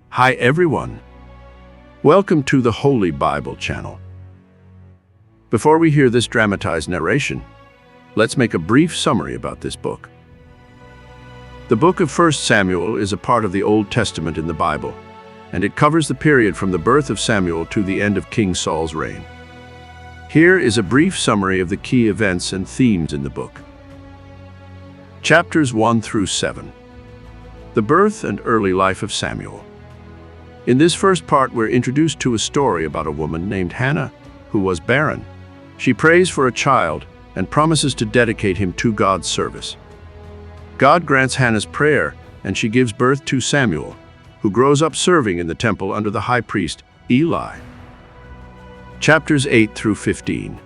Hi everyone. Welcome to the Holy Bible channel. Before we hear this dramatized narration, let's make a brief summary about this book. The book of 1 Samuel is a part of the Old Testament in the Bible, and it covers the period from the birth of Samuel to the end of King Saul's reign. Here is a brief summary of the key events and themes in the book. Chapters 1 through 7. The birth and early life of Samuel. In this first part, we're introduced to a story about a woman named Hannah, who was barren. She prays for a child and promises to dedicate him to God's service. God grants Hannah's prayer, and she gives birth to Samuel, who grows up serving in the temple under the high priest, Eli. Chapters 8 through 15.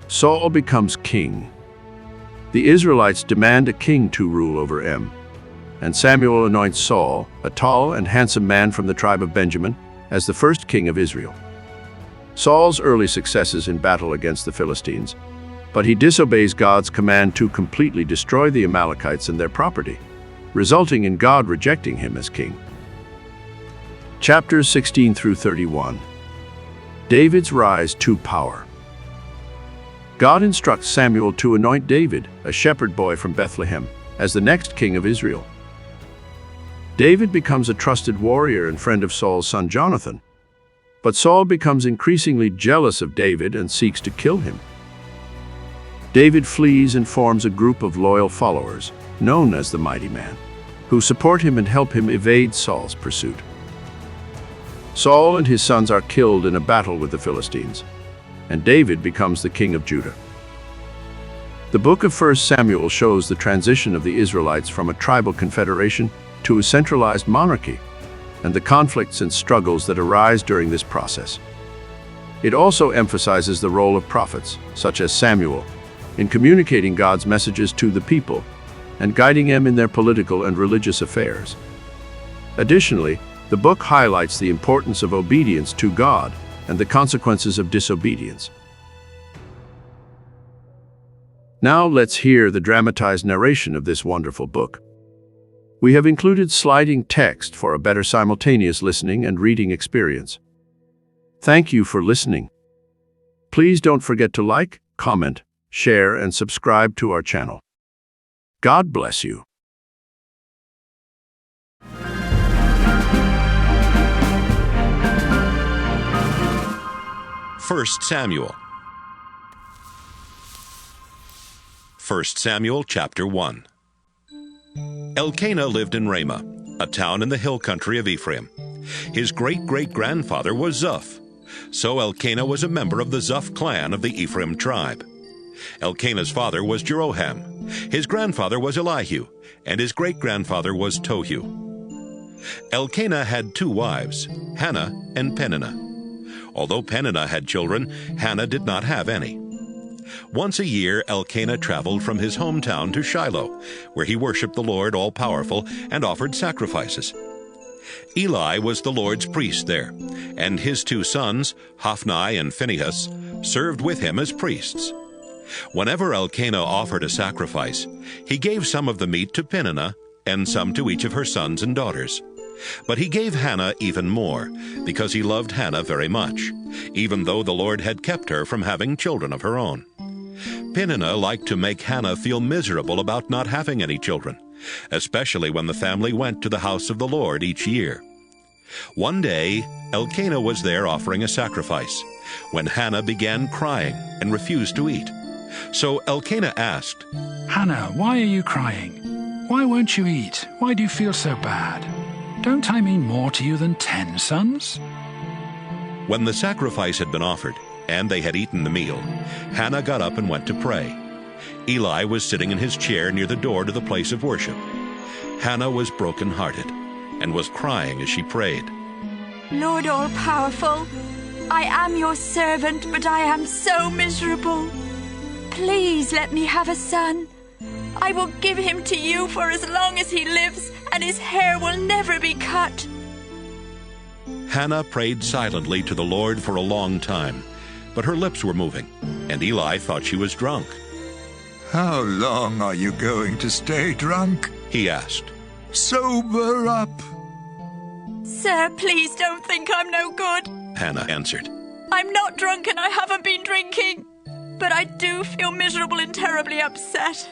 Saul becomes king. The Israelites demand a king to rule over them, and Samuel anoints Saul, a tall and handsome man from the tribe of Benjamin, as the first king of Israel. Saul's early successes in battle against the Philistines, but he disobeys God's command to completely destroy the Amalekites and their property, resulting in God rejecting him as king. Chapters 16 through 31. David's rise to power. God instructs Samuel to anoint David, a shepherd boy from Bethlehem, as the next king of Israel. David becomes a trusted warrior and friend of Saul's son Jonathan, but Saul becomes increasingly jealous of David and seeks to kill him. David flees and forms a group of loyal followers, known as the Mighty Man, who support him and help him evade Saul's pursuit. Saul and his sons are killed in a battle with the Philistines, and David becomes the king of Judah. The book of 1 Samuel shows the transition of the Israelites from a tribal confederation to a centralized monarchy, and the conflicts and struggles that arise during this process. It also emphasizes the role of prophets, such as Samuel, in communicating God's messages to the people and guiding them in their political and religious affairs. Additionally, the book highlights the importance of obedience to God and the consequences of disobedience. Now let's hear the dramatized narration of this wonderful book. We have included sliding text for a better simultaneous listening and reading experience. Thank you for listening. Please don't forget to like, comment, share, and subscribe to our channel. God bless you. 1 Samuel. 1 Samuel chapter 1. Elkanah lived in Ramah, a town in the hill country of Ephraim. His great-great-grandfather was Zuph. So Elkanah was a member of the Zuph clan of the Ephraim tribe. Elkanah's father was Jeroham. His grandfather was Elihu, and his great-grandfather was Tohu. Elkanah had two wives, Hannah and Peninnah. Although Peninnah had children, Hannah did not have any. Once a year, Elkanah traveled from his hometown to Shiloh, where he worshipped the Lord all-powerful and offered sacrifices. Eli was the Lord's priest there, and his two sons, Hophni and Phinehas, served with him as priests. Whenever Elkanah offered a sacrifice, he gave some of the meat to Peninnah and some to each of her sons and daughters. But he gave Hannah even more, because he loved Hannah very much, even though the Lord had kept her from having children of her own. Peninnah liked to make Hannah feel miserable about not having any children, especially when the family went to the house of the Lord each year. One day, Elkanah was there offering a sacrifice, when Hannah began crying and refused to eat. So Elkanah asked, "Hannah, why are you crying? Why won't you eat? Why do you feel so bad? Don't I mean more to you than 10 sons?" When the sacrifice had been offered, and they had eaten the meal, Hannah got up and went to pray. Eli was sitting in his chair near the door to the place of worship. Hannah was broken-hearted and was crying as she prayed. "Lord all-powerful, I am your servant, but I am so miserable. Please let me have a son. I will give him to you for as long as he lives, and his hair will never be cut." Hannah prayed silently to the Lord for a long time, but her lips were moving, and Eli thought she was drunk. "How long are you going to stay drunk?" he asked. "Sober up." Sir, please don't think I'm no good. Hannah answered. I'm not drunk and I haven't been drinking. But I do feel miserable and terribly upset.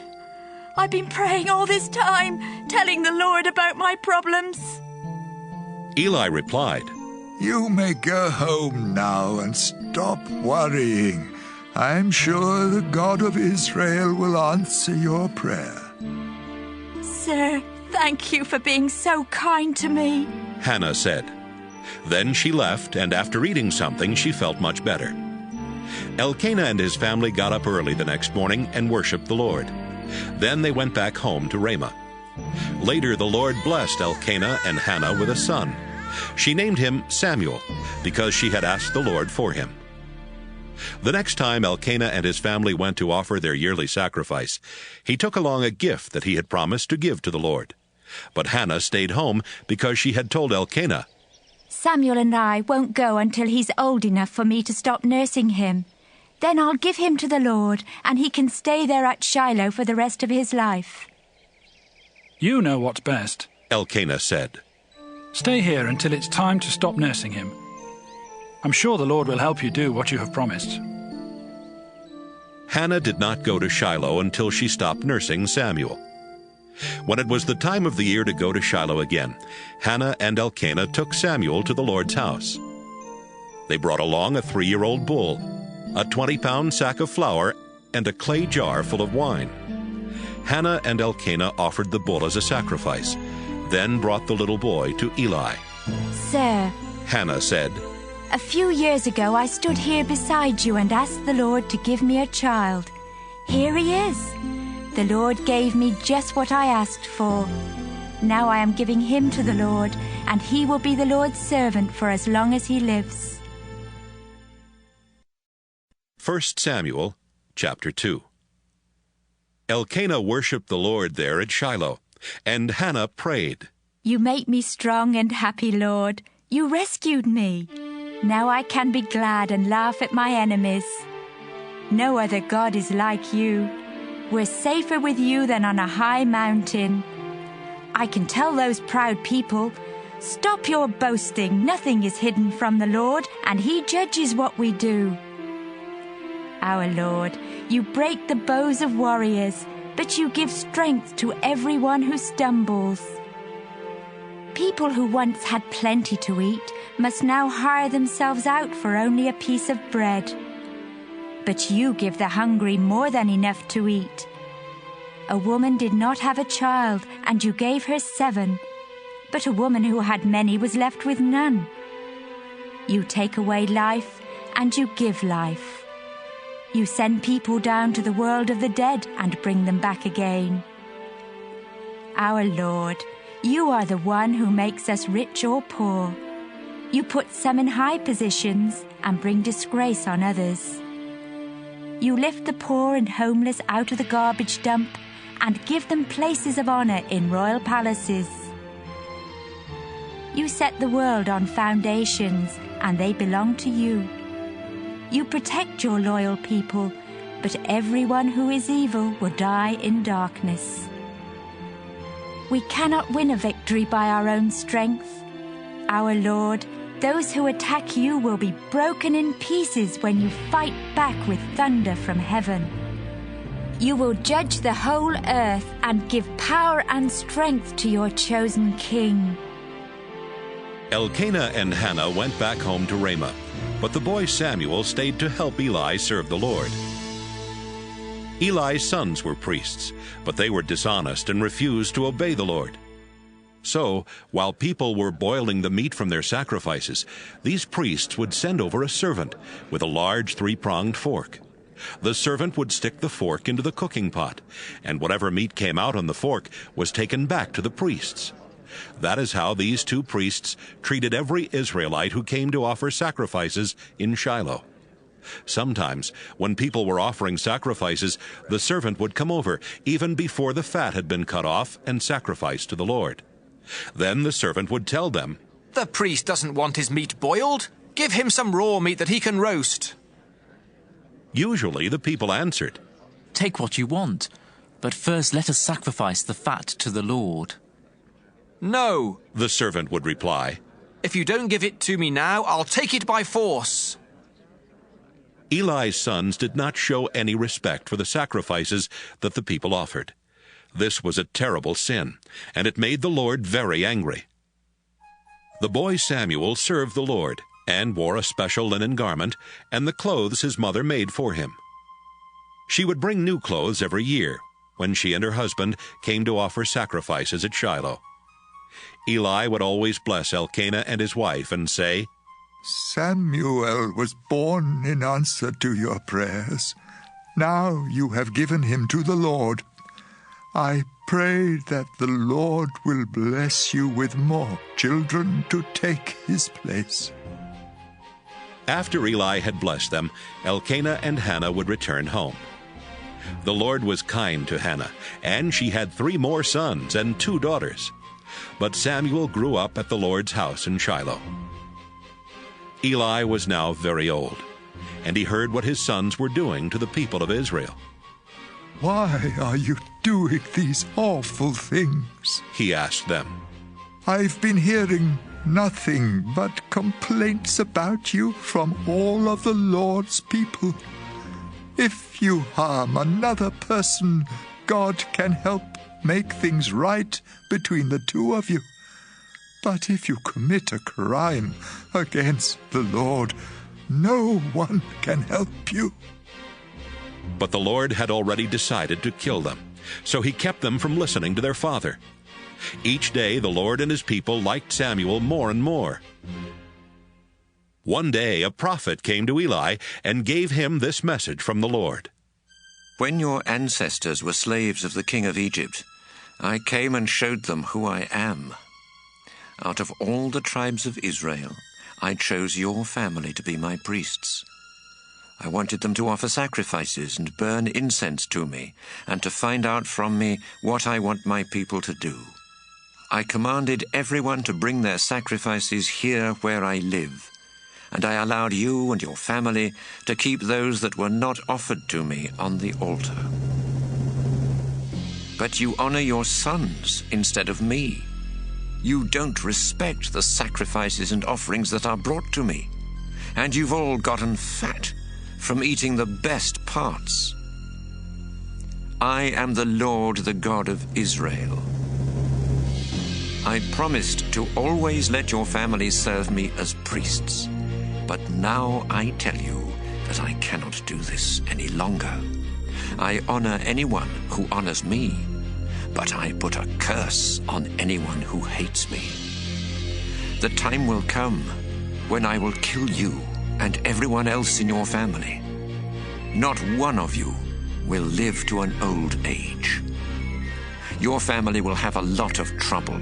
I've been praying all this time, telling the Lord about my problems. Eli replied, You may go home now and stop worrying. I'm sure the God of Israel will answer your prayer. Sir, thank you for being so kind to me. Hannah said. Then she left, and after eating something, she felt much better. Elkanah and his family got up early the next morning and worshipped the Lord. Then they went back home to Ramah. Later the Lord blessed Elkanah and Hannah with a son. She named him Samuel, because she had asked the Lord for him. The next time Elkanah and his family went to offer their yearly sacrifice, he took along a gift that he had promised to give to the Lord. But Hannah stayed home because she had told Elkanah, Samuel and I won't go until he's old enough for me to stop nursing him. Then I'll give him to the Lord, and he can stay there at Shiloh for the rest of his life. You know what's best. Elkanah said. Stay here until it's time to stop nursing him. I'm sure the Lord will help you do what you have promised. Hannah did not go to Shiloh until she stopped nursing Samuel. When it was the time of the year to go to Shiloh again, Hannah and Elkanah took Samuel to the Lord's house. They brought along a 3-year-old bull, a 20-pound sack of flour, and a clay jar full of wine. Hannah and Elkanah offered the bull as a sacrifice, then brought the little boy to Eli. Sir, Hannah said, a few years ago I stood here beside you and asked the Lord to give me a child. Here he is. The Lord gave me just what I asked for. Now I am giving him to the Lord, and he will be the Lord's servant for as long as he lives. 1 Samuel chapter 2. Elkanah worshipped the Lord there at Shiloh, and Hannah prayed, You make me strong and happy, Lord. You rescued me. Now I can be glad and laugh at my enemies. No other God is like you. We're safer with you than on a high mountain. I can tell those proud people, Stop your boasting. Nothing is hidden from the Lord, and he judges what we do. Our Lord, you break the bows of warriors, but you give strength to everyone who stumbles. People who once had plenty to eat must now hire themselves out for only a piece of bread. But you give the hungry more than enough to eat. A woman did not have a child, and you gave her 7. But a woman who had many was left with none. You take away life, and you give life. You send people down to the world of the dead and bring them back again. Our Lord, you are the one who makes us rich or poor. You put some in high positions and bring disgrace on others. You lift the poor and homeless out of the garbage dump and give them places of honor in royal palaces. You set the world on foundations, and they belong to you. You protect your loyal people, but everyone who is evil will die in darkness. We cannot win a victory by our own strength. Our Lord, those who attack you will be broken in pieces when you fight back with thunder from heaven. You will judge the whole earth and give power and strength to your chosen king. Elkanah and Hannah went back home to Ramah, but the boy Samuel stayed to help Eli serve the Lord. Eli's sons were priests, but they were dishonest and refused to obey the Lord. So, while people were boiling the meat from their sacrifices, these priests would send over a servant with a large 3-pronged fork. The servant would stick the fork into the cooking pot, and whatever meat came out on the fork was taken back to the priests. That is how these 2 priests treated every Israelite who came to offer sacrifices in Shiloh. Sometimes, when people were offering sacrifices, the servant would come over, even before the fat had been cut off and sacrificed to the Lord. Then the servant would tell them, The priest doesn't want his meat boiled. Give him some raw meat that he can roast. Usually the people answered, Take what you want, but first let us sacrifice the fat to the Lord. No, the servant would reply, If you don't give it to me now, I'll take it by force. Eli's sons did not show any respect for the sacrifices that the people offered. This was a terrible sin, and it made the Lord very angry. The boy Samuel served the Lord, and wore a special linen garment, and the clothes his mother made for him. She would bring new clothes every year, when she and her husband came to offer sacrifices at Shiloh. Eli would always bless Elkanah and his wife and say, Samuel was born in answer to your prayers. Now you have given him to the Lord. I pray that the Lord will bless you with more children to take his place. After Eli had blessed them, Elkanah and Hannah would return home. The Lord was kind to Hannah, and she had 3 more sons and 2 daughters. But Samuel grew up at the Lord's house in Shiloh. Eli was now very old, and he heard what his sons were doing to the people of Israel. Why are you doing these awful things? He asked them. I've been hearing nothing but complaints about you from all of the Lord's people. If you harm another person, God can help make things right between the 2 of you. But if you commit a crime against the Lord, no one can help you. But the Lord had already decided to kill them, so he kept them from listening to their father. Each day the Lord and his people liked Samuel more and more. One day a prophet came to Eli and gave him this message from the Lord. When your ancestors were slaves of the king of Egypt, I came and showed them who I am. Out of all the tribes of Israel, I chose your family to be my priests. I wanted them to offer sacrifices and burn incense to me, and to find out from me what I want my people to do. I commanded everyone to bring their sacrifices here where I live, and I allowed you and your family to keep those that were not offered to me on the altar. But you honor your sons instead of me. You don't respect the sacrifices and offerings that are brought to me, and you've all gotten fat from eating the best parts. I am the Lord, the God of Israel. I promised to always let your family serve me as priests, but now I tell you that I cannot do this any longer. I honor anyone who honors me, but I put a curse on anyone who hates me. The time will come when I will kill you and everyone else in your family. Not one of you will live to an old age. Your family will have a lot of trouble.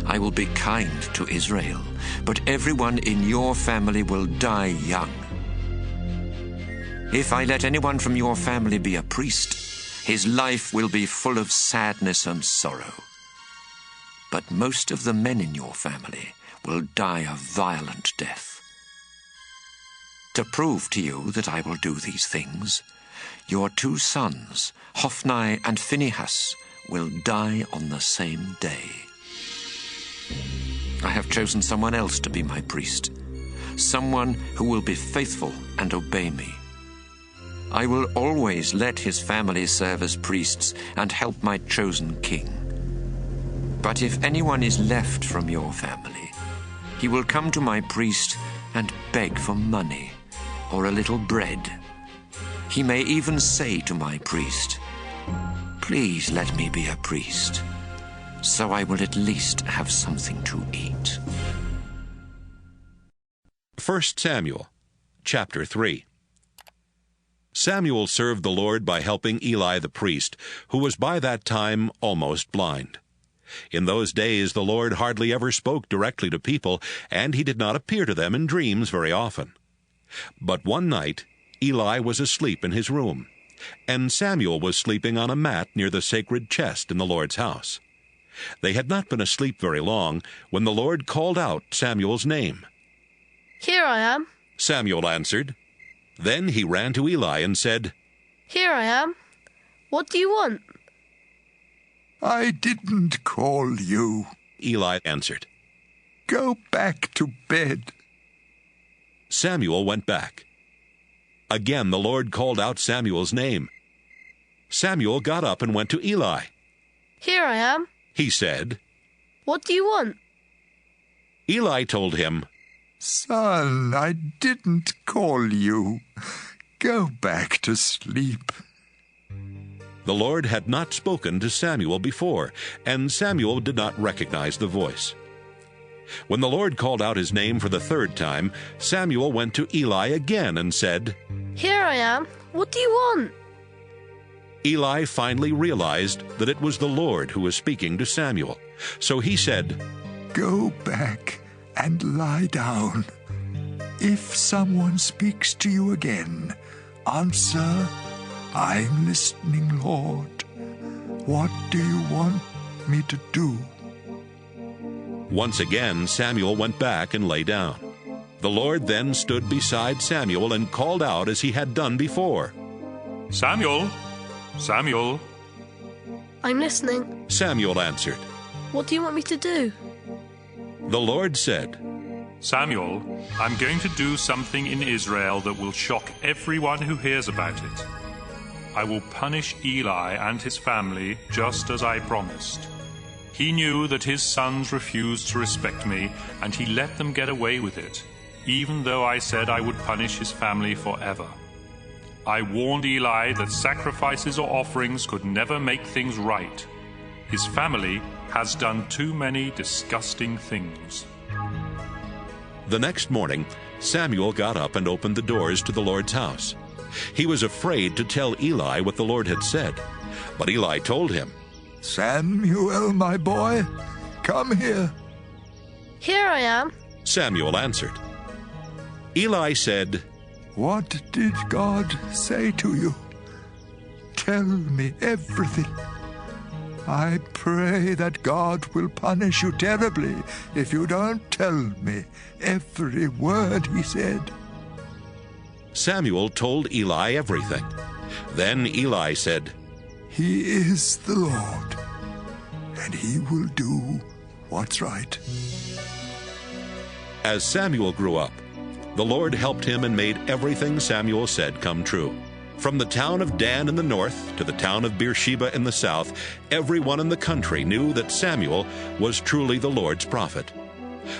I will be kind to Israel, but everyone in your family will die young. If I let anyone from your family be a priest, his life will be full of sadness and sorrow. But most of the men in your family will die a violent death. To prove to you that I will do these things, your 2 sons, Hophni and Phinehas, will die on the same day. I have chosen someone else to be my priest, someone who will be faithful and obey me. I will always let his family serve as priests and help my chosen king. But if anyone is left from your family, he will come to my priest and beg for money or a little bread. He may even say to my priest, "Please let me be a priest, so I will at least have something to eat." 1 Samuel, chapter 3. Samuel served the Lord by helping Eli the priest, who was by that time almost blind. In those days the Lord hardly ever spoke directly to people, and he did not appear to them in dreams very often. But one night Eli was asleep in his room, and Samuel was sleeping on a mat near the sacred chest in the Lord's house. They had not been asleep very long when the Lord called out Samuel's name. "Here I am." Samuel answered. Then he ran to Eli and said, "Here I am. What do you want?" I didn't call you. Eli answered. Go back to bed. Samuel went back. Again the Lord called out Samuel's name. Samuel got up and went to Eli. Here I am. He said, What do you want? Eli told him, Son, I didn't call you. Go back to sleep. The Lord had not spoken to Samuel before, and Samuel did not recognize the voice. When the Lord called out his name for the third time, Samuel went to Eli again and said, Here I am. What do you want? Eli finally realized that it was the Lord who was speaking to Samuel. So he said, Go back and lie down. If someone speaks to you again, answer, I'm listening, Lord. What do you want me to do? Once again, Samuel went back and lay down. The Lord then stood beside Samuel and called out as he had done before. Samuel! Samuel! I'm listening. Samuel answered. What do you want me to do? The Lord said, Samuel, I'm going to do something in Israel that will shock everyone who hears about it. I will punish Eli and his family just as I promised. He knew that his sons refused to respect me, and he let them get away with it, even though I said I would punish his family forever. I warned Eli that sacrifices or offerings could never make things right. His family has done too many disgusting things. The next morning, Samuel got up and opened the doors to the Lord's house. He was afraid to tell Eli what the Lord had said, but Eli told him, Samuel, my boy, come here. Here I am. Samuel answered. Eli said, What did God say to you? Tell me everything. I pray that God will punish you terribly if you don't tell me every word he said. Samuel told Eli everything. Then Eli said, He is the Lord, and he will do what's right. As Samuel grew up, the Lord helped him and made everything Samuel said come true. From the town of Dan in the north to the town of Beersheba in the south, everyone in the country knew that Samuel was truly the Lord's prophet.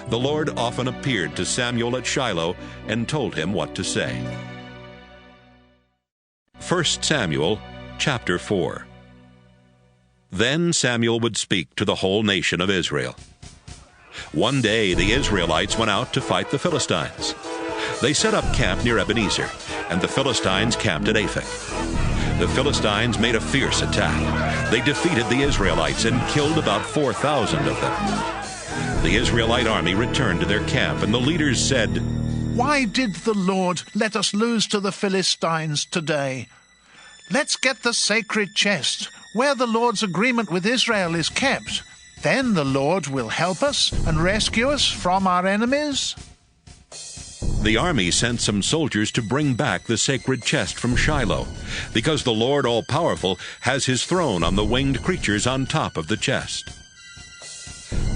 The Lord often appeared to Samuel at Shiloh and told him what to say. 1 Samuel chapter 4. Then Samuel would speak to the whole nation of Israel. One day the Israelites went out to fight the Philistines. They set up camp near Ebenezer, and the Philistines camped at Aphek. The Philistines made a fierce attack. They defeated the Israelites and killed about 4,000 of them. The Israelite army returned to their camp, and the leaders said, Why did the Lord let us lose to the Philistines today? Let's get the sacred chest, where the Lord's agreement with Israel is kept. Then the Lord will help us and rescue us from our enemies. The army sent some soldiers to bring back the sacred chest from Shiloh, because the Lord All-Powerful has his throne on the winged creatures on top of the chest.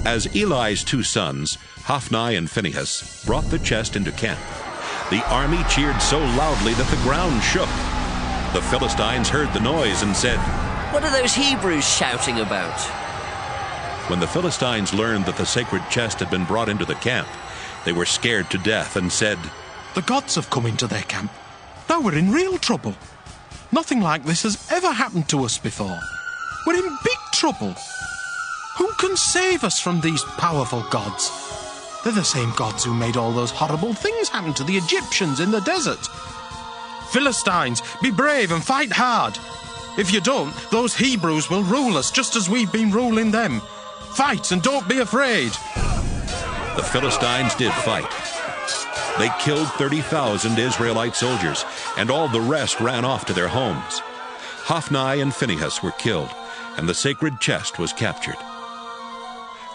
As Eli's two sons, Hophni and Phinehas, brought the chest into camp, the army cheered so loudly that the ground shook. The Philistines heard the noise and said, What are those Hebrews shouting about? When the Philistines learned that the sacred chest had been brought into the camp, they were scared to death and said, The gods have come into their camp. Now we're in real trouble. Nothing like this has ever happened to us before. We're in big trouble. Who can save us from these powerful gods? They're the same gods who made all those horrible things happen to the Egyptians in the desert. Philistines, be brave and fight hard. If you don't, those Hebrews will rule us just as we've been ruling them. Fight and don't be afraid. The Philistines did fight. They killed 30,000 Israelite soldiers, and all the rest ran off to their homes. Hophni and Phinehas were killed, and the sacred chest was captured.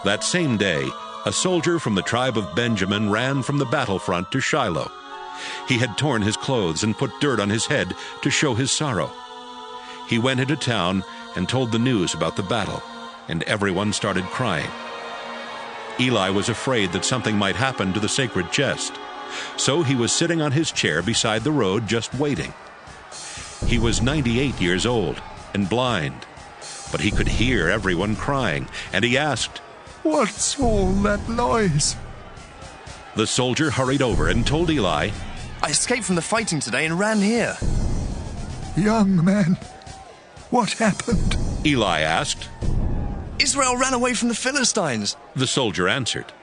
That same day, a soldier from the tribe of Benjamin ran from the battlefront to Shiloh. He had torn his clothes and put dirt on his head to show his sorrow. He went into town and told the news about the battle, and everyone started crying. Eli was afraid that something might happen to the sacred chest. So he was sitting on his chair beside the road just waiting. He was 98 years old and blind, but he could hear everyone crying, and he asked, "What's all that noise?" The soldier hurried over and told Eli, "I escaped from the fighting today and ran here." "Young man, what happened?" Eli asked. "Israel ran away from the Philistines," the soldier answered.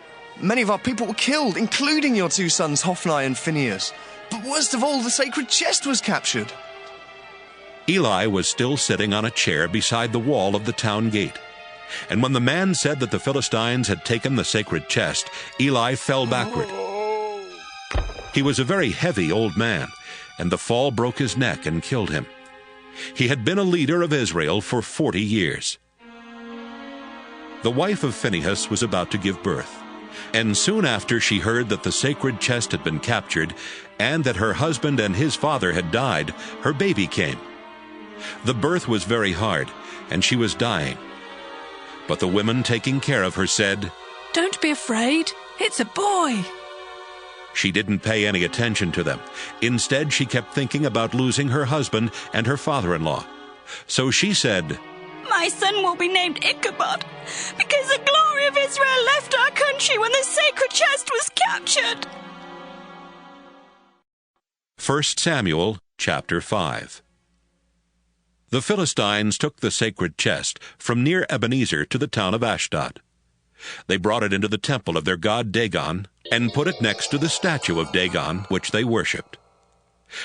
"Many of our people were killed, including your two sons, Hophni and Phinehas. But worst of all, the sacred chest was captured." Eli was still sitting on a chair beside the wall of the town gate. And when the man said that the Philistines had taken the sacred chest, Eli fell backward. He was a very heavy old man, and the fall broke his neck and killed him. He had been a leader of Israel for 40 years. The wife of Phinehas was about to give birth, and soon after she heard that the sacred chest had been captured and that her husband and his father had died, her baby came. The birth was very hard, and she was dying. But the women taking care of her said, "Don't be afraid, it's a boy." She didn't pay any attention to them. Instead, she kept thinking about losing her husband and her father-in-law. So she said, "My son will be named Ichabod, because the glory of Israel left our country when the sacred chest was captured." 1 Samuel chapter 5. The Philistines took the sacred chest from near Ebenezer to the town of Ashdod. They brought it into the temple of their god Dagon and put it next to the statue of Dagon, which they worshipped.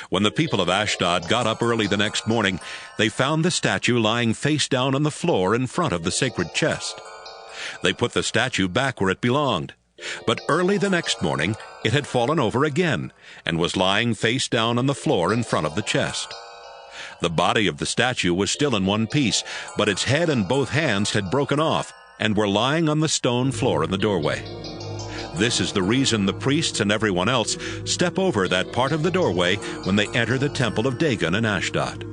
When the people of Ashdod got up early the next morning, they found the statue lying face down on the floor in front of the sacred chest. They put the statue back where it belonged, but early the next morning it had fallen over again and was lying face down on the floor in front of the chest. The body of the statue was still in one piece, but its head and both hands had broken off and were lying on the stone floor in the doorway. This is the reason the priests and everyone else step over that part of the doorway when they enter the temple of Dagon in Ashdod.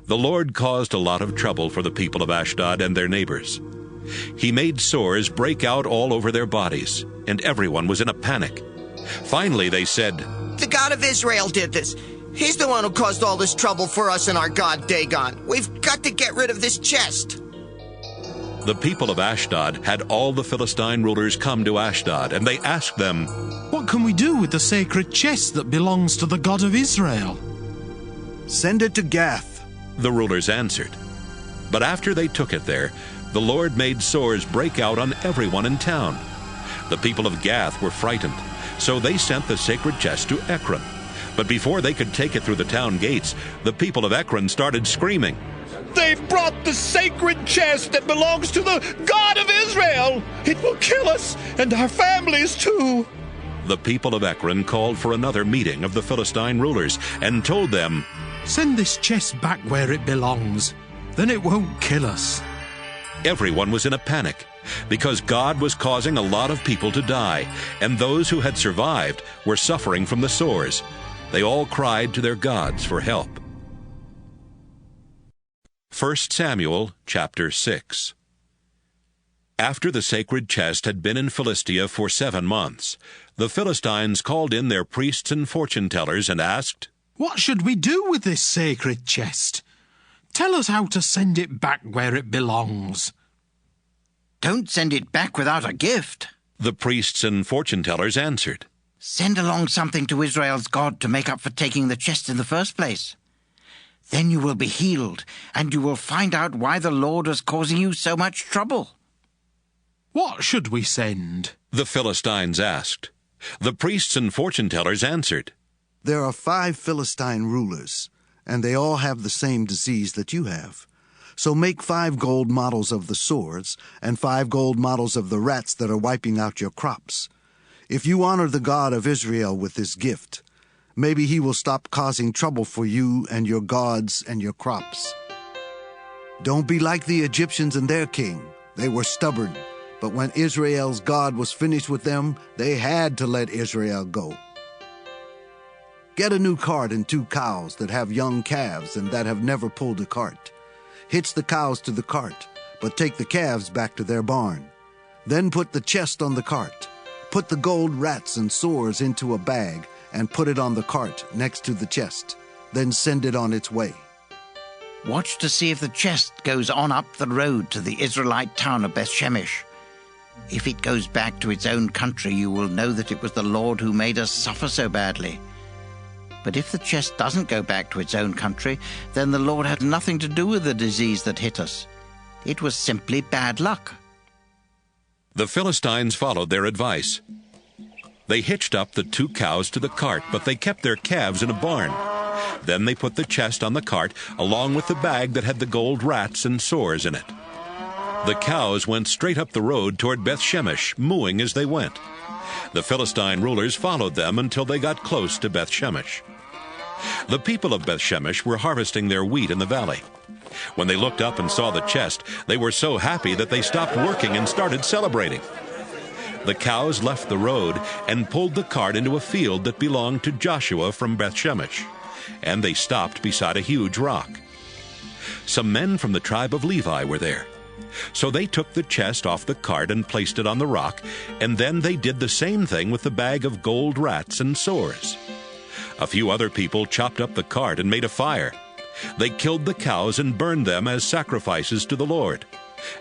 The Lord caused a lot of trouble for the people of Ashdod and their neighbors. He made sores break out all over their bodies, and everyone was in a panic. Finally, they said, "The God of Israel did this. He's the one who caused all this trouble for us and our god Dagon. We've got to get rid of this chest." The people of Ashdod had all the Philistine rulers come to Ashdod, and they asked them, "What can we do with the sacred chest that belongs to the God of Israel?" "Send it to Gath," the rulers answered. But after they took it there, the Lord made sores break out on everyone in town. The people of Gath were frightened, so they sent the sacred chest to Ekron. But before they could take it through the town gates, the people of Ekron started screaming, "They've brought the sacred chest that belongs to the God of Israel! It will kill us and our families too!" The people of Ekron called for another meeting of the Philistine rulers and told them, "Send this chest back where it belongs. Then it won't kill us." Everyone was in a panic because God was causing a lot of people to die, and those who had survived were suffering from the sores. They all cried to their gods for help. 1 Samuel chapter 6. After the sacred chest had been in Philistia for 7 months, the Philistines called in their priests and fortune-tellers and asked, "What should we do with this sacred chest? Tell us how to send it back where it belongs." "Don't send it back without a gift," the priests and fortune-tellers answered. "Send along something to Israel's God to make up for taking the chest in the first place. Then you will be healed, and you will find out why the Lord was causing you so much trouble." "What should we send?" the Philistines asked. The priests and fortune-tellers answered, "There are 5 Philistine rulers, and they all have the same disease that you have. So make 5 gold models of the swords, and 5 gold models of the rats that are wiping out your crops. If you honor the God of Israel with this gift, maybe he will stop causing trouble for you and your gods and your crops. Don't be like the Egyptians and their king. They were stubborn, but when Israel's God was finished with them, they had to let Israel go. Get a new cart and 2 cows that have young calves and that have never pulled a cart. Hitch the cows to the cart, but take the calves back to their barn. Then put the chest on the cart. Put the gold rats and sores into a bag and put it on the cart next to the chest. Then send it on its way. Watch to see if the chest goes on up the road to the Israelite town of Bethshemesh. If it goes back to its own country, you will know that it was the Lord who made us suffer so badly. But if the chest doesn't go back to its own country, then the Lord had nothing to do with the disease that hit us. It was simply bad luck. The Philistines followed their advice. They hitched up the 2 cows to the cart, but they kept their calves in a barn. Then they put the chest on the cart, along with the bag that had the gold rats and sores in it. The cows went straight up the road toward Bethshemesh, mooing as they went. The Philistine rulers followed them until they got close to Bethshemesh. The people of Bethshemesh were harvesting their wheat in the valley. When they looked up and saw the chest, they were so happy that they stopped working and started celebrating. The cows left the road and pulled the cart into a field that belonged to Joshua from Bethshemesh, and they stopped beside a huge rock. Some men from the tribe of Levi were there. So they took the chest off the cart and placed it on the rock, and then they did the same thing with the bag of gold rats and sores. A few other people chopped up the cart and made a fire. They killed the cows and burned them as sacrifices to the Lord.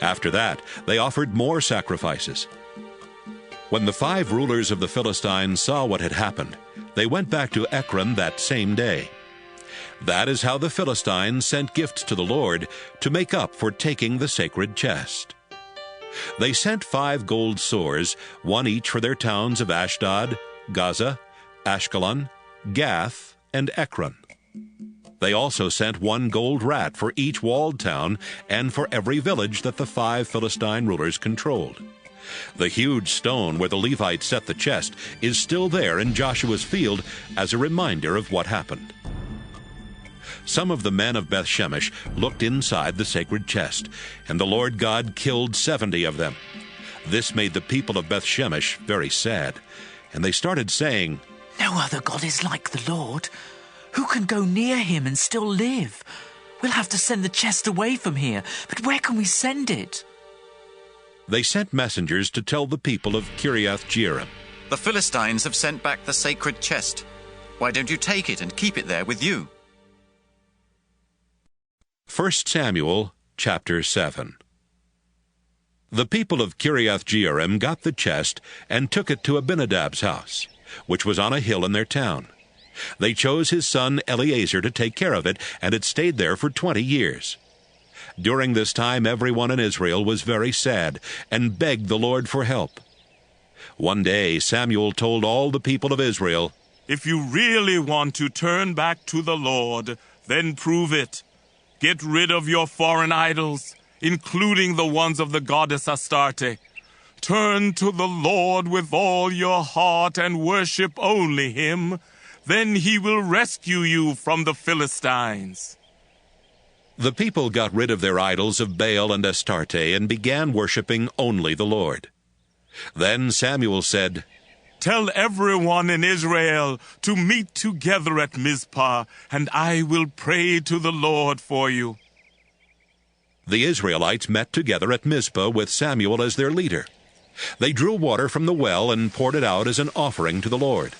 After that, they offered more sacrifices. When the 5 rulers of the Philistines saw what had happened, they went back to Ekron that same day. That is how the Philistines sent gifts to the Lord to make up for taking the sacred chest. They sent 5 gold sores, 1 each for their towns of Ashdod, Gaza, Ashkelon, Gath, and Ekron. They also sent 1 gold rat for each walled town and for every village that the 5 Philistine rulers controlled. The huge stone where the Levites set the chest is still there in Joshua's field as a reminder of what happened. Some of the men of Bethshemesh looked inside the sacred chest, and the Lord God killed 70 of them. This made the people of Bethshemesh very sad, and they started saying, "No other God is like the Lord. Who can go near him and still live? We'll have to send the chest away from here, but where can we send it?" They sent messengers to tell the people of Kiriath-Jearim, "The Philistines have sent back the sacred chest. Why don't you take it and keep it there with you?" 1 Samuel chapter 7. The people of Kiriath-Jearim got the chest and took it to Abinadab's house, which was on a hill in their town. They chose his son Eleazar to take care of it, and it stayed there for 20 years. During this time, everyone in Israel was very sad and begged the Lord for help. One day, Samuel told all the people of Israel, "If you really want to turn back to the Lord, then prove it. Get rid of your foreign idols, including the ones of the goddess Astarte. Turn to the Lord with all your heart and worship only him. Then he will rescue you from the Philistines." The people got rid of their idols of Baal and Astarte and began worshiping only the Lord. Then Samuel said, "Tell everyone in Israel to meet together at Mizpah, and I will pray to the Lord for you." The Israelites met together at Mizpah with Samuel as their leader. They drew water from the well and poured it out as an offering to the Lord.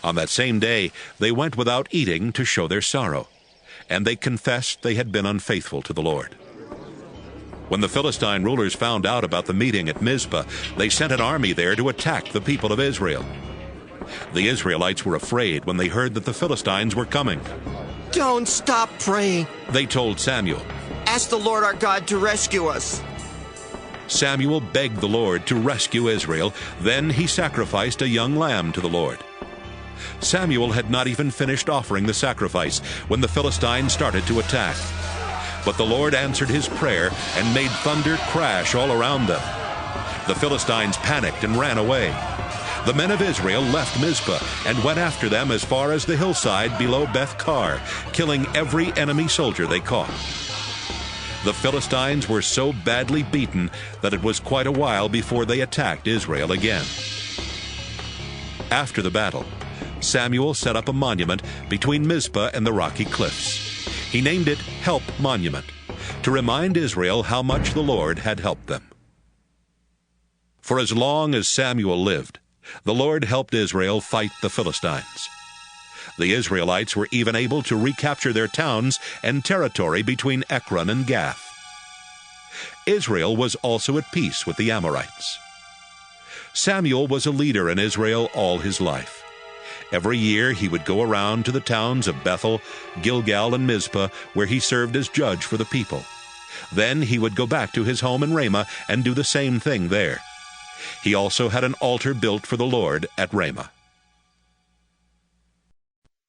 On that same day, they went without eating to show their sorrow, and they confessed they had been unfaithful to the Lord. When the Philistine rulers found out about the meeting at Mizpah, they sent an army there to attack the people of Israel. The Israelites were afraid when they heard that the Philistines were coming. "Don't stop praying," they told Samuel. "Ask the Lord our God to rescue us." Samuel begged the Lord to rescue Israel. Then he sacrificed a young lamb to the Lord. Samuel had not even finished offering the sacrifice when the Philistines started to attack. But the Lord answered his prayer and made thunder crash all around them. The Philistines panicked and ran away. The men of Israel left Mizpah and went after them as far as the hillside below Beth-Kar, killing every enemy soldier they caught. The Philistines were so badly beaten that it was quite a while before they attacked Israel again. After the battle, Samuel set up a monument between Mizpah and the rocky cliffs. He named it Help Monument, to remind Israel how much the Lord had helped them. For as long as Samuel lived, the Lord helped Israel fight the Philistines. The Israelites were even able to recapture their towns and territory between Ekron and Gath. Israel was also at peace with the Amorites. Samuel was a leader in Israel all his life. Every year he would go around to the towns of Bethel, Gilgal, and Mizpah, where he served as judge for the people. Then he would go back to his home in Ramah and do the same thing there. He also had an altar built for the Lord at Ramah.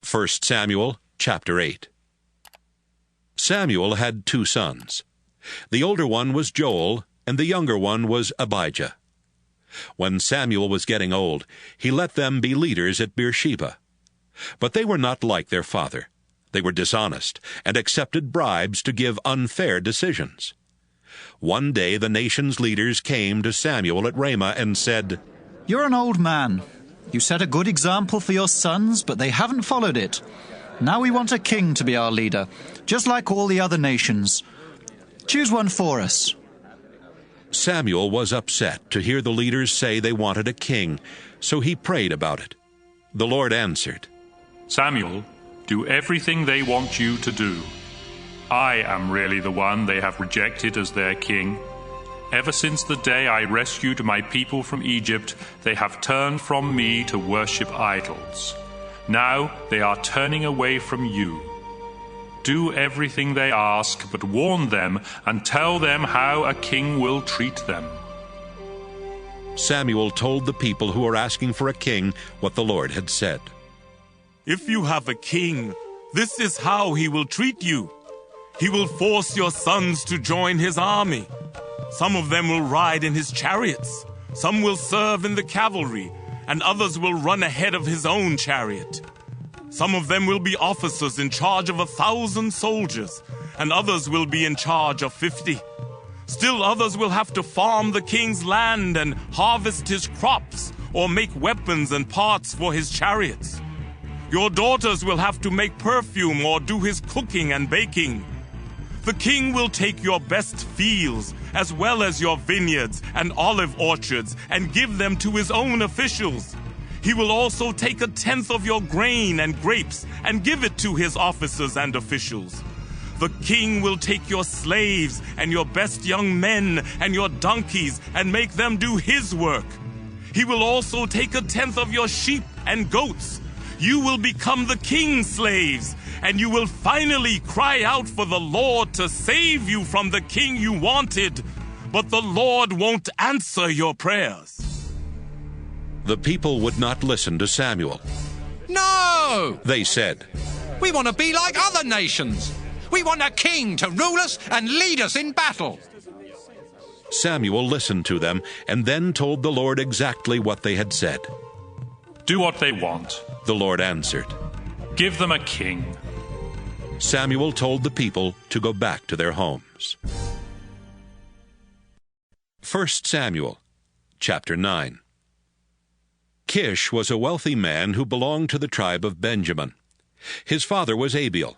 1 Samuel chapter 8. Samuel had 2 sons. The older one was Joel, and the younger one was Abijah. When Samuel was getting old, he let them be leaders at Beersheba. But they were not like their father. They were dishonest and accepted bribes to give unfair decisions. One day the nation's leaders came to Samuel at Ramah and said, "You're an old man. You set a good example for your sons, but they haven't followed it. Now we want a king to be our leader, just like all the other nations. Choose one for us." Samuel was upset to hear the leaders say they wanted a king, so he prayed about it. The Lord answered, "Samuel, do everything they want you to do. I am really the one they have rejected as their king. Ever since the day I rescued my people from Egypt, they have turned from me to worship idols. Now they are turning away from you. Do everything they ask, but warn them and tell them how a king will treat them." Samuel told the people who were asking for a king what the Lord had said. "If you have a king, this is how he will treat you. He will force your sons to join his army. Some of them will ride in his chariots, some will serve in the cavalry, and others will run ahead of his own chariot. Some of them will be officers in charge of 1,000 soldiers, and others will be in charge of 50. Still others will have to farm the king's land and harvest his crops, or make weapons and parts for his chariots. Your daughters will have to make perfume or do his cooking and baking. The king will take your best fields, as well as your vineyards and olive orchards, and give them to his own officials. He will also take 1/10 of your grain and grapes and give it to his officers and officials. The king will take your slaves and your best young men and your donkeys and make them do his work. He will also take 1/10 of your sheep and goats. You will become the king's slaves, and you will finally cry out for the Lord to save you from the king you wanted. But the Lord won't answer your prayers." The people would not listen to Samuel. "No!" they said. "We want to be like other nations. We want a king to rule us and lead us in battle." Samuel listened to them and then told the Lord exactly what they had said. "Do what they want," the Lord answered. "Give them a king." Samuel told the people to go back to their homes. 1 Samuel chapter 9. Kish was a wealthy man who belonged to the tribe of Benjamin. His father was Abiel.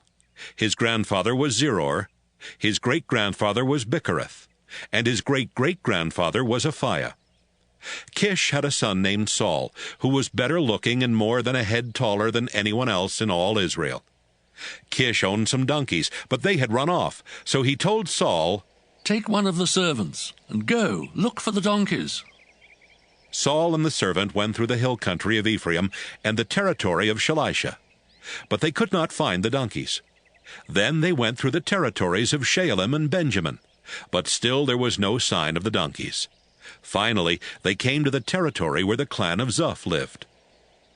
His grandfather was Zeror. His great-grandfather was Bichereth. And his great-great-grandfather was Aphiah. Kish had a son named Saul, who was better looking and more than a head taller than anyone else in all Israel. Kish owned some donkeys, but they had run off, so he told Saul, "Take one of the servants, and go, look for the donkeys." Saul and the servant went through the hill country of Ephraim and the territory of Shalisha, but they could not find the donkeys. Then they went through the territories of Shaalim and Benjamin, but still there was no sign of the donkeys. Finally, they came to the territory where the clan of Zuph lived.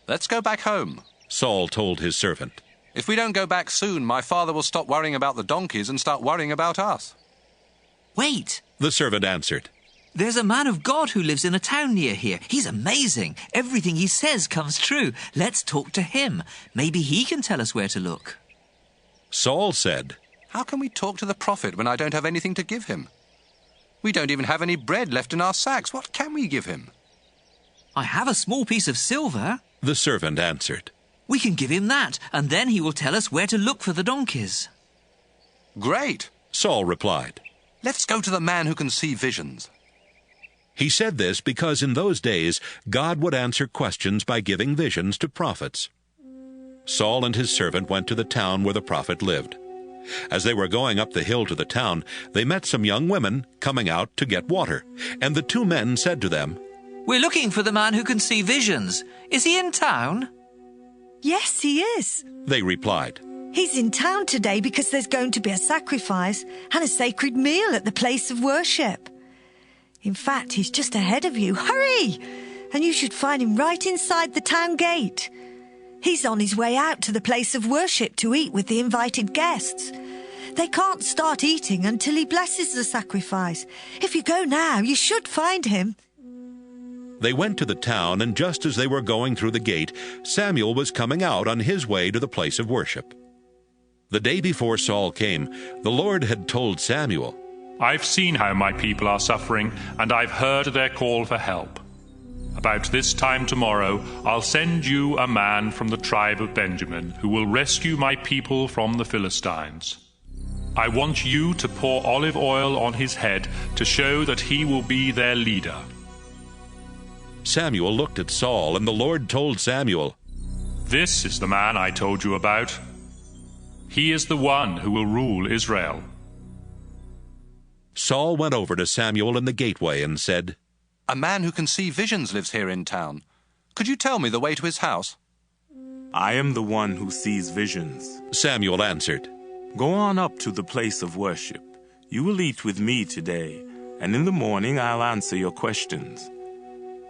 "Let's go back home," Saul told his servant. "If we don't go back soon, my father will stop worrying about the donkeys and start worrying about us." "Wait," the servant answered. "There's a man of God who lives in a town near here. He's amazing. Everything he says comes true. Let's talk to him. Maybe he can tell us where to look." Saul said, "How can we talk to the prophet when I don't have anything to give him? We don't even have any bread left in our sacks. What can we give him?" "I have a small piece of silver," the servant answered. "We can give him that, and then he will tell us where to look for the donkeys." "Great," Saul replied. "Let's go to the man who can see visions." He said this because in those days God would answer questions by giving visions to prophets. Saul and his servant went to the town where the prophet lived. As they were going up the hill to the town, they met some young women coming out to get water, and the two men said to them, "We're looking for the man who can see visions. Is he in town?" "Yes, he is," they replied. "He's in town today because there's going to be a sacrifice and a sacred meal at the place of worship. In fact, he's just ahead of you. Hurry! And you should find him right inside the town gate. He's on his way out to the place of worship to eat with the invited guests. They can't start eating until he blesses the sacrifice. If you go now, you should find him." They went to the town, and just as they were going through the gate, Samuel was coming out on his way to the place of worship. The day before Saul came, the Lord had told Samuel, "I've seen how my people are suffering, and I've heard their call for help. About this time tomorrow, I'll send you a man from the tribe of Benjamin who will rescue my people from the Philistines. I want you to pour olive oil on his head to show that he will be their leader." Samuel looked at Saul, and the Lord told Samuel, "This is the man I told you about. He is the one who will rule Israel." Saul went over to Samuel in the gateway and said, "A man who can see visions lives here in town. Could you tell me the way to his house?" I am the one who sees visions, Samuel answered. "Go on up to the place of worship. You will eat with me today, and in the morning I'll answer your questions.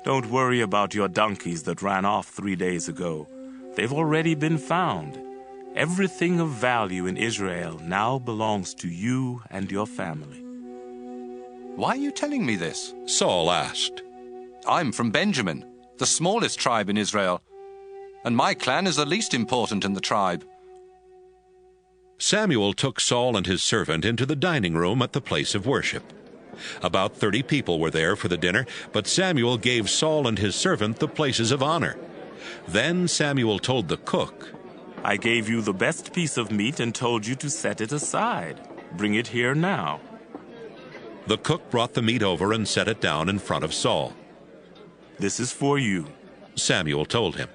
Don't worry about your donkeys that ran off 3 days ago. They've already been found. Everything of value in Israel now belongs to you and your family." "Why are you telling me this?" Saul asked. "I'm from Benjamin, the smallest tribe in Israel, and my clan is the least important in the tribe." Samuel took Saul and his servant into the dining room at the place of worship. About 30 people were there for the dinner, but Samuel gave Saul and his servant the places of honor. Then Samuel told the cook, "I gave you the best piece of meat and told you to set it aside. Bring it here now." The cook brought the meat over and set it down in front of Saul. "This is for you," Samuel told him.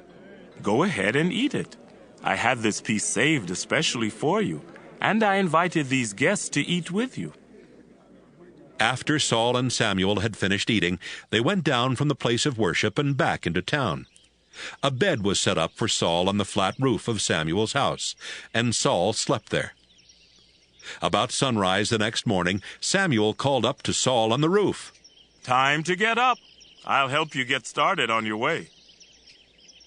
"Go ahead and eat it. I had this piece saved especially for you, and I invited these guests to eat with you." After Saul and Samuel had finished eating, they went down from the place of worship and back into town. A bed was set up for Saul on the flat roof of Samuel's house, and Saul slept there. About sunrise the next morning, Samuel called up to Saul on the roof, "Time to get up. I'll help you get started on your way."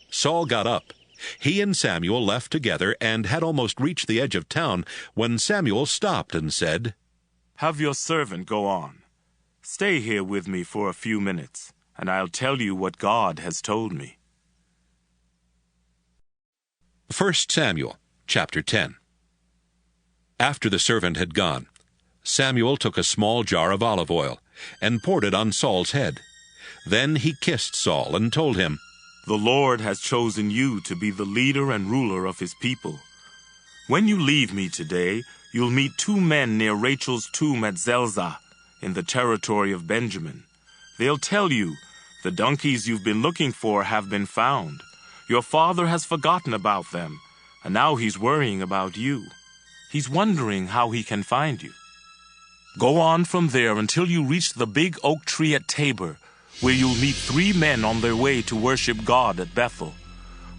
Saul got up. He and Samuel left together and had almost reached the edge of town when Samuel stopped and said, "Have your servant go on. Stay here with me for a few minutes, and I'll tell you what God has told me." 1 Samuel chapter 10. After the servant had gone, Samuel took a small jar of olive oil and poured it on Saul's head. Then he kissed Saul and told him, "The Lord has chosen you to be the leader and ruler of his people. When you leave me today, you'll meet 2 men near Rachel's tomb at Zelzah, in the territory of Benjamin. They'll tell you, 'The donkeys you've been looking for have been found. Your father has forgotten about them, and now he's worrying about you. He's wondering how he can find you. Go on from there until you reach the big oak tree at Tabor, where you'll meet 3 men on their way to worship God at Bethel.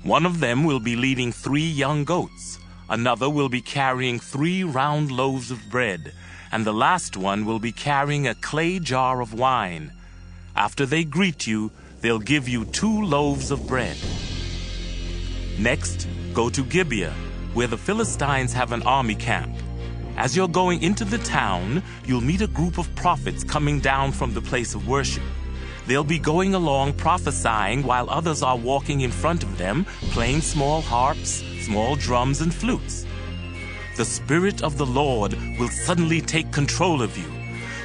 One of them will be leading 3 young goats. Another will be carrying 3 round loaves of bread, and the last one will be carrying a clay jar of wine. After they greet you, they'll give you 2 loaves of bread. Next, go to Gibeah, where the Philistines have an army camp. As you're going into the town, you'll meet a group of prophets coming down from the place of worship. They'll be going along prophesying while others are walking in front of them, playing small harps, small drums, and flutes. The Spirit of the Lord will suddenly take control of you.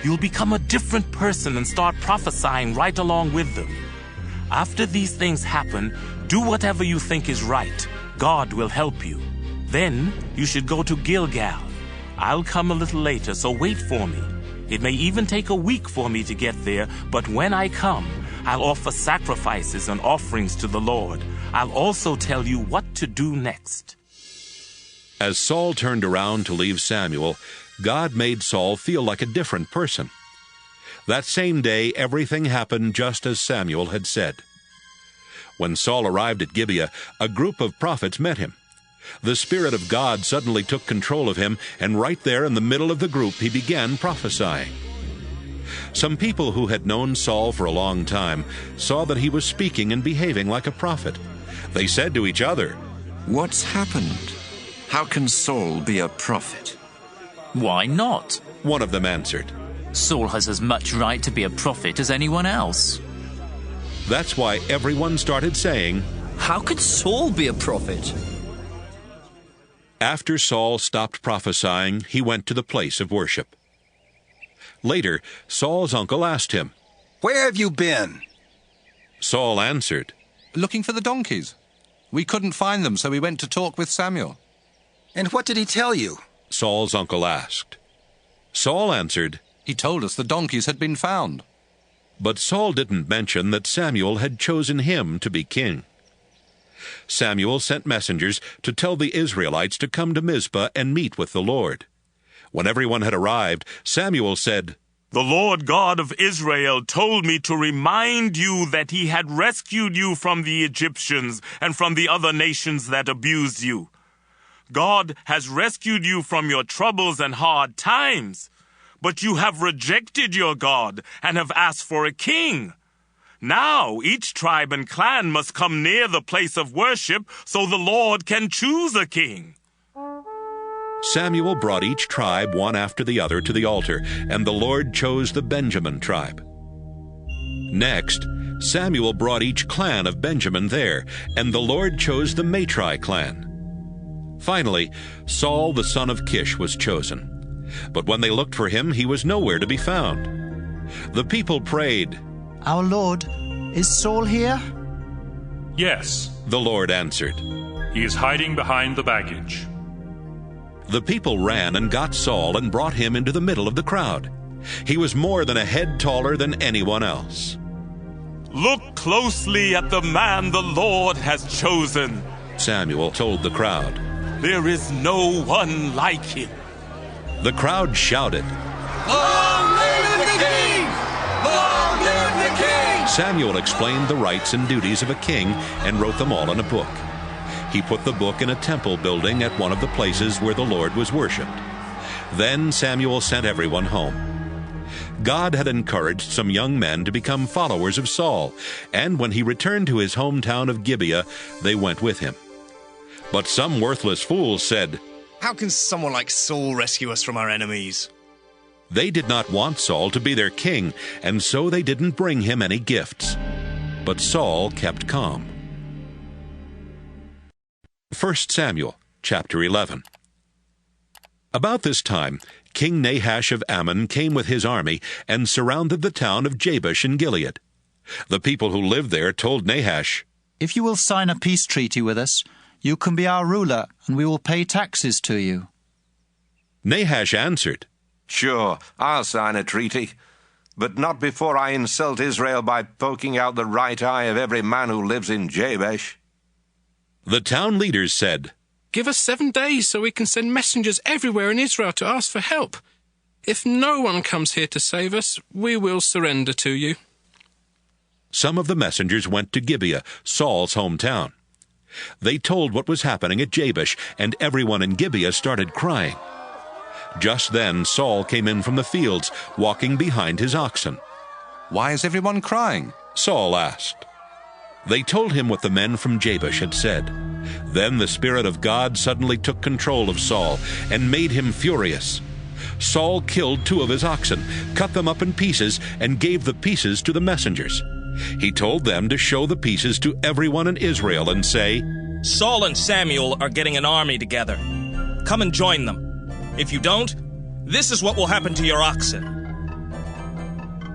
You'll become a different person and start prophesying right along with them. After these things happen, do whatever you think is right. God will help you. Then you should go to Gilgal. I'll come a little later, so wait for me. It may even take a week for me to get there, but when I come, I'll offer sacrifices and offerings to the Lord. I'll also tell you what to do next." As Saul turned around to leave Samuel, God made Saul feel like a different person. That same day, everything happened just as Samuel had said. When Saul arrived at Gibeah, a group of prophets met him. The Spirit of God suddenly took control of him, and right there in the middle of the group, he began prophesying. Some people who had known Saul for a long time saw that he was speaking and behaving like a prophet. They said to each other, "What's happened? How can Saul be a prophet?" "Why not?" one of them answered. "Saul has as much right to be a prophet as anyone else." That's why everyone started saying, "How could Saul be a prophet?" After Saul stopped prophesying, he went to the place of worship. Later, Saul's uncle asked him, "Where have you been?" Saul answered, "Looking for the donkeys. We couldn't find them, so we went to talk with Samuel." "And what did he tell you?" Saul's uncle asked. Saul answered, "He told us the donkeys had been found." But Saul didn't mention that Samuel had chosen him to be king. Samuel sent messengers to tell the Israelites to come to Mizpah and meet with the Lord. When everyone had arrived, Samuel said, "The Lord God of Israel told me to remind you that he had rescued you from the Egyptians and from the other nations that abused you. God has rescued you from your troubles and hard times, but you have rejected your God and have asked for a king. Now each tribe and clan must come near the place of worship so the Lord can choose a king." Samuel brought each tribe one after the other to the altar, and the Lord chose the Benjamin tribe. Next, Samuel brought each clan of Benjamin there, and the Lord chose the Matri clan. Finally, Saul the son of Kish was chosen. But when they looked for him, he was nowhere to be found. The people prayed, "Our Lord, is Saul here?" "Yes," the Lord answered. "He is hiding behind the baggage." The people ran and got Saul and brought him into the middle of the crowd. He was more than a head taller than anyone else. "Look closely at the man the Lord has chosen," Samuel told the crowd. "There is no one like him." The crowd shouted, "Long live the king! Long live the king!" Samuel explained the rights and duties of a king and wrote them all in a book. He put the book in a temple building at one of the places where the Lord was worshipped. Then Samuel sent everyone home. God had encouraged some young men to become followers of Saul, and when he returned to his hometown of Gibeah, they went with him. But some worthless fools said, "How can someone like Saul rescue us from our enemies?" They did not want Saul to be their king, and so they didn't bring him any gifts. But Saul kept calm. 1 Samuel chapter 11. About this time, King Nahash of Ammon came with his army and surrounded the town of Jabesh in Gilead. The people who lived there told Nahash, "If you will sign a peace treaty with us, you can be our ruler, and we will pay taxes to you." Nahash answered, "Sure, I'll sign a treaty, but not before I insult Israel by poking out the right eye of every man who lives in Jabesh." The town leaders said, "Give us 7 days so we can send messengers everywhere in Israel to ask for help. If no one comes here to save us, we will surrender to you." Some of the messengers went to Gibeah, Saul's hometown. They told what was happening at Jabesh, and everyone in Gibeah started crying. Just then Saul came in from the fields, walking behind his oxen. "Why is everyone crying?" Saul asked. They told him what the men from Jabesh had said. Then the Spirit of God suddenly took control of Saul and made him furious. Saul killed 2 of his oxen, cut them up in pieces, and gave the pieces to the messengers. He told them to show the pieces to everyone in Israel and say, "Saul and Samuel are getting an army together. Come and join them. If you don't, this is what will happen to your oxen."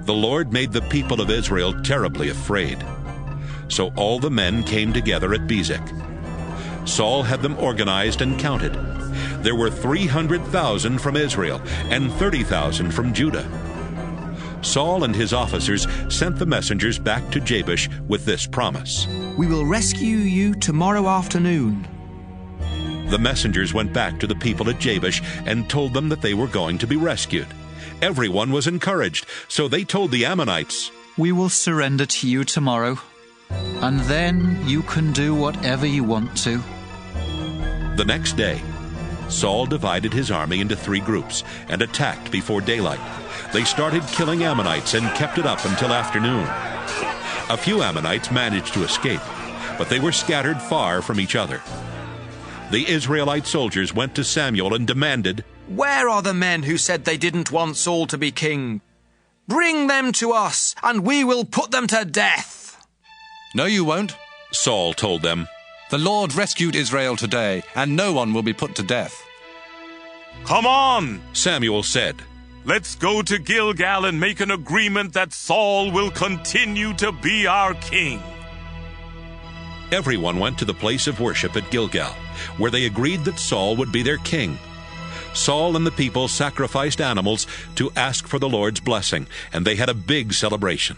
The Lord made the people of Israel terribly afraid. So all the men came together at Bezek. Saul had them organized and counted. There were 300,000 from Israel and 30,000 from Judah. Saul and his officers sent the messengers back to Jabesh with this promise. We will rescue you tomorrow afternoon. The messengers went back to the people at Jabesh and told them that they were going to be rescued. Everyone was encouraged, so they told the Ammonites, "We will surrender to you tomorrow, and then you can do whatever you want to." The next day, Saul divided his army into 3 groups and attacked before daylight. They started killing Ammonites and kept it up until afternoon. A few Ammonites managed to escape, but they were scattered far from each other. The Israelite soldiers went to Samuel and demanded, "Where are the men who said they didn't want Saul to be king? Bring them to us, and we will put them to death." "No, you won't," Saul told them. "The Lord rescued Israel today, and no one will be put to death." "Come on," Samuel said. "Let's go to Gilgal and make an agreement that Saul will continue to be our king." Everyone went to the place of worship at Gilgal, where they agreed that Saul would be their king. Saul and the people sacrificed animals to ask for the Lord's blessing, and they had a big celebration.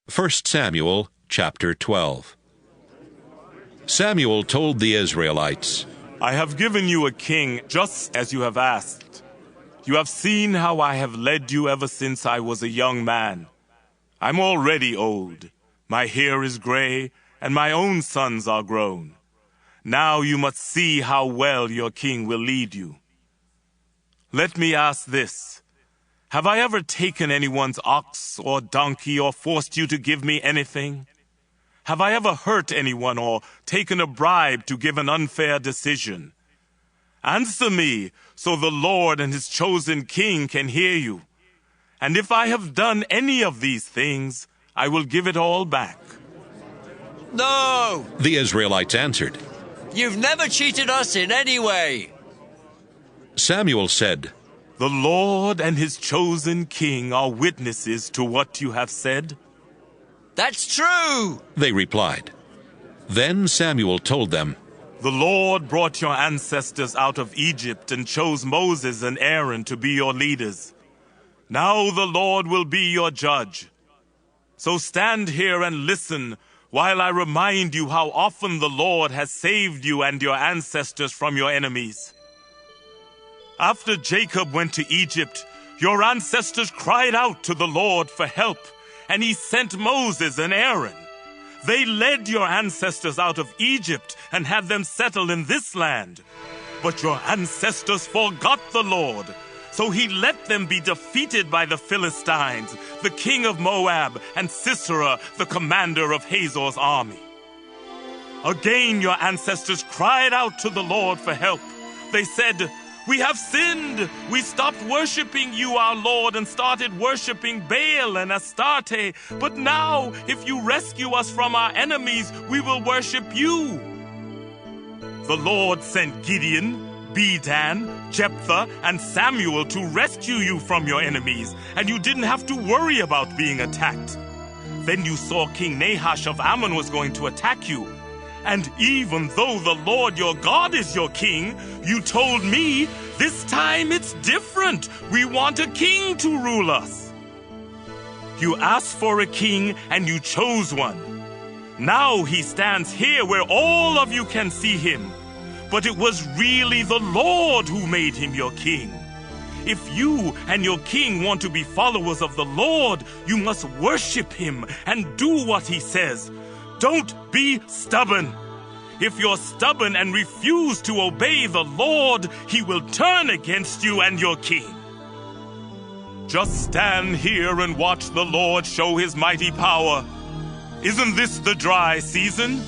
1 Samuel chapter 12. Samuel told the Israelites, "I have given you a king just as you have asked. You have seen how I have led you ever since I was a young man. I'm already old. My hair is gray, and my own sons are grown. Now you must see how well your king will lead you. Let me ask this. Have I ever taken anyone's ox or donkey or forced you to give me anything? Have I ever hurt anyone or taken a bribe to give an unfair decision? Answer me, so the Lord and his chosen king can hear you. And if I have done any of these things, I will give it all back." "No!" the Israelites answered. "You've never cheated us in any way." Samuel said, "The Lord and his chosen king are witnesses to what you have said." "That's true," they replied. Then Samuel told them, "The Lord brought your ancestors out of Egypt and chose Moses and Aaron to be your leaders. Now the Lord will be your judge. So stand here and listen while I remind you how often the Lord has saved you and your ancestors from your enemies. After Jacob went to Egypt, your ancestors cried out to the Lord for help, and he sent Moses and Aaron. They led your ancestors out of Egypt and had them settle in this land. But your ancestors forgot the Lord, so he let them be defeated by the Philistines, the king of Moab, and Sisera, the commander of Hazor's army. Again your ancestors cried out to the Lord for help. They said, 'We have sinned. We stopped worshiping you, our Lord, and started worshiping Baal and Astarte. But now, if you rescue us from our enemies, we will worship you.' The Lord sent Gideon, Bedan, Jephthah, and Samuel to rescue you from your enemies, and you didn't have to worry about being attacked. Then you saw King Nahash of Ammon was going to attack you. And even though the Lord your God is your king, you told me, 'This time it's different. We want a king to rule us.' You asked for a king and you chose one. Now he stands here where all of you can see him. But it was really the Lord who made him your king. If you and your king want to be followers of the Lord, you must worship him and do what he says. Don't be stubborn. If you're stubborn and refuse to obey the Lord, he will turn against you and your king. Just stand here and watch the Lord show his mighty power. Isn't this the dry season?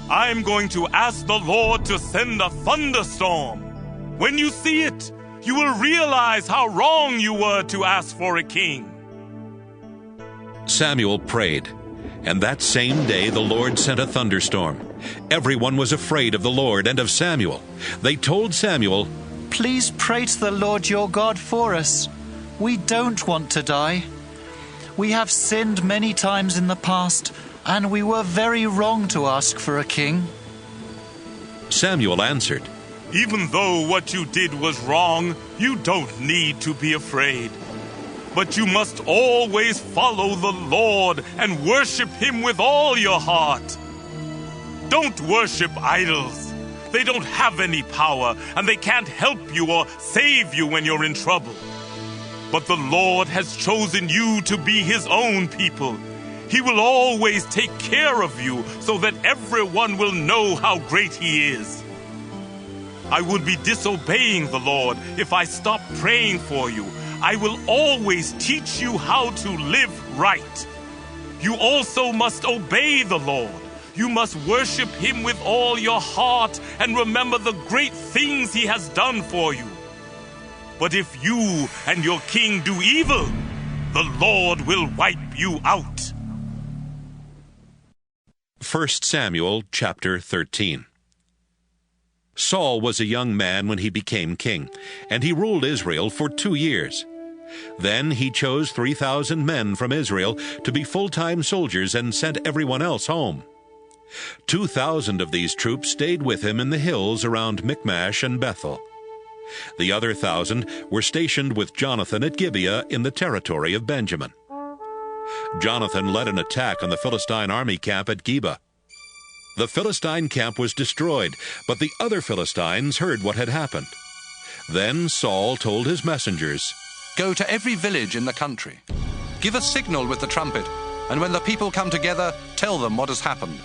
I'm going to ask the Lord to send a thunderstorm. When you see it, you will realize how wrong you were to ask for a king." Samuel prayed, and that same day the Lord sent a thunderstorm. Everyone was afraid of the Lord and of Samuel. They told Samuel, "Please pray to the Lord your God for us. We don't want to die. We have sinned many times in the past, and we were very wrong to ask for a king." Samuel answered, "Even though what you did was wrong, you don't need to be afraid. But you must always follow the Lord and worship Him with all your heart. Don't worship idols. They don't have any power, and they can't help you or save you when you're in trouble. But the Lord has chosen you to be His own people. He will always take care of you so that everyone will know how great He is. I would be disobeying the Lord if I stopped praying for you. I will always teach you how to live right. You also must obey the Lord. You must worship Him with all your heart and remember the great things He has done for you. But if you and your king do evil, the Lord will wipe you out. 1 Samuel chapter 13. Saul was a young man when he became king, and he ruled Israel for 2 years. Then he chose 3,000 men from Israel to be full-time soldiers and sent everyone else home. 2,000 of these troops stayed with him in the hills around Michmash and Bethel. The other 1,000 were stationed with Jonathan at Gibeah in the territory of Benjamin. Jonathan led an attack on the Philistine army camp at Geba. The Philistine camp was destroyed, but the other Philistines heard what had happened. Then Saul told his messengers, "Go to every village in the country. Give a signal with the trumpet, and when the people come together, tell them what has happened."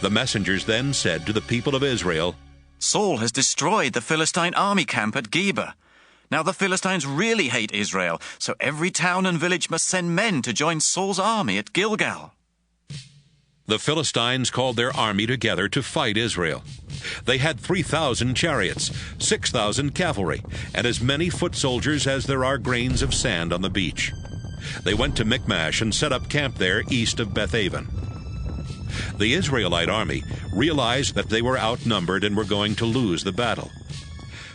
The messengers then said to the people of Israel, "Saul has destroyed the Philistine army camp at Geba. Now the Philistines really hate Israel, so every town and village must send men to join Saul's army at Gilgal." The Philistines called their army together to fight Israel. They had 3,000 chariots, 6,000 cavalry, and as many foot soldiers as there are grains of sand on the beach. They went to Michmash and set up camp there east of Bethaven. The Israelite army realized that they were outnumbered and were going to lose the battle.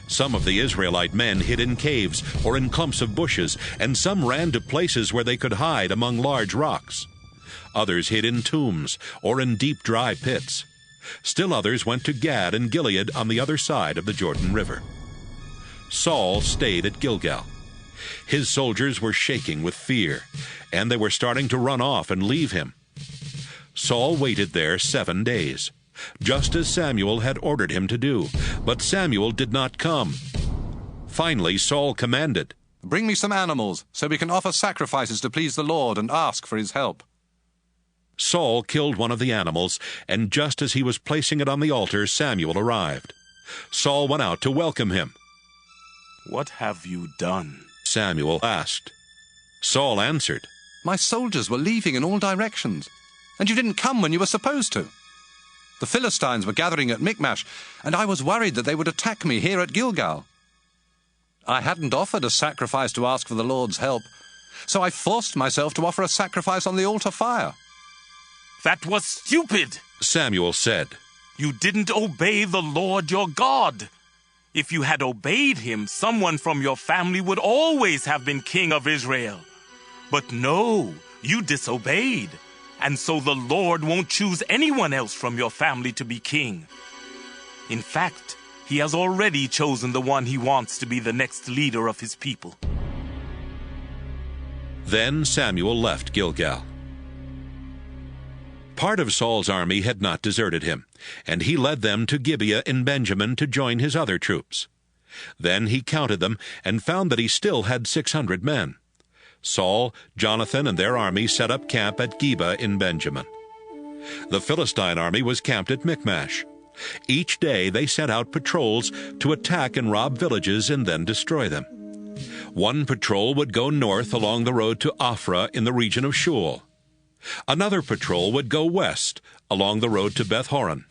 Some of the Israelite men hid in caves or in clumps of bushes, and some ran to places where they could hide among large rocks. Others hid in tombs or in deep, dry pits. Still others went to Gad and Gilead on the other side of the Jordan River. Saul stayed at Gilgal. His soldiers were shaking with fear, and they were starting to run off and leave him. Saul waited there 7 days, just as Samuel had ordered him to do, but Samuel did not come. Finally, Saul commanded, "Bring me some animals, so we can offer sacrifices to please the Lord and ask for His help." Saul killed one of the animals, and just as he was placing it on the altar, Samuel arrived. Saul went out to welcome him. "What have you done?" Samuel asked. Saul answered, "My soldiers were leaving in all directions, and you didn't come when you were supposed to. The Philistines were gathering at Michmash, and I was worried that they would attack me here at Gilgal. I hadn't offered a sacrifice to ask for the Lord's help, so I forced myself to offer a sacrifice on the altar fire." "That was stupid," Samuel said. "You didn't obey the Lord your God. If you had obeyed Him, someone from your family would always have been king of Israel. But no, you disobeyed, and so the Lord won't choose anyone else from your family to be king. In fact, He has already chosen the one He wants to be the next leader of His people." Then Samuel left Gilgal. Part of Saul's army had not deserted him, and he led them to Gibeah in Benjamin to join his other troops. Then he counted them and found that he still had 600 men. Saul, Jonathan, and their army set up camp at Geba in Benjamin. The Philistine army was camped at Michmash. Each day they sent out patrols to attack and rob villages and then destroy them. One patrol would go north along the road to Ophrah in the region of Shul. Another patrol would go west along the road to Beth-horon.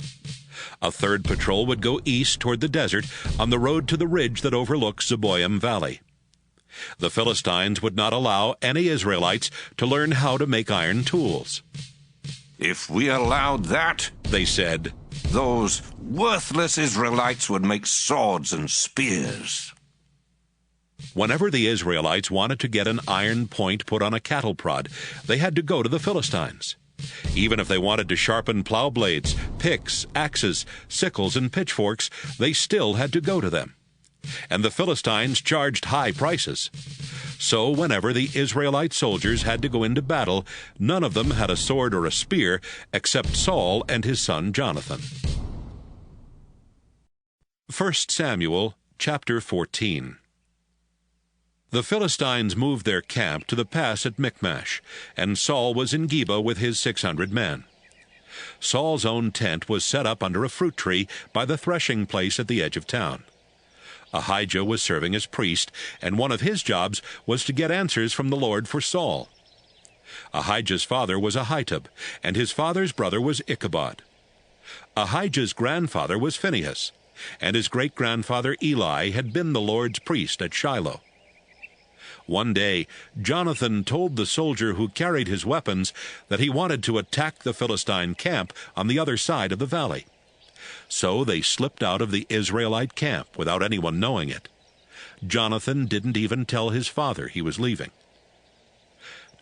A third patrol would go east toward the desert on the road to the ridge that overlooks Zeboim Valley. The Philistines would not allow any Israelites to learn how to make iron tools. "If we allowed that," they said, "those worthless Israelites would make swords and spears." Whenever the Israelites wanted to get an iron point put on a cattle prod, they had to go to the Philistines. Even if they wanted to sharpen plow blades, picks, axes, sickles, and pitchforks, they still had to go to them. And the Philistines charged high prices. So whenever the Israelite soldiers had to go into battle, none of them had a sword or a spear except Saul and his son Jonathan. 1 Samuel chapter 14. The Philistines moved their camp to the pass at Michmash, and Saul was in Geba with his 600 men. Saul's own tent was set up under a fruit tree by the threshing place at the edge of town. Ahijah was serving as priest, and one of his jobs was to get answers from the Lord for Saul. Ahijah's father was Ahitub, and his father's brother was Ichabod. Ahijah's grandfather was Phinehas, and his great-grandfather Eli had been the Lord's priest at Shiloh. One day, Jonathan told the soldier who carried his weapons that he wanted to attack the Philistine camp on the other side of the valley. So they slipped out of the Israelite camp without anyone knowing it. Jonathan didn't even tell his father he was leaving.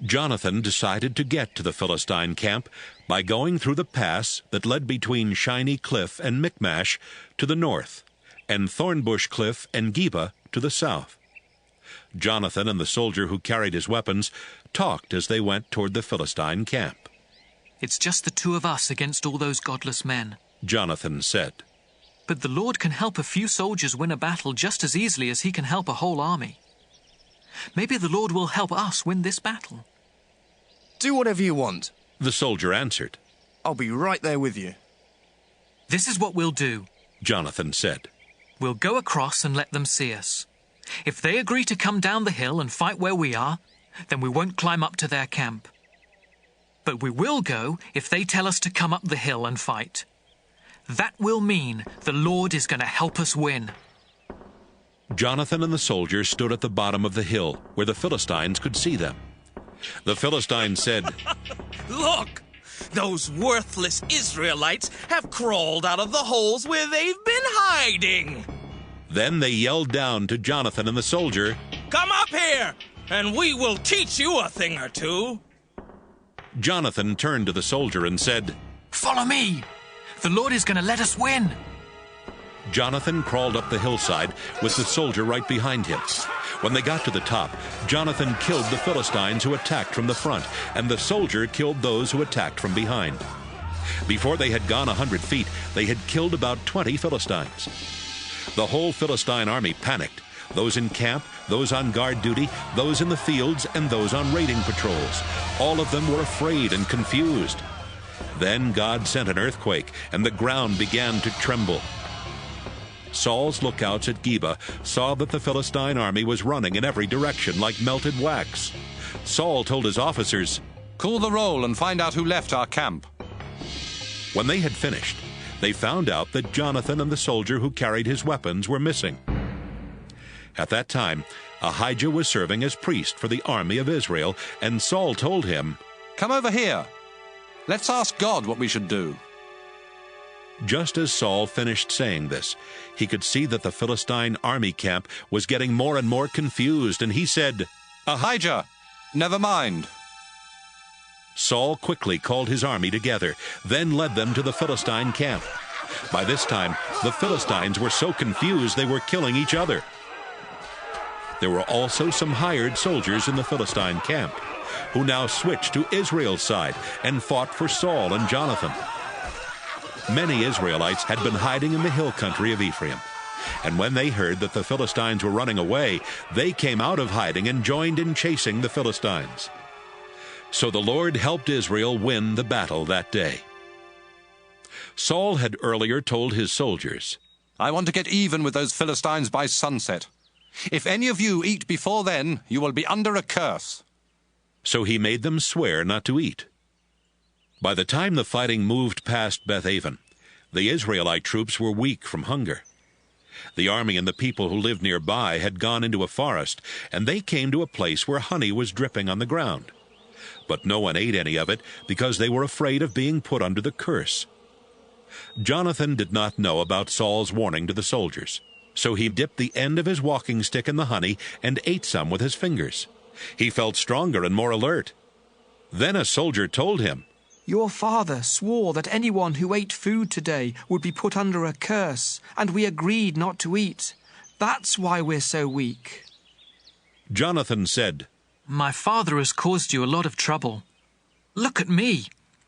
Jonathan decided to get to the Philistine camp by going through the pass that led between Shiny Cliff and Michmash to the north, and Thornbush Cliff and Geba to the south. Jonathan and the soldier who carried his weapons talked as they went toward the Philistine camp. "It's just the two of us against all those godless men," Jonathan said. "But the Lord can help a few soldiers win a battle just as easily as he can help a whole army. Maybe the Lord will help us win this battle." "Do whatever you want," the soldier answered. "I'll be right there with you." "This is what we'll do," Jonathan said. "We'll go across and let them see us. If they agree to come down the hill and fight where we are, then we won't climb up to their camp. But we will go if they tell us to come up the hill and fight. That will mean the Lord is going to help us win." Jonathan and the soldier stood at the bottom of the hill where the Philistines could see them. The Philistines said, "Look! Those worthless Israelites have crawled out of the holes where they've been hiding." Then they yelled down to Jonathan and the soldier, "Come up here, and we will teach you a thing or two." Jonathan turned to the soldier and said, "Follow me. The Lord is going to let us win." Jonathan crawled up the hillside with the soldier right behind him. When they got to the top, Jonathan killed the Philistines who attacked from the front, and the soldier killed those who attacked from behind. Before they had gone 100 feet, they had killed about 20 Philistines. The whole Philistine army panicked, those in camp, those on guard duty, those in the fields, and those on raiding patrols. All of them were afraid and confused. Then God sent an earthquake, and the ground began to tremble. Saul's lookouts at Geba saw that the Philistine army was running in every direction like melted wax. Saul told his officers, "Call the roll and find out who left our camp." When they had finished, they found out that Jonathan and the soldier who carried his weapons were missing. At that time, Ahijah was serving as priest for the army of Israel, and Saul told him, "Come over here. Let's ask God what we should do." Just as Saul finished saying this, he could see that the Philistine army camp was getting more and more confused, and he said, "Ahijah, never mind." Saul quickly called his army together, then led them to the Philistine camp. By this time, the Philistines were so confused they were killing each other. There were also some hired soldiers in the Philistine camp, who now switched to Israel's side and fought for Saul and Jonathan. Many Israelites had been hiding in the hill country of Ephraim, and when they heard that the Philistines were running away, they came out of hiding and joined in chasing the Philistines. So the Lord helped Israel win the battle that day. Saul had earlier told his soldiers, "I want to get even with those Philistines by sunset. If any of you eat before then, you will be under a curse." So he made them swear not to eat. By the time the fighting moved past Beth-aven, the Israelite troops were weak from hunger. The army and the people who lived nearby had gone into a forest, and they came to a place where honey was dripping on the ground. But no one ate any of it because they were afraid of being put under the curse. Jonathan did not know about Saul's warning to the soldiers, so he dipped the end of his walking stick in the honey and ate some with his fingers. He felt stronger and more alert. Then a soldier told him, "Your father swore that anyone who ate food today would be put under a curse, and we agreed not to eat. That's why we're so weak." Jonathan said, My father has caused you a lot of trouble. Look at me.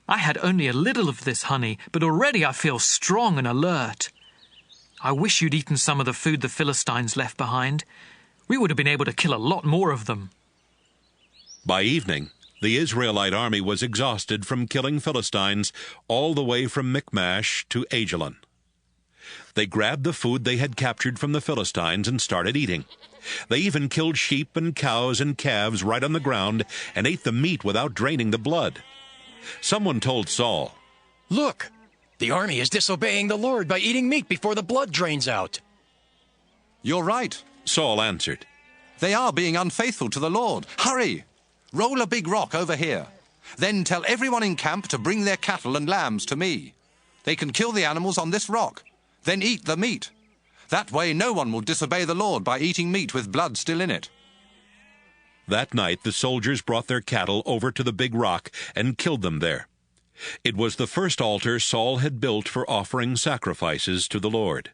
I had only a little of this honey, but already I feel strong and alert. I wish you'd eaten some of the food the Philistines left behind. We would have been able to kill a lot more of them. By evening, the Israelite army was exhausted from killing Philistines all the way from Michmash to Ajalon. They grabbed the food they had captured from the Philistines and started eating. They even killed sheep and cows and calves right on the ground and ate the meat without draining the blood. Someone told Saul, Look, the army is disobeying the Lord by eating meat before the blood drains out. You're right, Saul answered. They are being unfaithful to the Lord. Hurry! Roll a big rock over here. Then tell everyone in camp to bring their cattle and lambs to me. They can kill the animals on this rock, then eat the meat. That way no one will disobey the Lord by eating meat with blood still in it. That night the soldiers brought their cattle over to the big rock and killed them there. It was the first altar Saul had built for offering sacrifices to the Lord.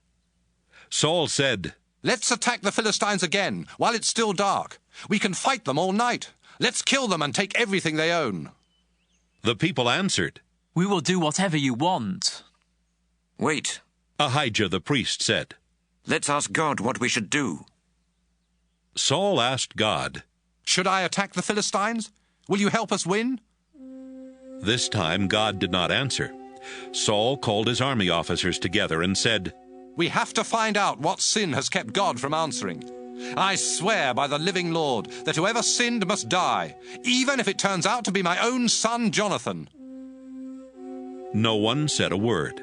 Saul said, Let's attack the Philistines again, while it's still dark. We can fight them all night. Let's kill them and take everything they own. The people answered, We will do whatever you want. Wait. Ahijah the priest said, Let's ask God what we should do. Saul asked God, Should I attack the Philistines? Will you help us win? This time God did not answer. Saul called his army officers together and said, We have to find out what sin has kept God from answering. I swear by the living Lord that whoever sinned must die, even if it turns out to be my own son Jonathan. No one said a word.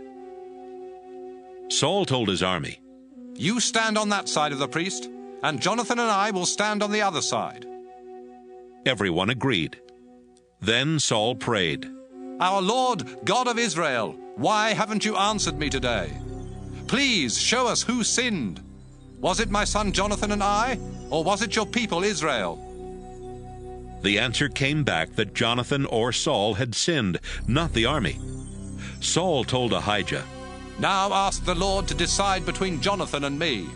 Saul told his army, You stand on that side of the priest, and Jonathan and I will stand on the other side. Everyone agreed. Then Saul prayed, Our Lord, God of Israel, why haven't you answered me today? Please show us who sinned. Was it my son Jonathan and I, or was it your people Israel? The answer came back that Jonathan or Saul had sinned, not the army. Saul told Ahijah, Now ask the Lord to decide between Jonathan and me.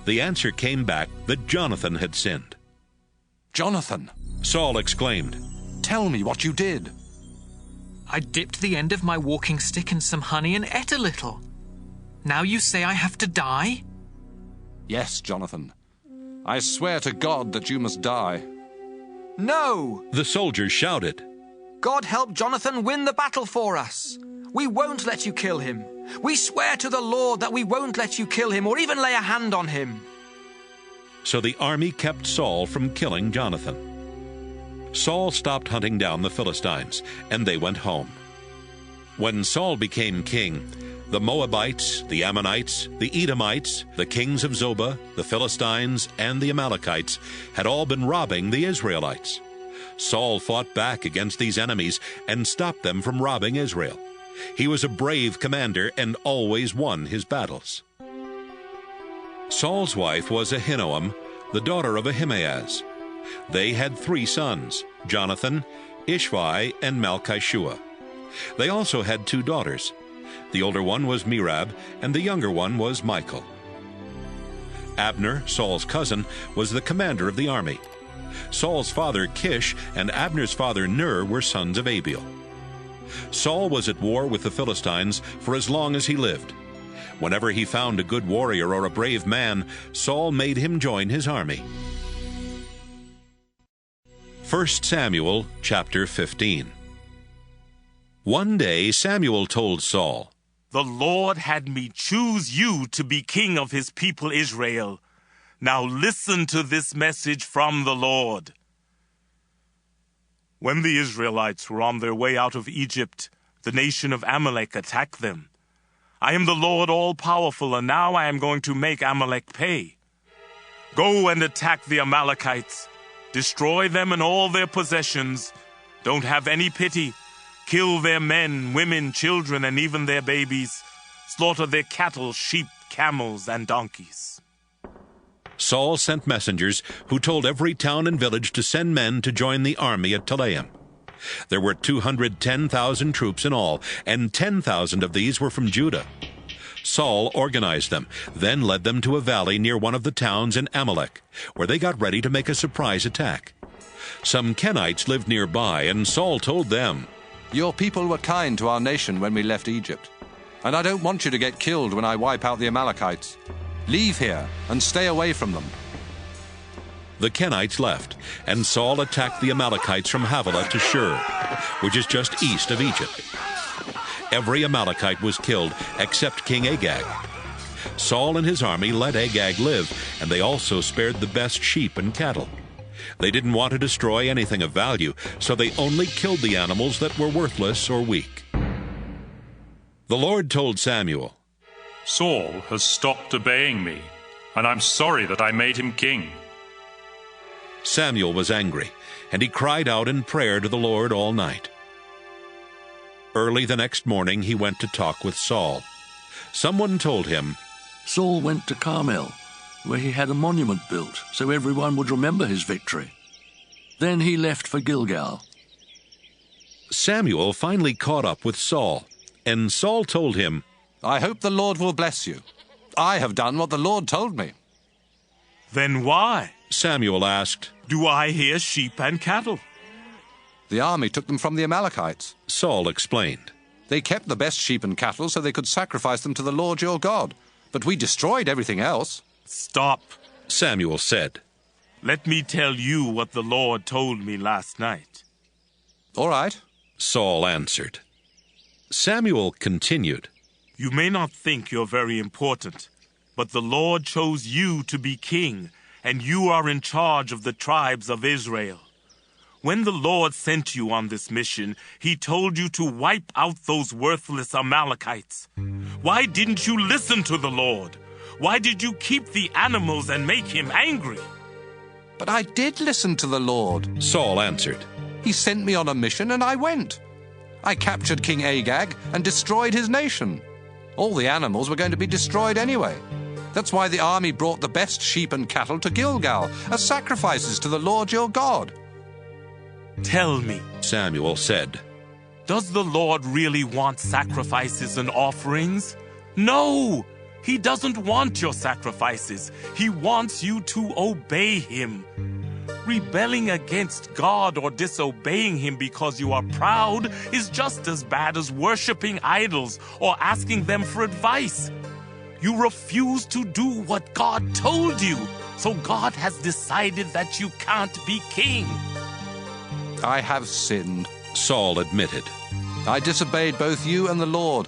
The answer came back that Jonathan had sinned. Jonathan, Saul exclaimed, Tell me what you did. I dipped the end of my walking stick in some honey and ate a little. Now you say I have to die? Yes, Jonathan. I swear to God that you must die. No! The soldiers shouted. God help Jonathan win the battle for us. We won't let you kill him. We swear to the Lord that we won't let you kill him or even lay a hand on him. So the army kept Saul from killing Jonathan. Saul stopped hunting down the Philistines, and they went home. When Saul became king, the Moabites, the Ammonites, the Edomites, the kings of Zobah, the Philistines, and the Amalekites had all been robbing the Israelites. Saul fought back against these enemies and stopped them from robbing Israel. He was a brave commander and always won his battles. Saul's wife was Ahinoam, the daughter of Ahimaaz. They had 3 sons, Jonathan, Ishvi, and Malchishua. They also had 2 daughters. The older one was Merab, and the younger one was Michal. Abner, Saul's cousin, was the commander of the army. Saul's father Kish and Abner's father Ner were sons of Abiel. Saul was at war with the Philistines for as long as he lived. Whenever he found a good warrior or a brave man, Saul made him join his army. 1 Samuel chapter 15. One day Samuel told Saul, The Lord had me choose you to be king of his people Israel. Now listen to this message from the Lord. When the Israelites were on their way out of Egypt, the nation of Amalek attacked them. I am the Lord all-powerful, and now I am going to make Amalek pay. Go and attack the Amalekites. Destroy them and all their possessions. Don't have any pity. Kill their men, women, children, and even their babies. Slaughter their cattle, sheep, camels, and donkeys. Saul sent messengers who told every town and village to send men to join the army at Telaim. There were 210,000 troops in all, and 10,000 of these were from Judah. Saul organized them, then led them to a valley near one of the towns in Amalek, where they got ready to make a surprise attack. Some Kenites lived nearby, and Saul told them, "Your people were kind to our nation when we left Egypt, and I don't want you to get killed when I wipe out the Amalekites. Leave here and stay away from them." The Kenites left, and Saul attacked the Amalekites from Havilah to Shur, which is just east of Egypt. Every Amalekite was killed except King Agag. Saul and his army let Agag live, and they also spared the best sheep and cattle. They didn't want to destroy anything of value, so they only killed the animals that were worthless or weak. The Lord told Samuel, "Saul has stopped obeying me, and I'm sorry that I made him king." Samuel was angry, and he cried out in prayer to the Lord all night. Early the next morning he went to talk with Saul. Someone told him, "Saul went to Carmel, where he had a monument built so everyone would remember his victory. Then he left for Gilgal." Samuel finally caught up with Saul, and Saul told him, "I hope the Lord will bless you. I have done what the Lord told me." Then why? Samuel asked, "Do I hear sheep and cattle?" "The army took them from the Amalekites," Saul explained. "They kept the best sheep and cattle so they could sacrifice them to the Lord your God, but we destroyed everything else." "Stop," Samuel said. "Let me tell you what the Lord told me last night." "All right," Saul answered. Samuel continued, "You may not think you're very important, but the Lord chose you to be king, and you are in charge of the tribes of Israel. When the Lord sent you on this mission, he told you to wipe out those worthless Amalekites. Why didn't you listen to the Lord? Why did you keep the animals and make him angry?" "But I did listen to the Lord," Saul answered. "He sent me on a mission and I went. I captured King Agag and destroyed his nation. All the animals were going to be destroyed anyway. That's why the army brought the best sheep and cattle to Gilgal as sacrifices to the Lord your God." "Tell me," Samuel said, "does the Lord really want sacrifices and offerings?" "No! He doesn't want your sacrifices. He wants you to obey him. Rebelling against God or disobeying him because you are proud is just as bad as worshiping idols or asking them for advice. You refuse to do what God told you, so God has decided that you can't be king." "I have sinned," Saul admitted. "I disobeyed both you and the Lord.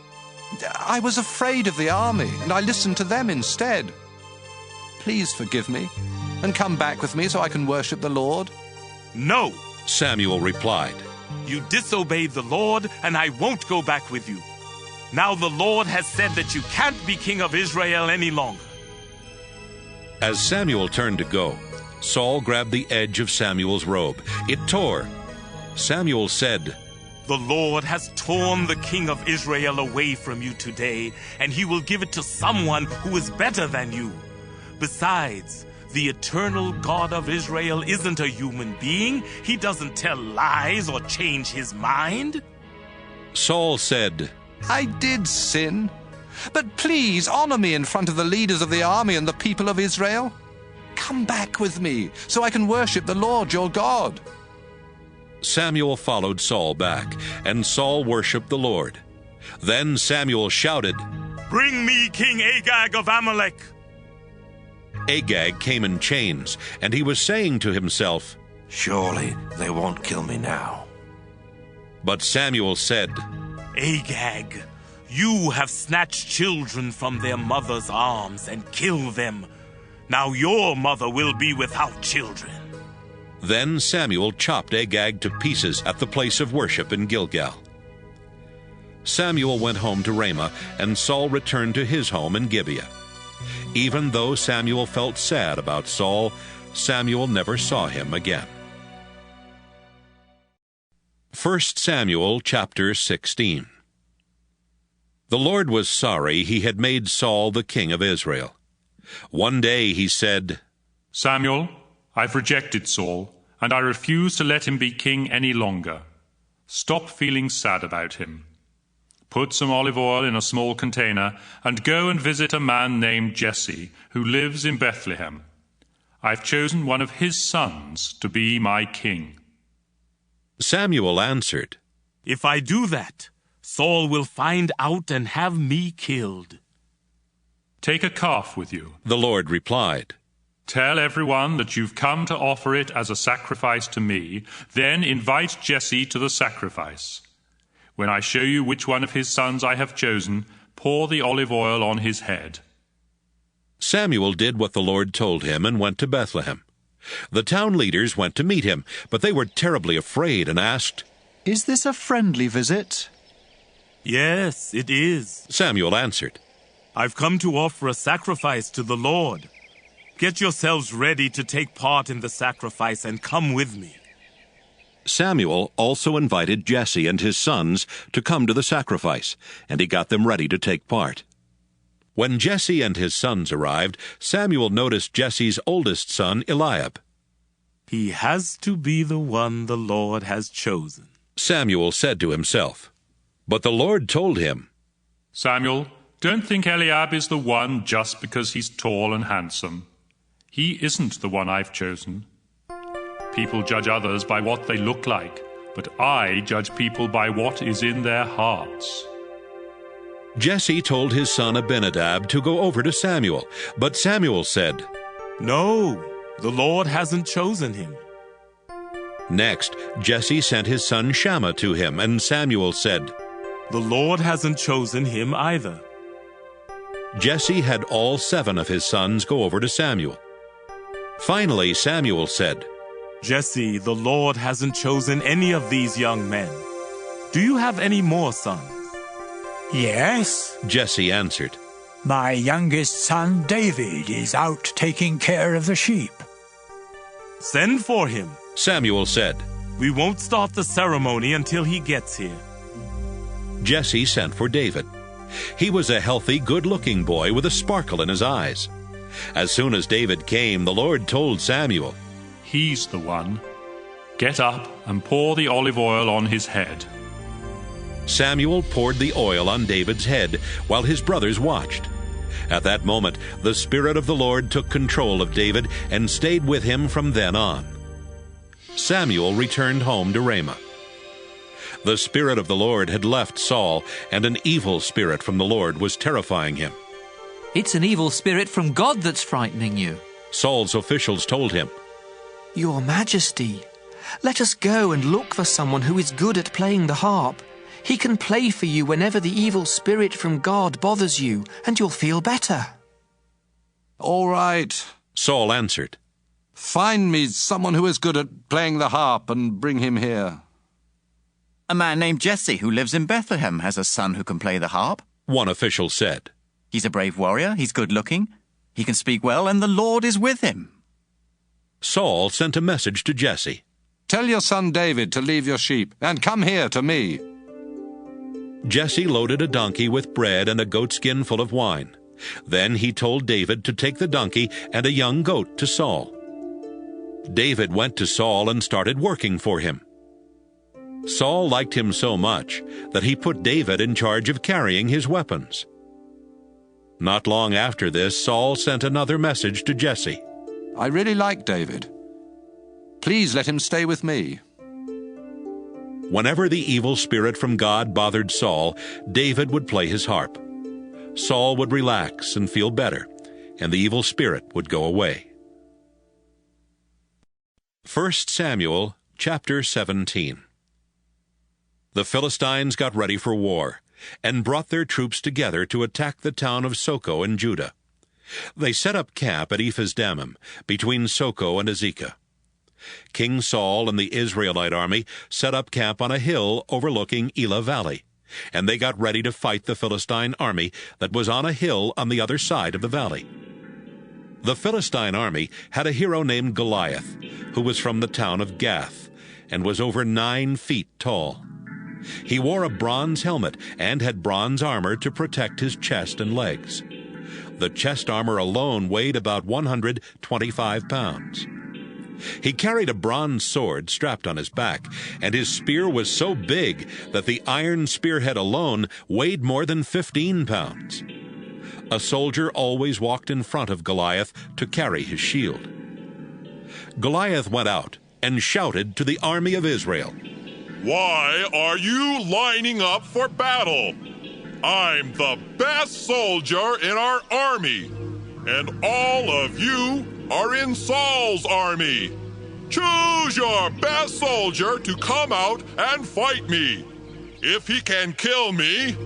I was afraid of the army, and I listened to them instead. Please forgive me, and come back with me so I can worship the Lord." "No," Samuel replied. "You disobeyed the Lord, and I won't go back with you. Now the Lord has said that you can't be king of Israel any longer." As Samuel turned to go, Saul grabbed the edge of Samuel's robe. It tore. Samuel said, "The Lord has torn the king of Israel away from you today, and he will give it to someone who is better than you. Besides, the eternal God of Israel isn't a human being. He doesn't tell lies or change his mind." Saul said, "I did sin, but please honor me in front of the leaders of the army and the people of Israel. Come back with me so I can worship the Lord your God." Samuel followed Saul back, and Saul worshipped the Lord. Then Samuel shouted, "Bring me King Agag of Amalek." Agag came in chains, and he was saying to himself, "Surely they won't kill me now." But Samuel said, "Agag, you have snatched children from their mother's arms and killed them. Now your mother will be without children." Then Samuel chopped Agag to pieces at the place of worship in Gilgal. Samuel went home to Ramah, and Saul returned to his home in Gibeah. Even though Samuel felt sad about Saul, Samuel never saw him again. 1 Samuel chapter 16. The Lord was sorry he had made Saul the king of Israel. One day he said, "Samuel, I've rejected Saul, and I refuse to let him be king any longer. Stop feeling sad about him. Put some olive oil in a small container and go and visit a man named Jesse who lives in Bethlehem. I've chosen one of his sons to be my king." Samuel answered, "If I do that, Saul will find out and have me killed." "Take a calf with you," the Lord replied. "Tell everyone that you've come to offer it as a sacrifice to me. Then invite Jesse to the sacrifice. When I show you which one of his sons I have chosen, pour the olive oil on his head." Samuel did what the Lord told him and went to Bethlehem. The town leaders went to meet him, but they were terribly afraid and asked, "Is this a friendly visit?" "Yes, it is," Samuel answered. "I've come to offer a sacrifice to the Lord. Get yourselves ready to take part in the sacrifice and come with me." Samuel also invited Jesse and his sons to come to the sacrifice, and he got them ready to take part. When Jesse and his sons arrived, Samuel noticed Jesse's oldest son, Eliab. "He has to be the one the Lord has chosen," Samuel said to himself. But the Lord told him, "Samuel, don't think Eliab is the one just because he's tall and handsome. He isn't the one I've chosen. People judge others by what they look like, but I judge people by what is in their hearts." Jesse told his son Abinadab to go over to Samuel, but Samuel said, "No, the Lord hasn't chosen him." Next, Jesse sent his son Shammah to him, and Samuel said, "The Lord hasn't chosen him either." Jesse had all 7 of his sons go over to Samuel. Finally, Samuel said, "Jesse, the Lord hasn't chosen any of these young men. Do you have any more sons?" "Yes," Jesse answered. "My youngest son David is out taking care of the sheep." "Send for him," Samuel said. "We won't start the ceremony until he gets here." Jesse sent for David. He was a healthy, good-looking boy with a sparkle in his eyes. As soon as David came, the Lord told Samuel, "He's the one. Get up and pour the olive oil on his head." Samuel poured the oil on David's head while his brothers watched. At that moment, the Spirit of the Lord took control of David and stayed with him from then on. Samuel returned home to Ramah. The Spirit of the Lord had left Saul, and an evil spirit from the Lord was terrifying him. "It's an evil spirit from God that's frightening you," Saul's officials told him. "Your Majesty, let us go and look for someone who is good at playing the harp. He can play for you whenever the evil spirit from God bothers you, and you'll feel better." "All right," Saul answered. "Find me someone who is good at playing the harp and bring him here." "A man named Jesse who lives in Bethlehem has a son who can play the harp," one official said. "He's a brave warrior, he's good-looking, he can speak well, and the Lord is with him." Saul sent a message to Jesse. "Tell your son David to leave your sheep and come here to me." Jesse loaded a donkey with bread and a goatskin full of wine. Then he told David to take the donkey and a young goat to Saul. David went to Saul and started working for him. Saul liked him so much that he put David in charge of carrying his weapons. Not long after this, Saul sent another message to Jesse. "I really like David. Please let him stay with me." Whenever the evil spirit from God bothered Saul, David would play his harp. Saul would relax and feel better, and the evil spirit would go away. 1 Samuel chapter 17. The Philistines got ready for war, and brought their troops together to attack the town of Soko in Judah. They set up camp at Ephes-dammim, between Soko and Azekah. King Saul and the Israelite army set up camp on a hill overlooking Elah Valley, and they got ready to fight the Philistine army that was on a hill on the other side of the valley. The Philistine army had a hero named Goliath, who was from the town of Gath, and was over 9 feet tall. He wore a bronze helmet and had bronze armor to protect his chest and legs. The chest armor alone weighed about 125 pounds. He carried a bronze sword strapped on his back, and his spear was so big that the iron spearhead alone weighed more than 15 pounds. A soldier always walked in front of Goliath to carry his shield. Goliath went out and shouted to the army of Israel, "Why are you lining up for battle? I'm the best soldier in our army, and all of you are in Saul's army. Choose your best soldier to come out and fight me. If he can kill me,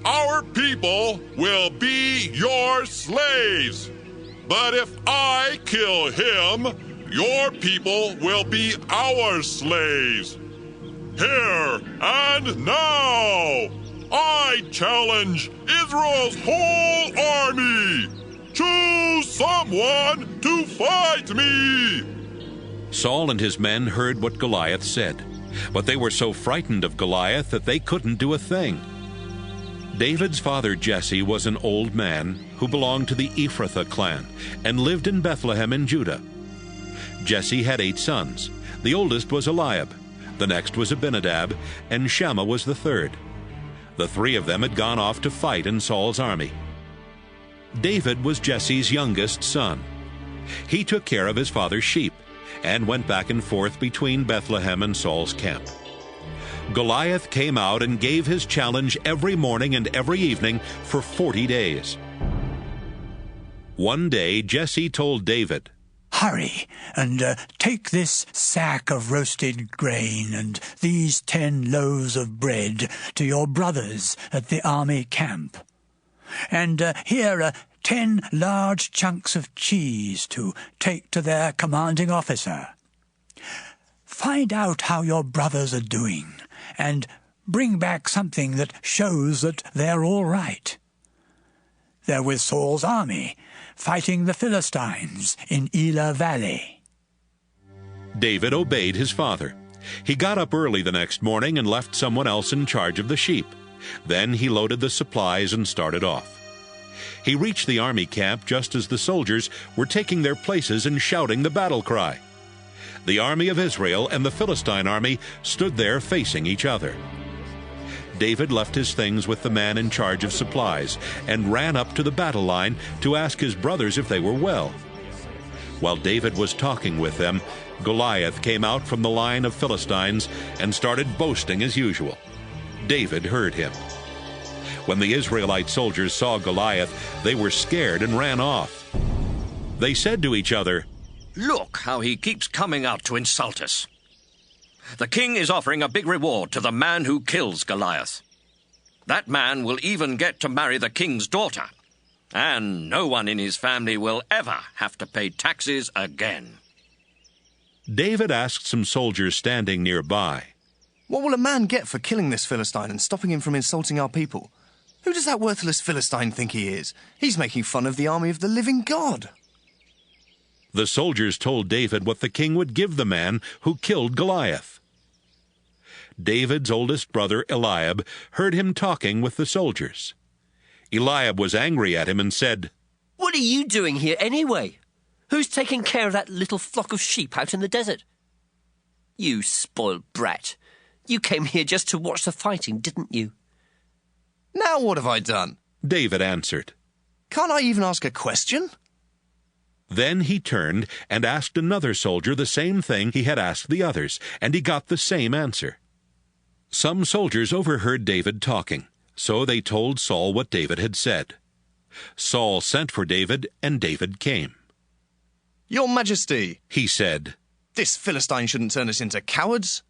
our people will be your slaves. But if I kill him, your people will be our slaves. Here and now, I challenge Israel's whole army. Choose someone to fight me." Saul and his men heard what Goliath said, but they were so frightened of Goliath that they couldn't do a thing. David's father Jesse was an old man who belonged to the Ephrathah clan and lived in Bethlehem in Judah. Jesse had 8 sons. The oldest was Eliab, the next was Abinadab, and Shammah was the third. The 3 of them had gone off to fight in Saul's army. David was Jesse's youngest son. He took care of his father's sheep and went back and forth between Bethlehem and Saul's camp. Goliath came out and gave his challenge every morning and every evening for 40 days. One day Jesse told David, "Hurry and take this sack of roasted grain and these 10 loaves of bread to your brothers at the army camp. And here are 10 large chunks of cheese to take to their commanding officer. Find out how your brothers are doing and bring back something that shows that they're all right. They're with Saul's army, fighting the Philistines in Elah Valley." David obeyed his father. He got up early the next morning and left someone else in charge of the sheep. Then he loaded the supplies and started off. He reached the army camp just as the soldiers were taking their places and shouting the battle cry. The army of Israel and the Philistine army stood there facing each other. David left his things with the man in charge of supplies and ran up to the battle line to ask his brothers if they were well. While David was talking with them, Goliath came out from the line of Philistines and started boasting as usual. David heard him. When the Israelite soldiers saw Goliath, they were scared and ran off. They said to each other, "Look how he keeps coming out to insult us. The king is offering a big reward to the man who kills Goliath. That man will even get to marry the king's daughter, and no one in his family will ever have to pay taxes again." David asked some soldiers standing nearby, "What will a man get for killing this Philistine and stopping him from insulting our people? Who does that worthless Philistine think he is? He's making fun of the army of the living God." The soldiers told David what the king would give the man who killed Goliath. David's oldest brother Eliab heard him talking with the soldiers. Eliab was angry at him and said, "What are you doing here anyway? Who's taking care of that little flock of sheep out in the desert? You spoiled brat. You came here just to watch the fighting, didn't you?" "Now what have I done?" David answered. "Can't I even ask a question?" Then he turned and asked another soldier the same thing he had asked the others, and he got the same answer. Some soldiers overheard David talking, so they told Saul what David had said. Saul sent for David, and David came. "Your Majesty," he said, "this Philistine shouldn't turn us into cowards.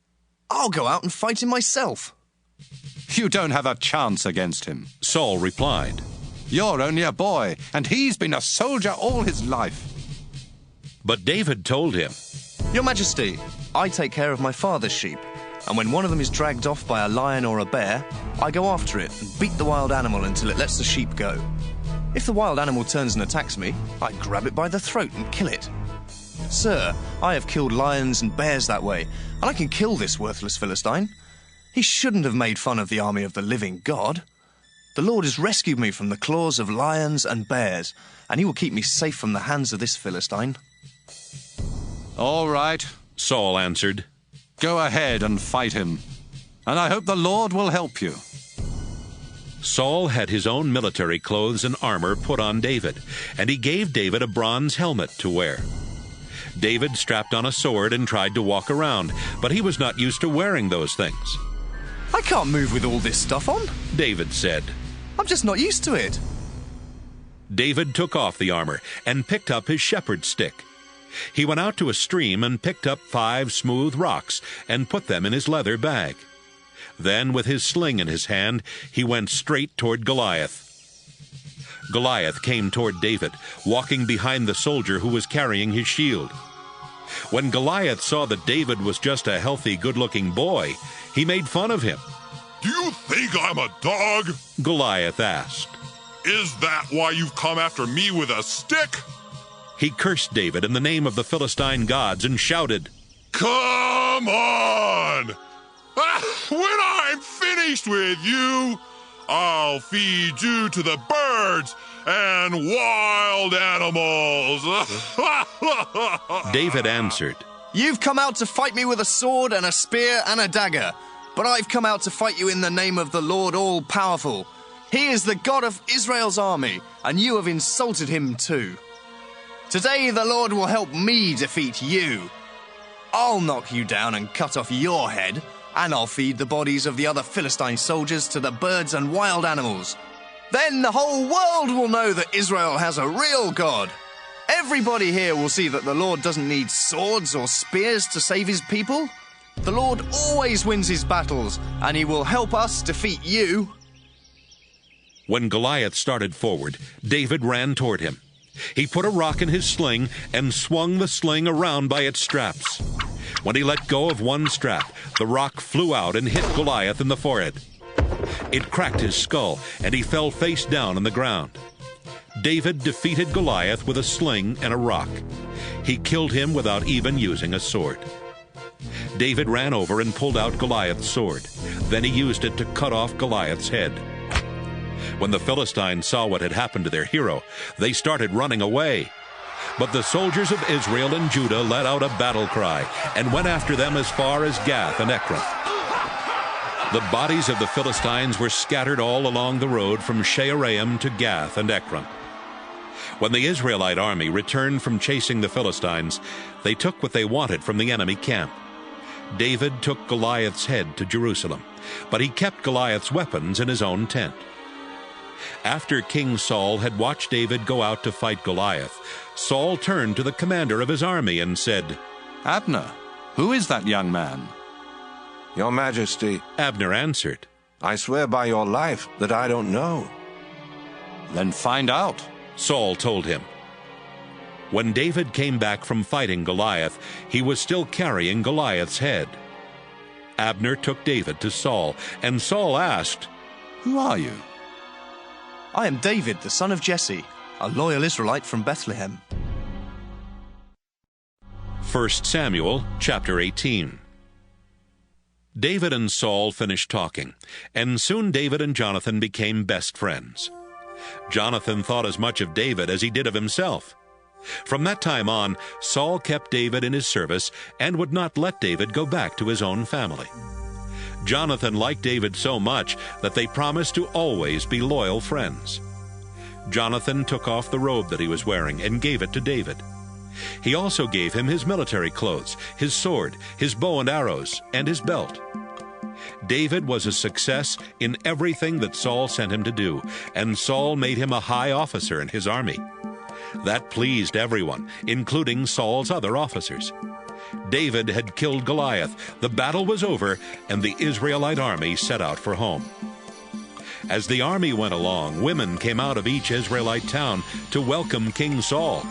I'll go out and fight him myself." "You don't have a chance against him," Saul replied. "You're only a boy, and he's been a soldier all his life." But David told him, "Your Majesty, I take care of my father's sheep, and when one of them is dragged off by a lion or a bear, I go after it and beat the wild animal until it lets the sheep go. If the wild animal turns and attacks me, I grab it by the throat and kill it. Sir, I have killed lions and bears that way, and I can kill this worthless Philistine. He shouldn't have made fun of the army of the living God. The Lord has rescued me from the claws of lions and bears, and he will keep me safe from the hands of this Philistine." All right, Saul answered. Go ahead and fight him, and I hope the Lord will help you. Saul had his own military clothes and armor put on David, and he gave David a bronze helmet to wear. David strapped on a sword and tried to walk around, but he was not used to wearing those things. I can't move with all this stuff on, David said. I'm just not used to it. David took off the armor and picked up his shepherd's stick. He went out to a stream and picked up 5 smooth rocks and put them in his leather bag. Then, with his sling in his hand, he went straight toward Goliath. Goliath came toward David, walking behind the soldier who was carrying his shield. When Goliath saw that David was just a healthy, good-looking boy, he made fun of him. Do you think I'm a dog? Goliath asked. Is that why you've come after me with a stick? He cursed David in the name of the Philistine gods and shouted, Come on! When I'm finished with you, I'll feed you to the birds and wild animals. David answered, You've come out to fight me with a sword and a spear and a dagger, but I've come out to fight you in the name of the Lord all-powerful. He is the God of Israel's army, and you have insulted him too. Today the Lord will help me defeat you. I'll knock you down and cut off your head, and I'll feed the bodies of the other Philistine soldiers to the birds and wild animals. Then the whole world will know that Israel has a real God. Everybody here will see that the Lord doesn't need swords or spears to save his people. The Lord always wins his battles, and he will help us defeat you. When Goliath started forward, David ran toward him. He put a rock in his sling and swung the sling around by its straps. When he let go of one strap, the rock flew out and hit Goliath in the forehead. It cracked his skull, and he fell face down on the ground. David defeated Goliath with a sling and a rock. He killed him without even using a sword. David ran over and pulled out Goliath's sword. Then he used it to cut off Goliath's head. When the Philistines saw what had happened to their hero, they started running away. But the soldiers of Israel and Judah let out a battle cry and went after them as far as Gath and Ekron. The bodies of the Philistines were scattered all along the road from Shaaraim to Gath and Ekron. When the Israelite army returned from chasing the Philistines, they took what they wanted from the enemy camp. David took Goliath's head to Jerusalem, but he kept Goliath's weapons in his own tent. After King Saul had watched David go out to fight Goliath, Saul turned to the commander of his army and said, Abner, who is that young man? Your Majesty, Abner answered, I swear by your life that I don't know. Then find out, Saul told him. When David came back from fighting Goliath, he was still carrying Goliath's head. Abner took David to Saul, and Saul asked, Who are you? I am David, the son of Jesse, a loyal Israelite from Bethlehem. 1 Samuel chapter 18. David and Saul finished talking, and soon David and Jonathan became best friends. Jonathan thought as much of David as he did of himself. From that time on, Saul kept David in his service and would not let David go back to his own family. Jonathan liked David so much that they promised to always be loyal friends. Jonathan took off the robe that he was wearing and gave it to David. He also gave him his military clothes, his sword, his bow and arrows, and his belt. David was a success in everything that Saul sent him to do, and Saul made him a high officer in his army. That pleased everyone, including Saul's other officers. David had killed Goliath, the battle was over, and the Israelite army set out for home. As the army went along, women came out of each Israelite town to welcome King Saul.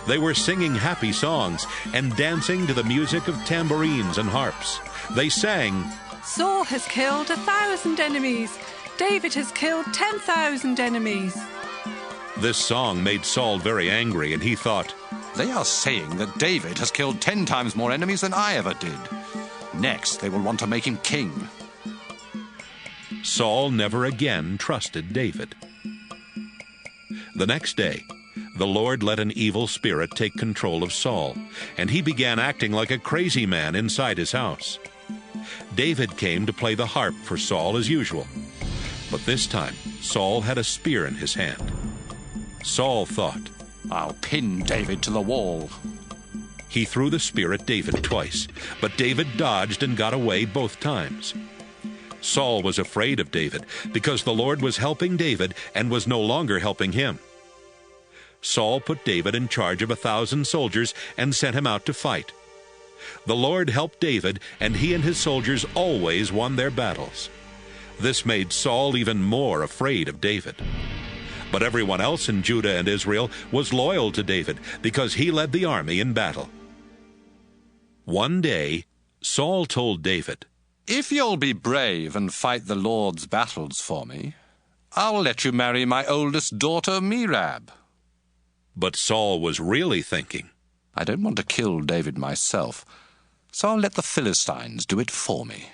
They were singing happy songs and dancing to the music of tambourines and harps. They sang, Saul has killed 1,000 enemies. David has killed 10,000 enemies. This song made Saul very angry, and he thought, They are saying that David has killed 10 times more enemies than I ever did. Next, they will want to make him king. Saul never again trusted David. The next day, the Lord let an evil spirit take control of Saul, and he began acting like a crazy man inside his house. David came to play the harp for Saul as usual, but this time Saul had a spear in his hand. Saul thought, "I'll pin David to the wall." He threw the spear at David twice, but David dodged and got away both times. Saul was afraid of David because the Lord was helping David and was no longer helping him. Saul put David in charge of 1,000 soldiers and sent him out to fight. The Lord helped David, and he and his soldiers always won their battles. This made Saul even more afraid of David. But everyone else in Judah and Israel was loyal to David because he led the army in battle. One day, Saul told David, "If you'll be brave and fight the Lord's battles for me, I'll let you marry my oldest daughter, Merab." But Saul was really thinking, "I don't want to kill David myself, so I'll let the Philistines do it for me."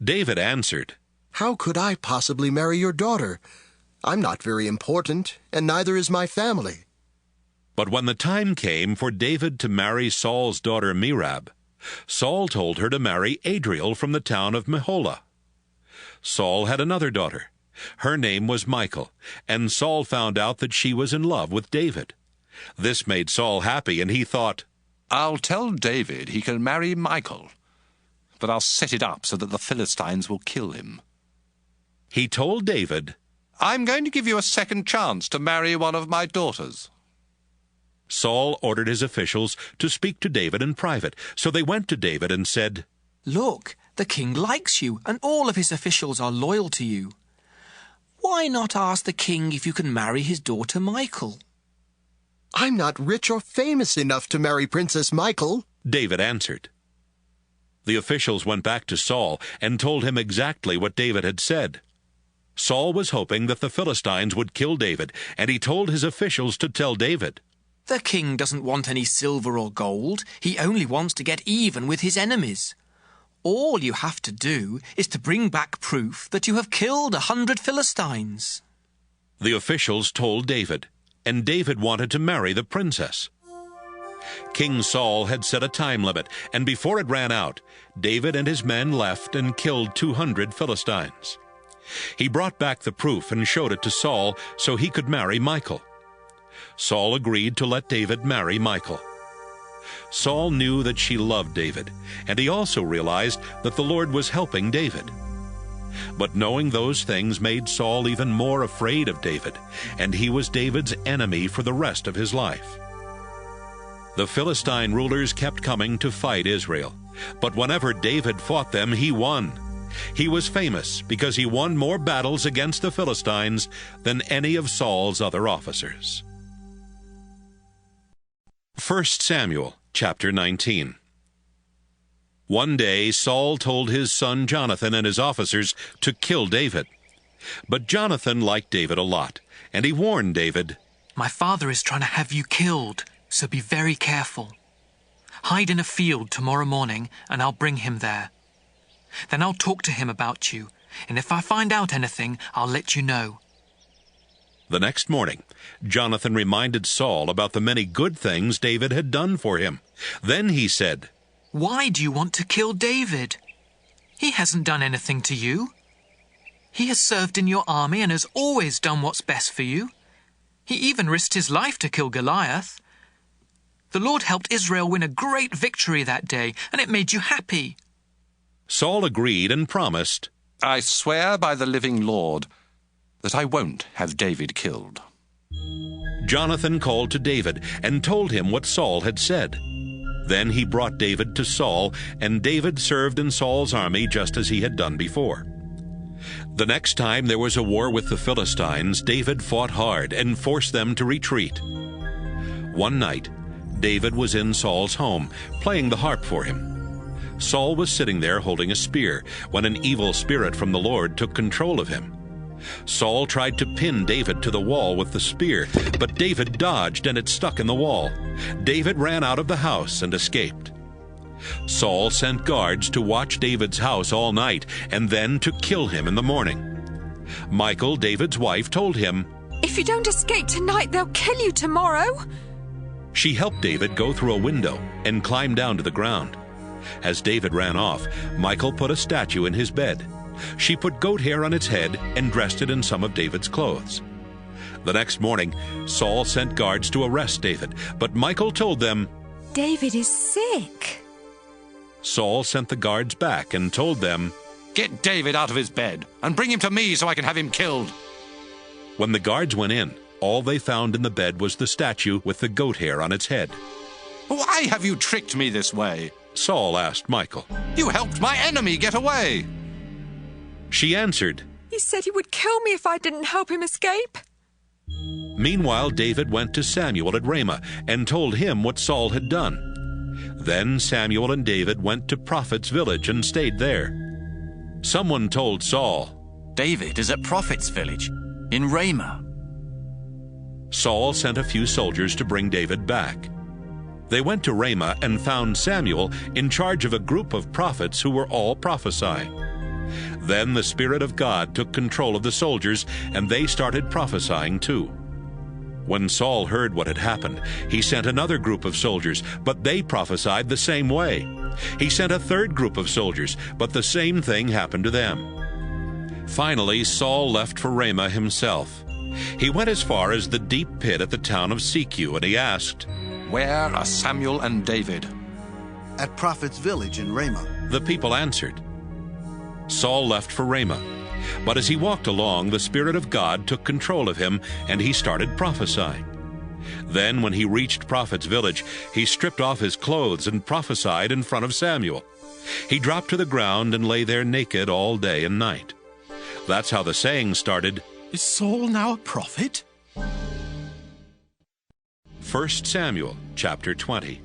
David answered, "How could I possibly marry your daughter? I'm not very important, and neither is my family." But when the time came for David to marry Saul's daughter Merab, Saul told her to marry Adriel from the town of Meholah. Saul had another daughter. Her name was Michal, and Saul found out that she was in love with David. This made Saul happy, and he thought, "I'll tell David he can marry Michal, but I'll set it up so that the Philistines will kill him." He told David, "I'm going to give you a second chance to marry one of my daughters." Saul ordered his officials to speak to David in private, so they went to David and said, "Look, the king likes you, and all of his officials are loyal to you. Why not ask the king if you can marry his daughter Michal?" "I'm not rich or famous enough to marry Princess Michal," David answered. The officials went back to Saul and told him exactly what David had said. Saul was hoping that the Philistines would kill David, and he told his officials to tell David, "The king doesn't want any silver or gold. He only wants to get even with his enemies. All you have to do is to bring back proof that you have killed 100 Philistines." The officials told David, and David wanted to marry the princess. King Saul had set a time limit, and before it ran out, David and his men left and killed 200 Philistines. He brought back the proof and showed it to Saul so he could marry Michal. Saul agreed to let David marry Michal. Saul knew that she loved David, and he also realized that the Lord was helping David. But knowing those things made Saul even more afraid of David, and he was David's enemy for the rest of his life. The Philistine rulers kept coming to fight Israel, but whenever David fought them, he won. He was famous because he won more battles against the Philistines than any of Saul's other officers. 1 Samuel chapter 19. One day Saul told his son Jonathan and his officers to kill David. But Jonathan liked David a lot, and he warned David, "My father is trying to have you killed, so be very careful. Hide in a field tomorrow morning, and I'll bring him there. Then I'll talk to him about you, and if I find out anything, I'll let you know." The next morning, Jonathan reminded Saul about the many good things David had done for him. Then he said, "Why do you want to kill David? He hasn't done anything to you. He has served in your army and has always done what's best for you. He even risked his life to kill Goliath. The Lord helped Israel win a great victory that day, and it made you happy." Saul agreed and promised, "I swear by the living Lord that I won't have David killed." Jonathan called to David and told him what Saul had said. Then he brought David to Saul, and David served in Saul's army just as he had done before. The next time there was a war with the Philistines, David fought hard and forced them to retreat. One night, David was in Saul's home, playing the harp for him. Saul was sitting there holding a spear when an evil spirit from the Lord took control of him. Saul tried to pin David to the wall with the spear, but David dodged and it stuck in the wall. David ran out of the house and escaped. Saul sent guards to watch David's house all night and then to kill him in the morning. Michal, David's wife, told him, "If If you don't escape tonight, they'll kill you tomorrow. She helped David go through a window and climb down to the ground. As David ran off, Michal put a statue in his bed. She put goat hair on its head and dressed it in some of David's clothes. The next morning, Saul sent guards to arrest David, but Michal told them, David is sick. Saul sent the guards back and told them, Get David out of his bed and bring him to me so I can have him killed. When the guards went in, all they found in the bed was the statue with the goat hair on its head. Why have you tricked me this way? Saul asked Michal. You helped my enemy get away. She answered, He said he would kill me if I didn't help him escape. Meanwhile, David went to Samuel at Ramah and told him what Saul had done. Then Samuel and David went to Prophet's village and stayed there. Someone told Saul, David is at Prophet's village, in Ramah. Saul sent a few soldiers to bring David back. They went to Ramah and found Samuel in charge of a group of prophets who were all prophesying. Then the Spirit of God took control of the soldiers, and they started prophesying too. When Saul heard what had happened, he sent another group of soldiers, but they prophesied the same way. He sent a third group of soldiers, but the same thing happened to them. Finally, Saul left for Ramah himself. He went as far as the deep pit at the town of Secu, and he asked, Where are Samuel and David? At Prophet's village in Ramah. The people answered. Saul left for Ramah, but as he walked along, the Spirit of God took control of him, and he started prophesying. Then, when he reached Prophet's village, he stripped off his clothes and prophesied in front of Samuel. He dropped to the ground and lay there naked all day and night. That's how the saying started, Is Saul now a prophet? 1 Samuel chapter 20.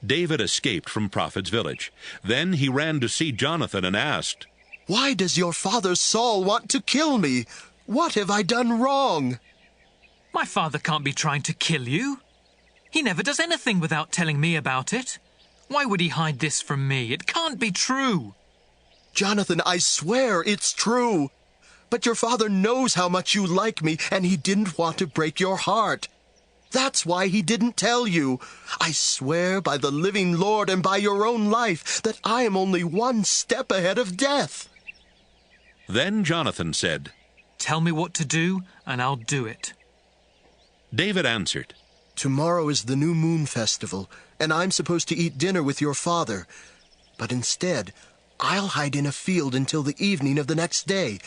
David escaped from Prophet's village. Then he ran to see Jonathan and asked, Why does your father Saul want to kill me? What have I done wrong? My father can't be trying to kill you. He never does anything without telling me about it. Why would he hide this from me? It can't be true. Jonathan, I swear it's true. But your father knows how much you like me, and he didn't want to break your heart. That's why he didn't tell you. I swear by the living Lord and by your own life that I am only one step ahead of death. Then Jonathan said, Tell me what to do, and I'll do it. David answered, Tomorrow is the new moon festival, and I'm supposed to eat dinner with your father. But instead, I'll hide in a field until the evening of the next day.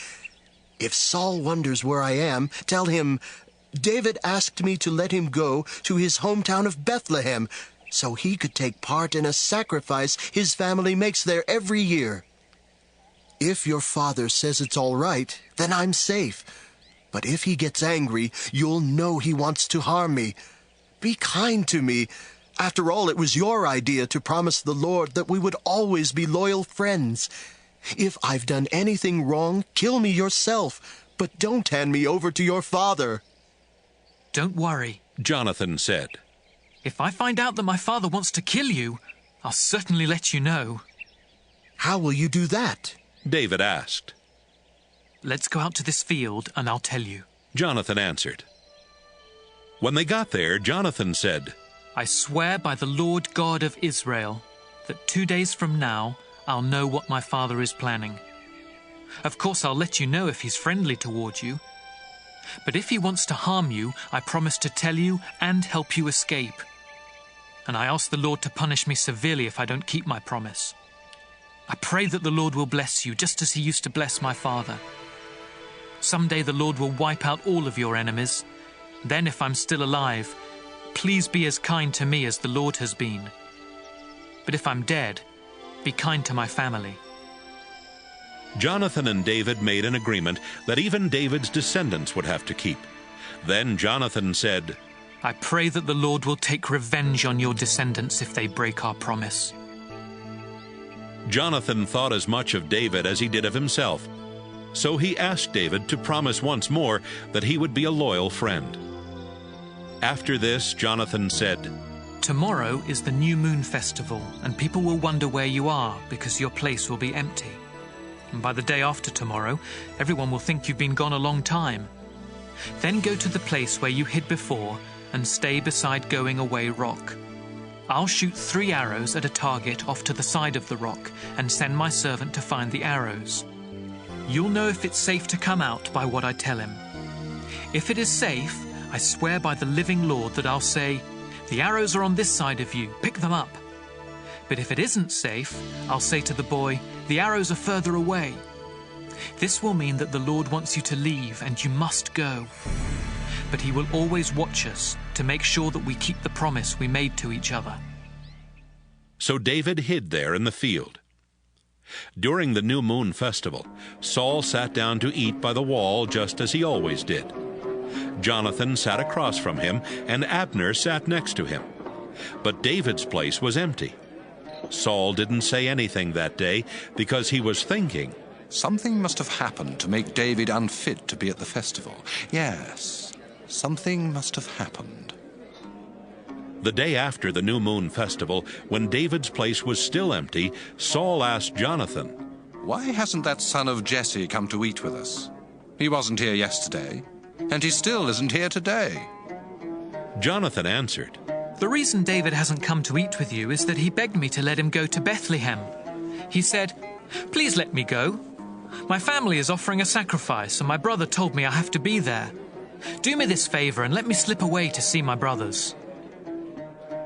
If Saul wonders where I am, tell him, David asked me to let him go to his hometown of Bethlehem, so he could take part in a sacrifice his family makes there every year. If your father says it's all right, then I'm safe. But if he gets angry, you'll know he wants to harm me. Be kind to me. After all, it was your idea to promise the Lord that we would always be loyal friends. If I've done anything wrong, kill me yourself, but don't hand me over to your father. Don't worry, Jonathan said. If I find out that my father wants to kill you, I'll certainly let you know. How will you do that? David asked. Let's go out to this field and I'll tell you. Jonathan answered. When they got there, Jonathan said, I swear by the Lord God of Israel that 2 days from now I'll know what my father is planning. Of course, I'll let you know if he's friendly toward you. But if he wants to harm you, I promise to tell you and help you escape. And I ask the Lord to punish me severely if I don't keep my promise. I pray that the Lord will bless you, just as he used to bless my father. Someday the Lord will wipe out all of your enemies. Then, if I'm still alive, please be as kind to me as the Lord has been. But if I'm dead, be kind to my family. Jonathan and David made an agreement that even David's descendants would have to keep. Then Jonathan said, I pray that the Lord will take revenge on your descendants if they break our promise. Jonathan thought as much of David as he did of himself. So he asked David to promise once more that he would be a loyal friend. After this, Jonathan said, Tomorrow is the new moon festival, and people will wonder where you are because your place will be empty. And by the day after tomorrow, everyone will think you've been gone a long time. Then go to the place where you hid before and stay beside Going Away Rock. I'll shoot 3 arrows at a target off to the side of the rock and send my servant to find the arrows. You'll know if it's safe to come out by what I tell him. If it is safe, I swear by the living Lord that I'll say, 'The arrows are on this side of you, pick them up.' But if it isn't safe, I'll say to the boy, 'The arrows are further away.' This will mean that the Lord wants you to leave and you must go. But he will always watch us to make sure that we keep the promise we made to each other." So David hid there in the field. During the New Moon Festival, Saul sat down to eat by the wall just as he always did. Jonathan sat across from him, and Abner sat next to him. But David's place was empty. Saul didn't say anything that day because he was thinking, something must have happened to make David unfit to be at the festival. Yes, something must have happened. The day after the New Moon Festival, when David's place was still empty, Saul asked Jonathan, "Why hasn't that son of Jesse come to eat with us? He wasn't here yesterday, and he still isn't here today." Jonathan answered, "The reason David hasn't come to eat with you is that he begged me to let him go to Bethlehem. He said, 'Please let me go. My family is offering a sacrifice, and my brother told me I have to be there. Do me this favor and let me slip away to see my brothers.'"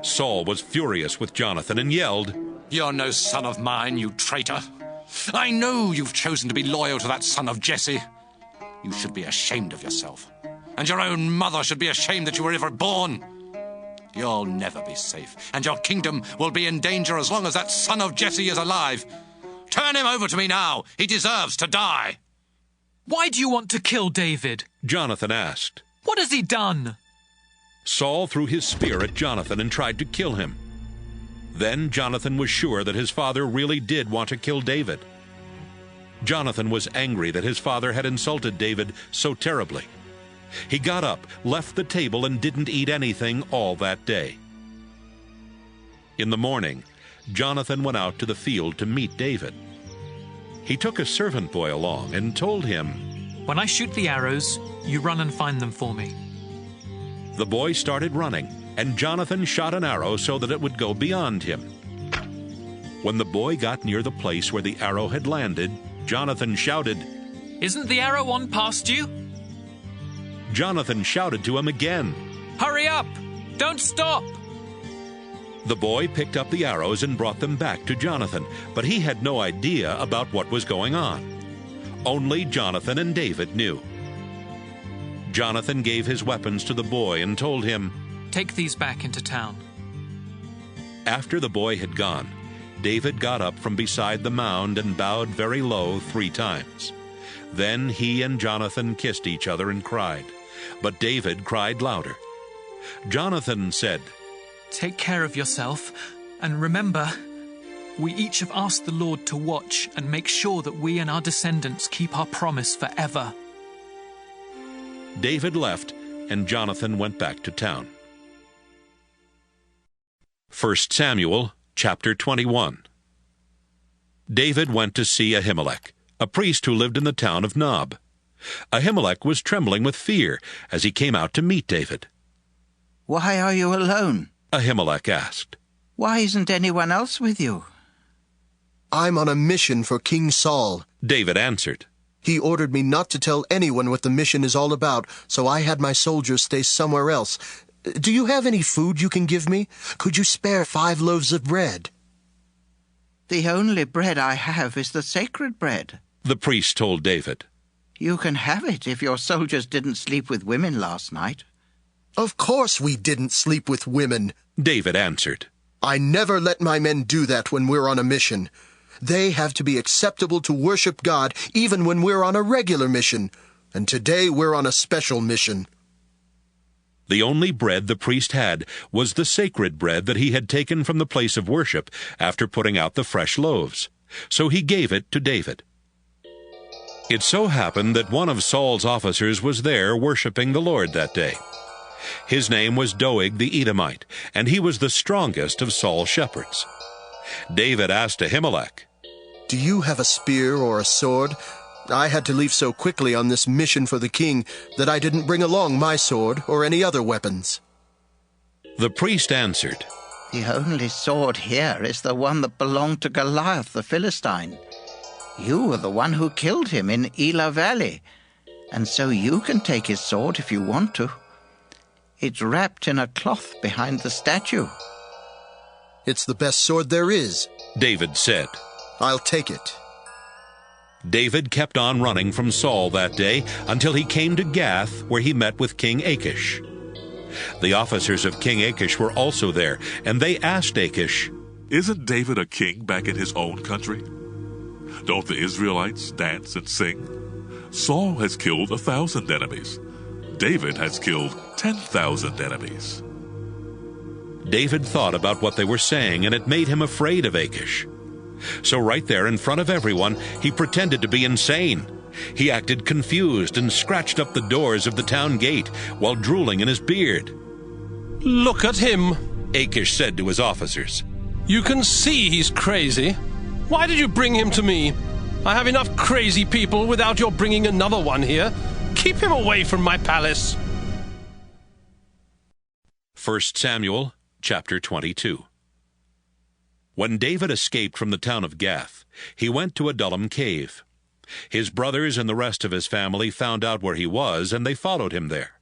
Saul was furious with Jonathan and yelled, "You're no son of mine, you traitor. I know you've chosen to be loyal to that son of Jesse. You should be ashamed of yourself. And your own mother should be ashamed that you were ever born. You'll never be safe, and your kingdom will be in danger as long as that son of Jesse is alive. Turn him over to me now. He deserves to die." "Why do you want to kill David?" Jonathan asked. "What has he done?" Saul threw his spear at Jonathan and tried to kill him. Then Jonathan was sure that his father really did want to kill David. Jonathan was angry that his father had insulted David so terribly. He got up, left the table, and didn't eat anything all that day. In the morning, Jonathan went out to the field to meet David. He took a servant boy along and told him, "When I shoot the arrows, you run and find them for me." The boy started running, and Jonathan shot an arrow so that it would go beyond him. When the boy got near the place where the arrow had landed, Jonathan shouted, "Isn't the arrow on past you?" Jonathan shouted to him again, "Hurry up! Don't stop!" The boy picked up the arrows and brought them back to Jonathan, but he had no idea about what was going on. Only Jonathan and David knew. Jonathan gave his weapons to the boy and told him, "Take these back into town." After the boy had gone, David got up from beside the mound and bowed very low 3 times. Then he and Jonathan kissed each other and cried, but David cried louder. Jonathan said, "Take care of yourself, and remember, we each have asked the Lord to watch and make sure that we and our descendants keep our promise forever." David left, and Jonathan went back to town. 1 Samuel chapter 21. David went to see Ahimelech, a priest who lived in the town of Nob. Ahimelech was trembling with fear as he came out to meet David. "Why are you alone?" Ahimelech asked. "Why isn't anyone else with you?" "I'm on a mission for King Saul," David answered. "He ordered me not to tell anyone what the mission is all about, so I had my soldiers stay somewhere else. Do you have any food you can give me? Could you spare 5 loaves of bread?" "The only bread I have is the sacred bread," the priest told David. "You can have it if your soldiers didn't sleep with women last night." "Of course we didn't sleep with women," David answered. "I never let my men do that when we're on a mission. They have to be acceptable to worship God even when we're on a regular mission, and today we're on a special mission." The only bread the priest had was the sacred bread that he had taken from the place of worship after putting out the fresh loaves, so he gave it to David. It so happened that one of Saul's officers was there worshiping the Lord that day. His name was Doeg the Edomite, and he was the strongest of Saul's shepherds. David asked Ahimelech, "Do you have a spear or a sword? I had to leave so quickly on this mission for the king that I didn't bring along my sword or any other weapons." The priest answered, "The only sword here is the one that belonged to Goliath the Philistine. You were the one who killed him in Elah Valley, and so you can take his sword if you want to. It's wrapped in a cloth behind the statue." "It's the best sword there is," David said. "I'll take it." David kept on running from Saul that day until he came to Gath, where he met with King Achish. The officers of King Achish were also there, and they asked Achish, "Isn't David a king back in his own country? Don't the Israelites dance and sing? Saul has killed 1,000 enemies. David has killed 10,000 enemies." David thought about what they were saying, and it made him afraid of Achish. So right there in front of everyone, he pretended to be insane. He acted confused and scratched up the doors of the town gate while drooling in his beard. "Look at him," Achish said to his officers. "You can see he's crazy. Why did you bring him to me? I have enough crazy people without your bringing another one here. Keep him away from my palace." 1 Samuel chapter 22. When David escaped from the town of Gath, he went to Adullam cave. His brothers and the rest of his family found out where he was, and they followed him there.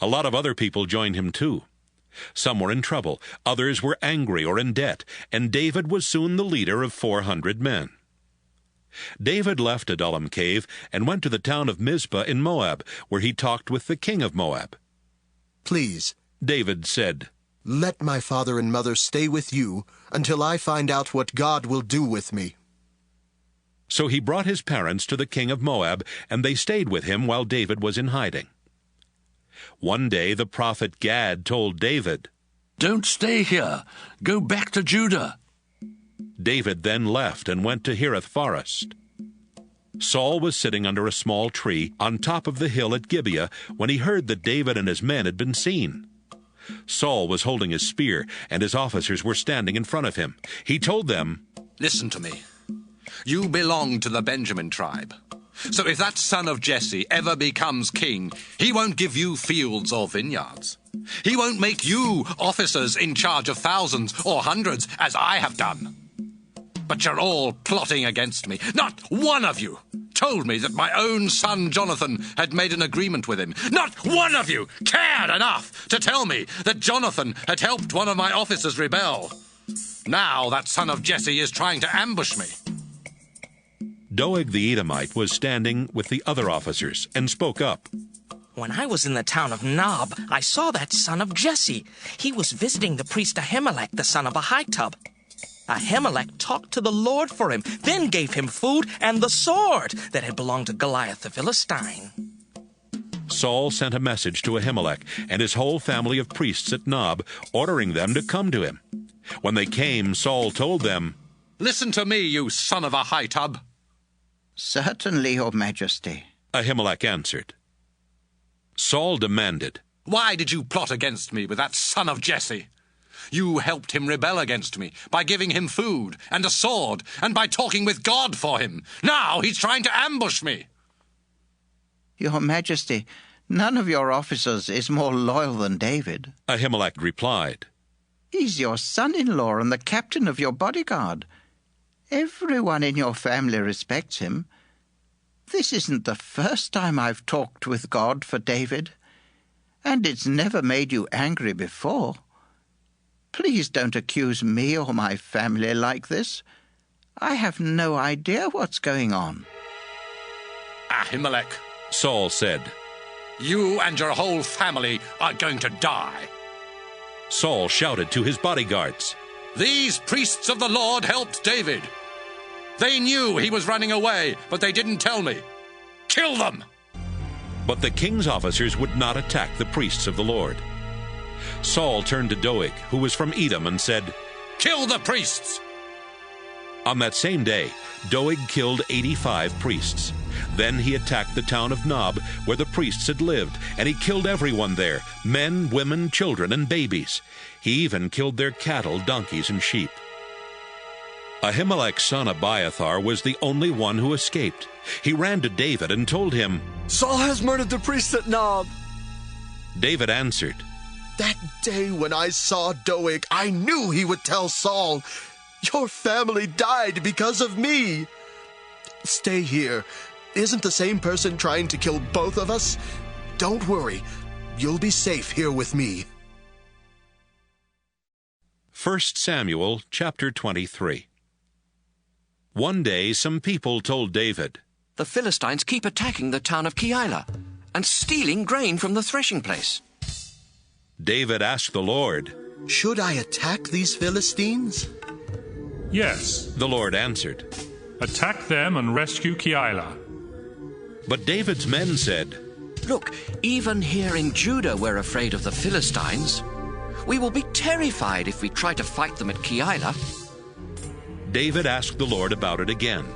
A lot of other people joined him too. Some were in trouble, others were angry or in debt, and David was soon the leader of 400 men. David left Adullam cave and went to the town of Mizpah in Moab, where he talked with the king of Moab. "Please," David said, "let my father and mother stay with you until I find out what God will do with me." So he brought his parents to the king of Moab, and they stayed with him while David was in hiding. One day the prophet Gad told David, "Don't stay here. Go back to Judah." David then left and went to Hereth Forest. Saul was sitting under a small tree on top of the hill at Gibeah when he heard that David and his men had been seen. Saul was holding his spear, and his officers were standing in front of him. He told them, "Listen to me. You belong to the Benjamin tribe. So if that son of Jesse ever becomes king, he won't give you fields or vineyards. He won't make you officers in charge of thousands or hundreds, as I have done. But you're all plotting against me. Not one of you told me that my own son Jonathan had made an agreement with him. Not one of you cared enough to tell me that Jonathan had helped one of my officers rebel. Now that son of Jesse is trying to ambush me." Doeg the Edomite was standing with the other officers and spoke up. "When I was in the town of Nob, I saw that son of Jesse. He was visiting the priest Ahimelech, the son of Ahitub. Ahimelech talked to the Lord for him, then gave him food and the sword that had belonged to Goliath the Philistine." Saul sent a message to Ahimelech and his whole family of priests at Nob, ordering them to come to him. When they came, Saul told them, "Listen to me, you son of Ahitub." "Certainly, Your Majesty," Ahimelech answered. Saul demanded, "Why did you plot against me with that son of Jesse? You helped him rebel against me by giving him food and a sword and by talking with God for him. Now he's trying to ambush me." "Your Majesty, none of your officers is more loyal than David," Ahimelech replied. "He's your son-in-law and the captain of your bodyguard. Everyone in your family respects him. This isn't the first time I've talked with God for David, and it's never made you angry before. Please don't accuse me or my family like this. I have no idea what's going on." "Ahimelech," Saul said, "you and your whole family are going to die." Saul shouted to his bodyguards, "These priests of the Lord helped David. They knew he was running away, but they didn't tell me. Kill them!" But the king's officers would not attack the priests of the Lord. Saul turned to Doeg, who was from Edom, and said, "Kill the priests!" On that same day, Doeg killed 85 priests. Then he attacked the town of Nob, where the priests had lived, and he killed everyone there, men, women, children, and babies. He even killed their cattle, donkeys, and sheep. Ahimelech's son Abiathar was the only one who escaped. He ran to David and told him, "Saul has murdered the priest at Nob." David answered, "That day when I saw Doeg, I knew he would tell Saul, 'Your family died because of me.' Stay here. Isn't the same person trying to kill both of us? Don't worry. You'll be safe here with me." 1 Samuel chapter 23. One day some people told David, "The Philistines keep attacking the town of Keilah and stealing grain from the threshing place." David asked the Lord, "Should I attack these Philistines?" "Yes," the Lord answered. "Attack them and rescue Keilah." But David's men said, "Look, even here in Judah we're afraid of the Philistines. We will be terrified if we try to fight them at Keilah." David asked the Lord about it again.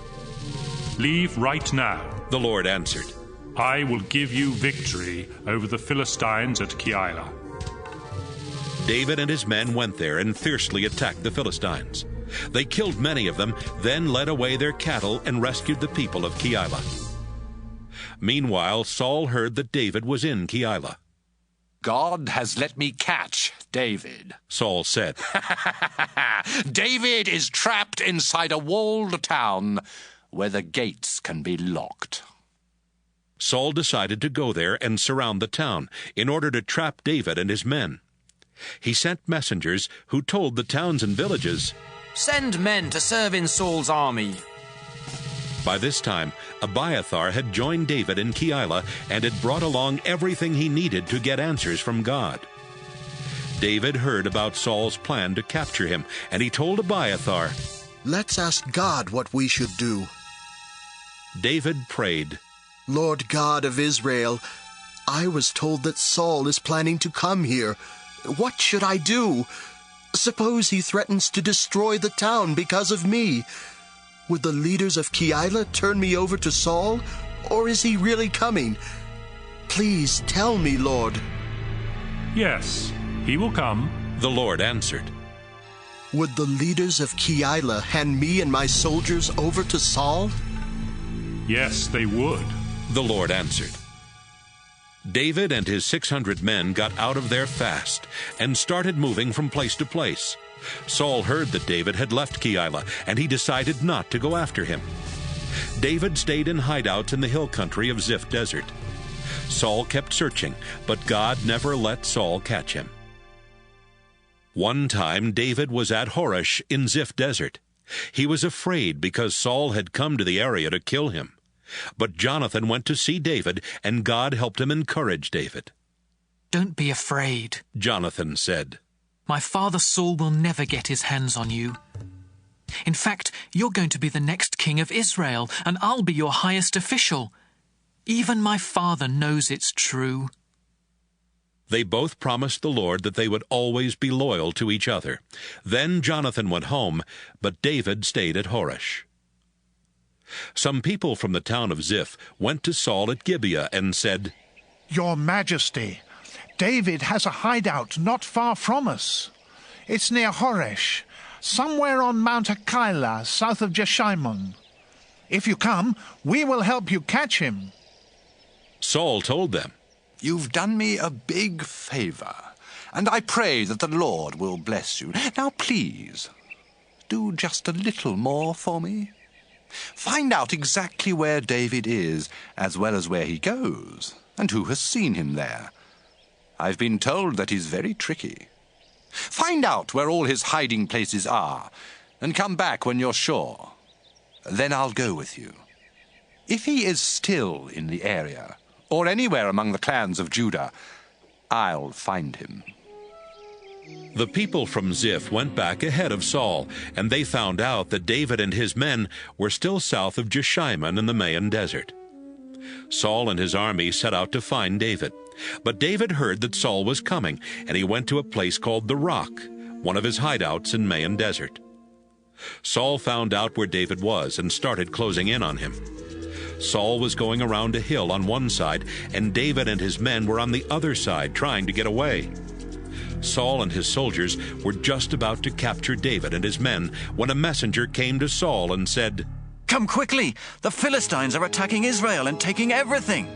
"Leave right now," the Lord answered. "I will give you victory over the Philistines at Keilah." David and his men went there and fiercely attacked the Philistines. They killed many of them, then led away their cattle and rescued the people of Keilah. Meanwhile, Saul heard that David was in Keilah. "God has let me catch David," Saul said. "David is trapped inside a walled town where the gates can be locked." Saul decided to go there and surround the town in order to trap David and his men. He sent messengers who told the towns and villages, "Send men to serve in Saul's army." By this time, Abiathar had joined David in Keilah and had brought along everything he needed to get answers from God. David heard about Saul's plan to capture him, and he told Abiathar, "Let's ask God what we should do." David prayed, "Lord God of Israel, I was told that Saul is planning to come here. What should I do? Suppose he threatens to destroy the town because of me. Would the leaders of Keilah turn me over to Saul, or is he really coming? Please tell me, Lord." "Yes, he will come," the Lord answered. "Would the leaders of Keilah hand me and my soldiers over to Saul?" "Yes, they would," the Lord answered. David and his 600 men got out of there fast and started moving from place to place. Saul heard that David had left Keilah, and he decided not to go after him. David stayed in hideouts in the hill country of Ziph Desert. Saul kept searching, but God never let Saul catch him. One time David was at Horesh in Ziph Desert. He was afraid because Saul had come to the area to kill him. But Jonathan went to see David, and God helped him encourage David. "Don't be afraid," Jonathan said. "My father Saul will never get his hands on you. In fact, you're going to be the next king of Israel, and I'll be your highest official. Even my father knows it's true." They both promised the Lord that they would always be loyal to each other. Then Jonathan went home, but David stayed at Horesh. Some people from the town of Ziph went to Saul at Gibeah and said, "Your Majesty, David has a hideout not far from us. It's near Horesh, somewhere on Mount Keilah, south of Jeshimon. If you come, we will help you catch him." Saul told them, "You've done me a big favor, and I pray that the Lord will bless you. Now please, do just a little more for me. Find out exactly where David is, as well as where he goes, and who has seen him there. I've been told that he's very tricky. Find out where all his hiding places are, and come back when you're sure. Then I'll go with you. If he is still in the area, or anywhere among the clans of Judah, I'll find him." The people from Ziph went back ahead of Saul, and they found out that David and his men were still south of Jeshimon in the Maon Desert. Saul and his army set out to find David. But David heard that Saul was coming, and he went to a place called the Rock, one of his hideouts in Maon Desert. Saul found out where David was and started closing in on him. Saul was going around a hill on one side, and David and his men were on the other side trying to get away. Saul and his soldiers were just about to capture David and his men when a messenger came to Saul and said, "Come quickly! The Philistines are attacking Israel and taking everything!"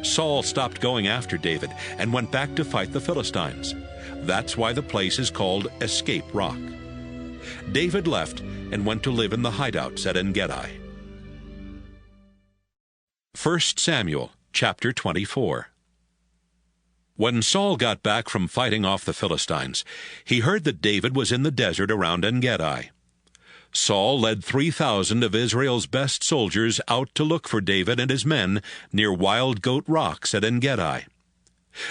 Saul stopped going after David and went back to fight the Philistines. That's why the place is called Escape Rock. David left and went to live in the hideouts at En-Gedi. 1 Samuel chapter 24. When Saul got back from fighting off the Philistines, he heard that David was in the desert around En-Gedi. Saul led 3,000 of Israel's best soldiers out to look for David and his men near Wild Goat Rocks at En-Gedi.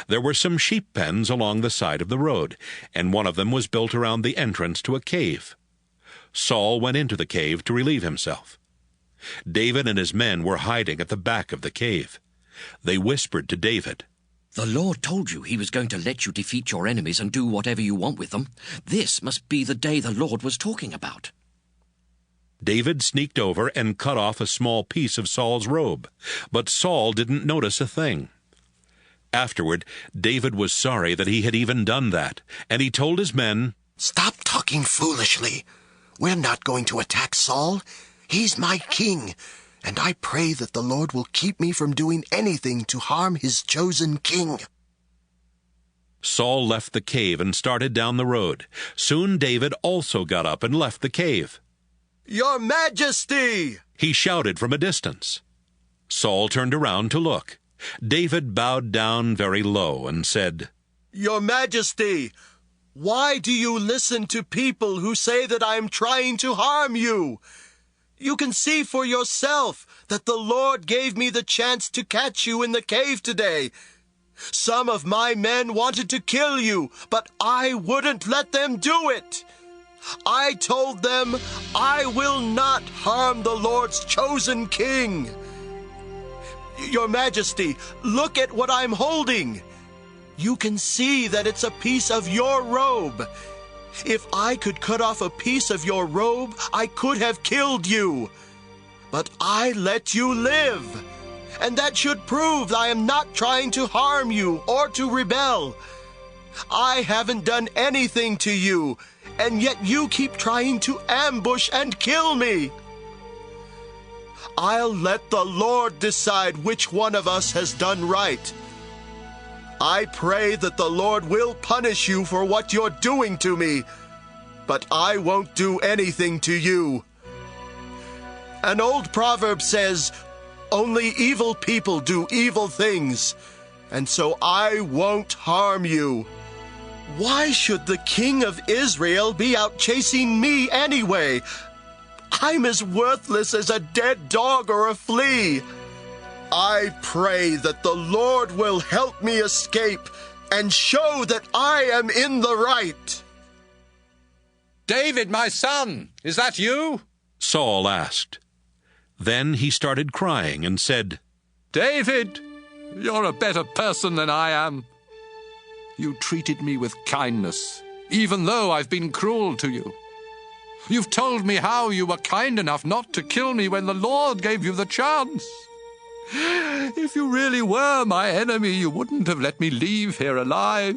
There were some sheep pens along the side of the road, and one of them was built around the entrance to a cave. Saul went into the cave to relieve himself. David and his men were hiding at the back of the cave. They whispered to David, "The Lord told you he was going to let you defeat your enemies and do whatever you want with them. This must be the day the Lord was talking about." David sneaked over and cut off a small piece of Saul's robe, but Saul didn't notice a thing. Afterward, David was sorry that he had even done that, and he told his men, "Stop talking foolishly. We're not going to attack Saul. He's my king, and I pray that the Lord will keep me from doing anything to harm his chosen king." Saul left the cave and started down the road. Soon David also got up and left the cave. "Your Majesty!" he shouted from a distance. Saul turned around to look. David bowed down very low and said, "Your Majesty, why do you listen to people who say that I am trying to harm you? You can see for yourself that the Lord gave me the chance to catch you in the cave today. Some of my men wanted to kill you, but I wouldn't let them do it. I told them, I will not harm the Lord's chosen king. Your Majesty, look at what I'm holding. You can see that it's a piece of your robe. If I could cut off a piece of your robe, I could have killed you. But I let you live. And that should prove I am not trying to harm you or to rebel. I haven't done anything to you, and yet you keep trying to ambush and kill me. I'll let the Lord decide which one of us has done right. I pray that the Lord will punish you for what you're doing to me, but I won't do anything to you. An old proverb says, only evil people do evil things, and so I won't harm you. Why should the king of Israel be out chasing me anyway? I'm as worthless as a dead dog or a flea. I pray that the Lord will help me escape and show that I am in the right." "David, my son, is that you?" Saul asked. Then he started crying and said, "David, you're a better person than I am. You treated me with kindness, even though I've been cruel to you. You've told me how you were kind enough not to kill me when the Lord gave you the chance. If you really were my enemy, you wouldn't have let me leave here alive.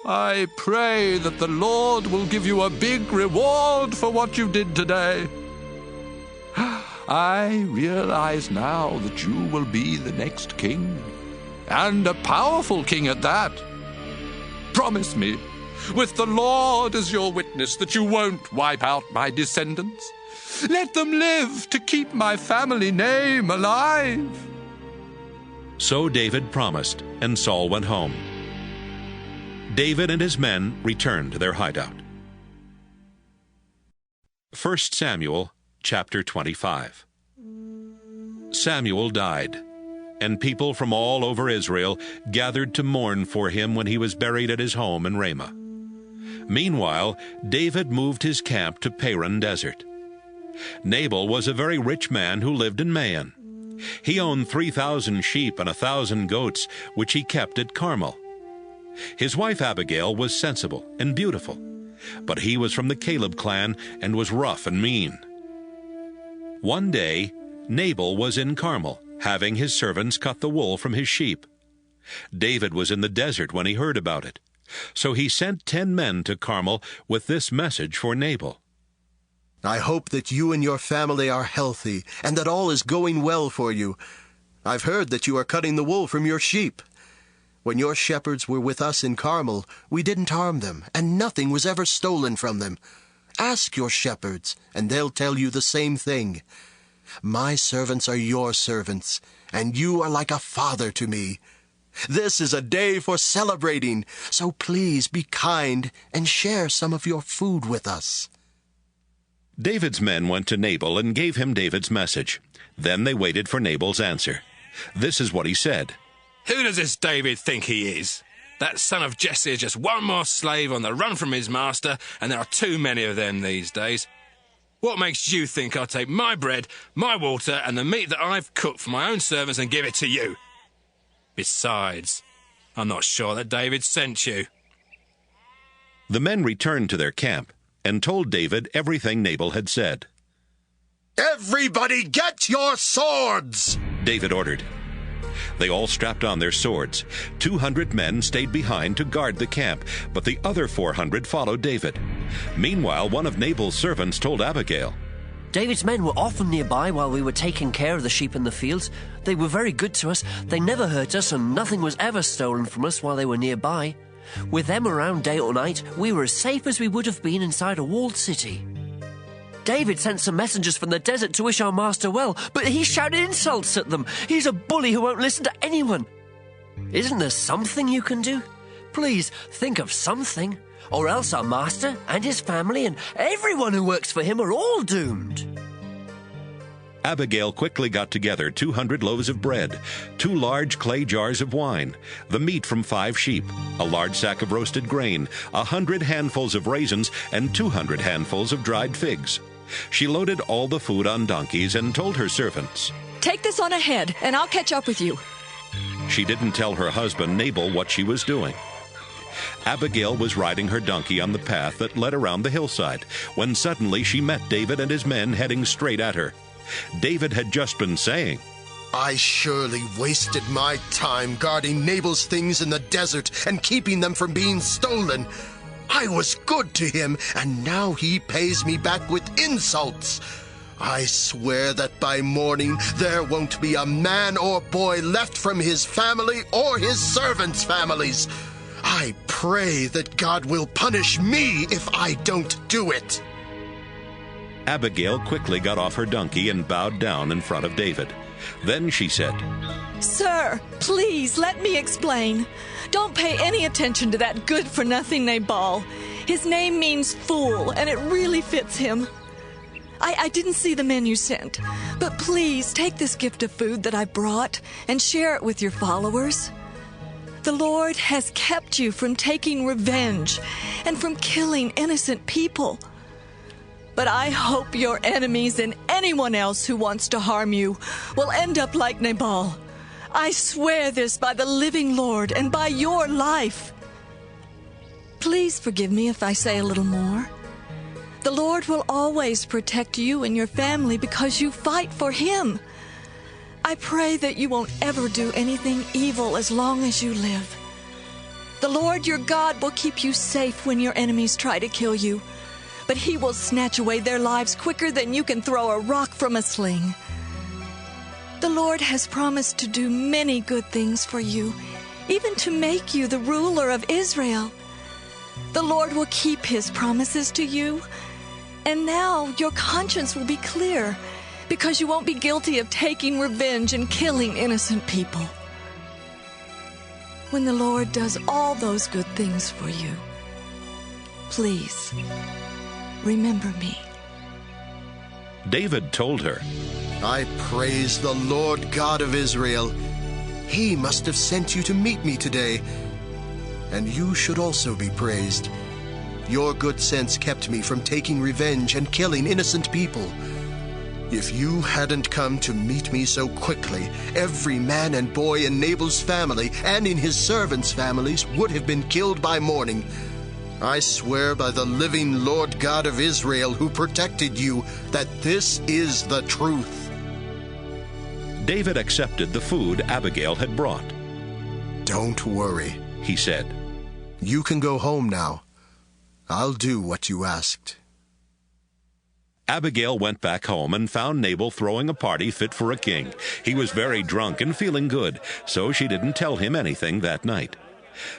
I pray that the Lord will give you a big reward for what you did today. I realize now that you will be the next king, and a powerful king at that. Promise me, with the Lord as your witness, that you won't wipe out my descendants. Let them live to keep my family name alive." So David promised, and Saul went home. David and his men returned to their hideout. 1 Samuel chapter 25. Samuel died, and people from all over Israel gathered to mourn for him when he was buried at his home in Ramah. Meanwhile, David moved his camp to Paran Desert. Nabal was a very rich man who lived in Maon. He owned 3,000 sheep and 1,000 goats, which he kept at Carmel. His wife Abigail was sensible and beautiful, but he was from the Caleb clan and was rough and mean. One day, Nabal was in Carmel, having his servants cut the wool from his sheep. David was in the desert when he heard about it. So he sent 10 men to Carmel with this message for Nabal. I hope that you and your family are healthy, and that all is going well for you. I've heard that you are cutting the wool from your sheep. When your shepherds were with us in Carmel, we didn't harm them, and nothing was ever stolen from them. Ask your shepherds, and they'll tell you the same thing. My servants are your servants, and you are like a father to me. This is a day for celebrating, so please be kind and share some of your food with us." David's men went to Nabal and gave him David's message. Then they waited for Nabal's answer. This is what he said. "Who does this David think he is? That son of Jesse is just one more slave on the run from his master, and there are too many of them these days. What makes you think I'll take my bread, my water, and the meat that I've cooked for my own servants and give it to you? Besides, I'm not sure that David sent you." The men returned to their camp and told David everything Nabal had said. "Everybody get your swords!" David ordered. They all strapped on their swords. 200 men stayed behind to guard the camp, but the other 400 followed David. Meanwhile, one of Nabal's servants told Abigail, "David's men were often nearby while we were taking care of the sheep in the fields. They were very good to us. They never hurt us, and nothing was ever stolen from us while they were nearby. With them around day or night, we were as safe as we would have been inside a walled city. David sent some messengers from the desert to wish our master well, but he shouted insults at them. He's a bully who won't listen to anyone. Isn't there something you can do? Please think of something, or else our master and his family and everyone who works for him are all doomed." Abigail quickly got together 200 loaves of bread, 2 large clay jars of wine, the meat from 5 sheep, a large sack of roasted grain, 100 handfuls of raisins, and 200 handfuls of dried figs. She loaded all the food on donkeys and told her servants, "Take this on ahead, and I'll catch up with you." She didn't tell her husband Nabal what she was doing. Abigail was riding her donkey on the path that led around the hillside, when suddenly she met David and his men heading straight at her. David had just been saying, "I surely wasted my time guarding Nabal's things in the desert and keeping them from being stolen. I was good to him, and now he pays me back with insults. I swear that by morning there won't be a man or boy left from his family or his servants' families. I pray that God will punish me if I don't do it." Abigail quickly got off her donkey and bowed down in front of David. Then she said, "Sir, please let me explain. Don't pay any attention to that good-for-nothing Nabal. His name means fool, and it really fits him. I didn't see the men you sent, but please take this gift of food that I brought and share it with your followers. The Lord has kept you from taking revenge and from killing innocent people. But I hope your enemies and anyone else who wants to harm you will end up like Nabal. I swear this by the living Lord and by your life. Please forgive me if I say a little more. The Lord will always protect you and your family because you fight for Him. I pray that you won't ever do anything evil as long as you live. The Lord your God will keep you safe when your enemies try to kill you, but He will snatch away their lives quicker than you can throw a rock from a sling. The Lord has promised to do many good things for you, even to make you the ruler of Israel. The Lord will keep His promises to you, and now your conscience will be clear, because you won't be guilty of taking revenge and killing innocent people. When the Lord does all those good things for you, please remember me." David told her, "I praise the Lord God of Israel. He must have sent you to meet me today, and you should also be praised. Your good sense kept me from taking revenge and killing innocent people. If you hadn't come to meet me so quickly, every man and boy in Nabal's family and in his servants' families would have been killed by morning. I swear by the living Lord God of Israel who protected you that this is the truth." David accepted the food Abigail had brought. "Don't worry," he said. You can go home now. I'll do what you asked. Abigail went back home and found Nabal throwing a party fit for a king. He was very drunk and feeling good, so she didn't tell him anything that night.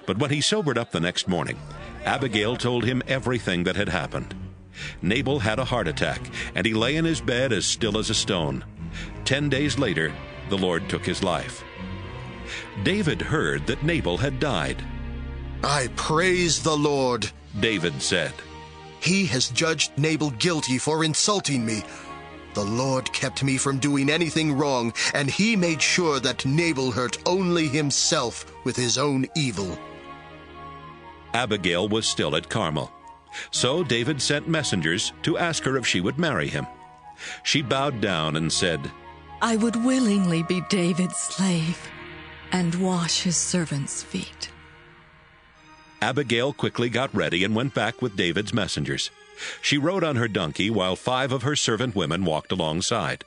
But when he sobered up the next morning, Abigail told him everything that had happened. Nabal had a heart attack, and he lay in his bed as still as a stone. 10 days later, the Lord took his life. David heard that Nabal had died. I praise the Lord, David said. He has judged Nabal guilty for insulting me. The Lord kept me from doing anything wrong, and he made sure that Nabal hurt only himself with his own evil. Abigail was still at Carmel, so David sent messengers to ask her if she would marry him. She bowed down and said, I would willingly be David's slave and wash his servants' feet. Abigail quickly got ready and went back with David's messengers. She rode on her donkey while 5 of her servant women walked alongside.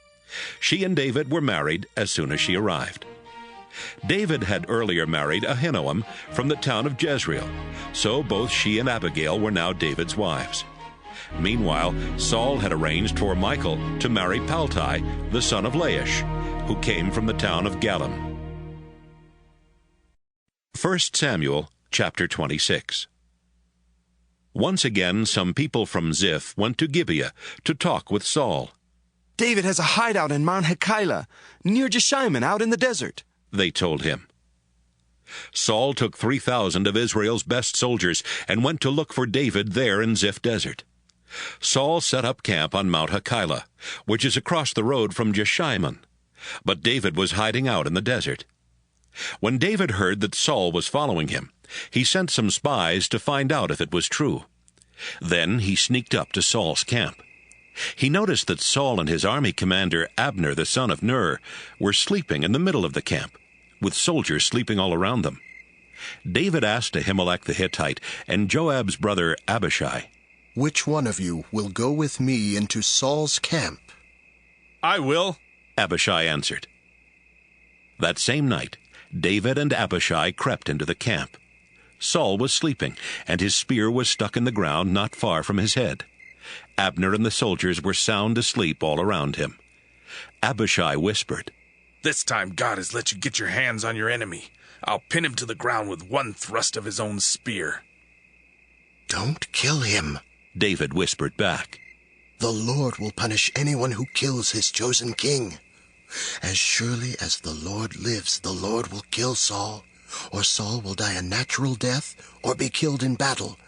She and David were married as soon as she arrived. David had earlier married Ahinoam from the town of Jezreel, so both she and Abigail were now David's wives. Meanwhile, Saul had arranged for Michal to marry Paltai, the son of Laish, who came from the town of Galim. 1 Samuel chapter 26. Once again, some people from Ziph went to Gibeah to talk with Saul. David has a hideout in Mount Hakeilah, near Jeshimon, out in the desert, they told him. Saul took 3,000 of Israel's best soldiers and went to look for David there in Ziph desert. Saul set up camp on Mount Hakeilah, which is across the road from Jeshimon, but David was hiding out in the desert. When David heard that Saul was following him, he sent some spies to find out if it was true. Then he sneaked up to Saul's camp. He noticed that Saul and his army commander Abner, the son of Ner, were sleeping in the middle of the camp, with soldiers sleeping all around them. David asked Ahimelech the Hittite and Joab's brother Abishai, Which one of you will go with me into Saul's camp? I will, Abishai answered. That same night, David and Abishai crept into the camp. Saul was sleeping, and his spear was stuck in the ground not far from his head. Abner and the soldiers were sound asleep all around him. Abishai whispered, This time God has let you get your hands on your enemy. I'll pin him to the ground with one thrust of his own spear. Don't kill him, David whispered back. The Lord will punish anyone who kills his chosen king. As surely as the Lord lives, the Lord will kill Saul, or Saul will die a natural death or be killed in battle.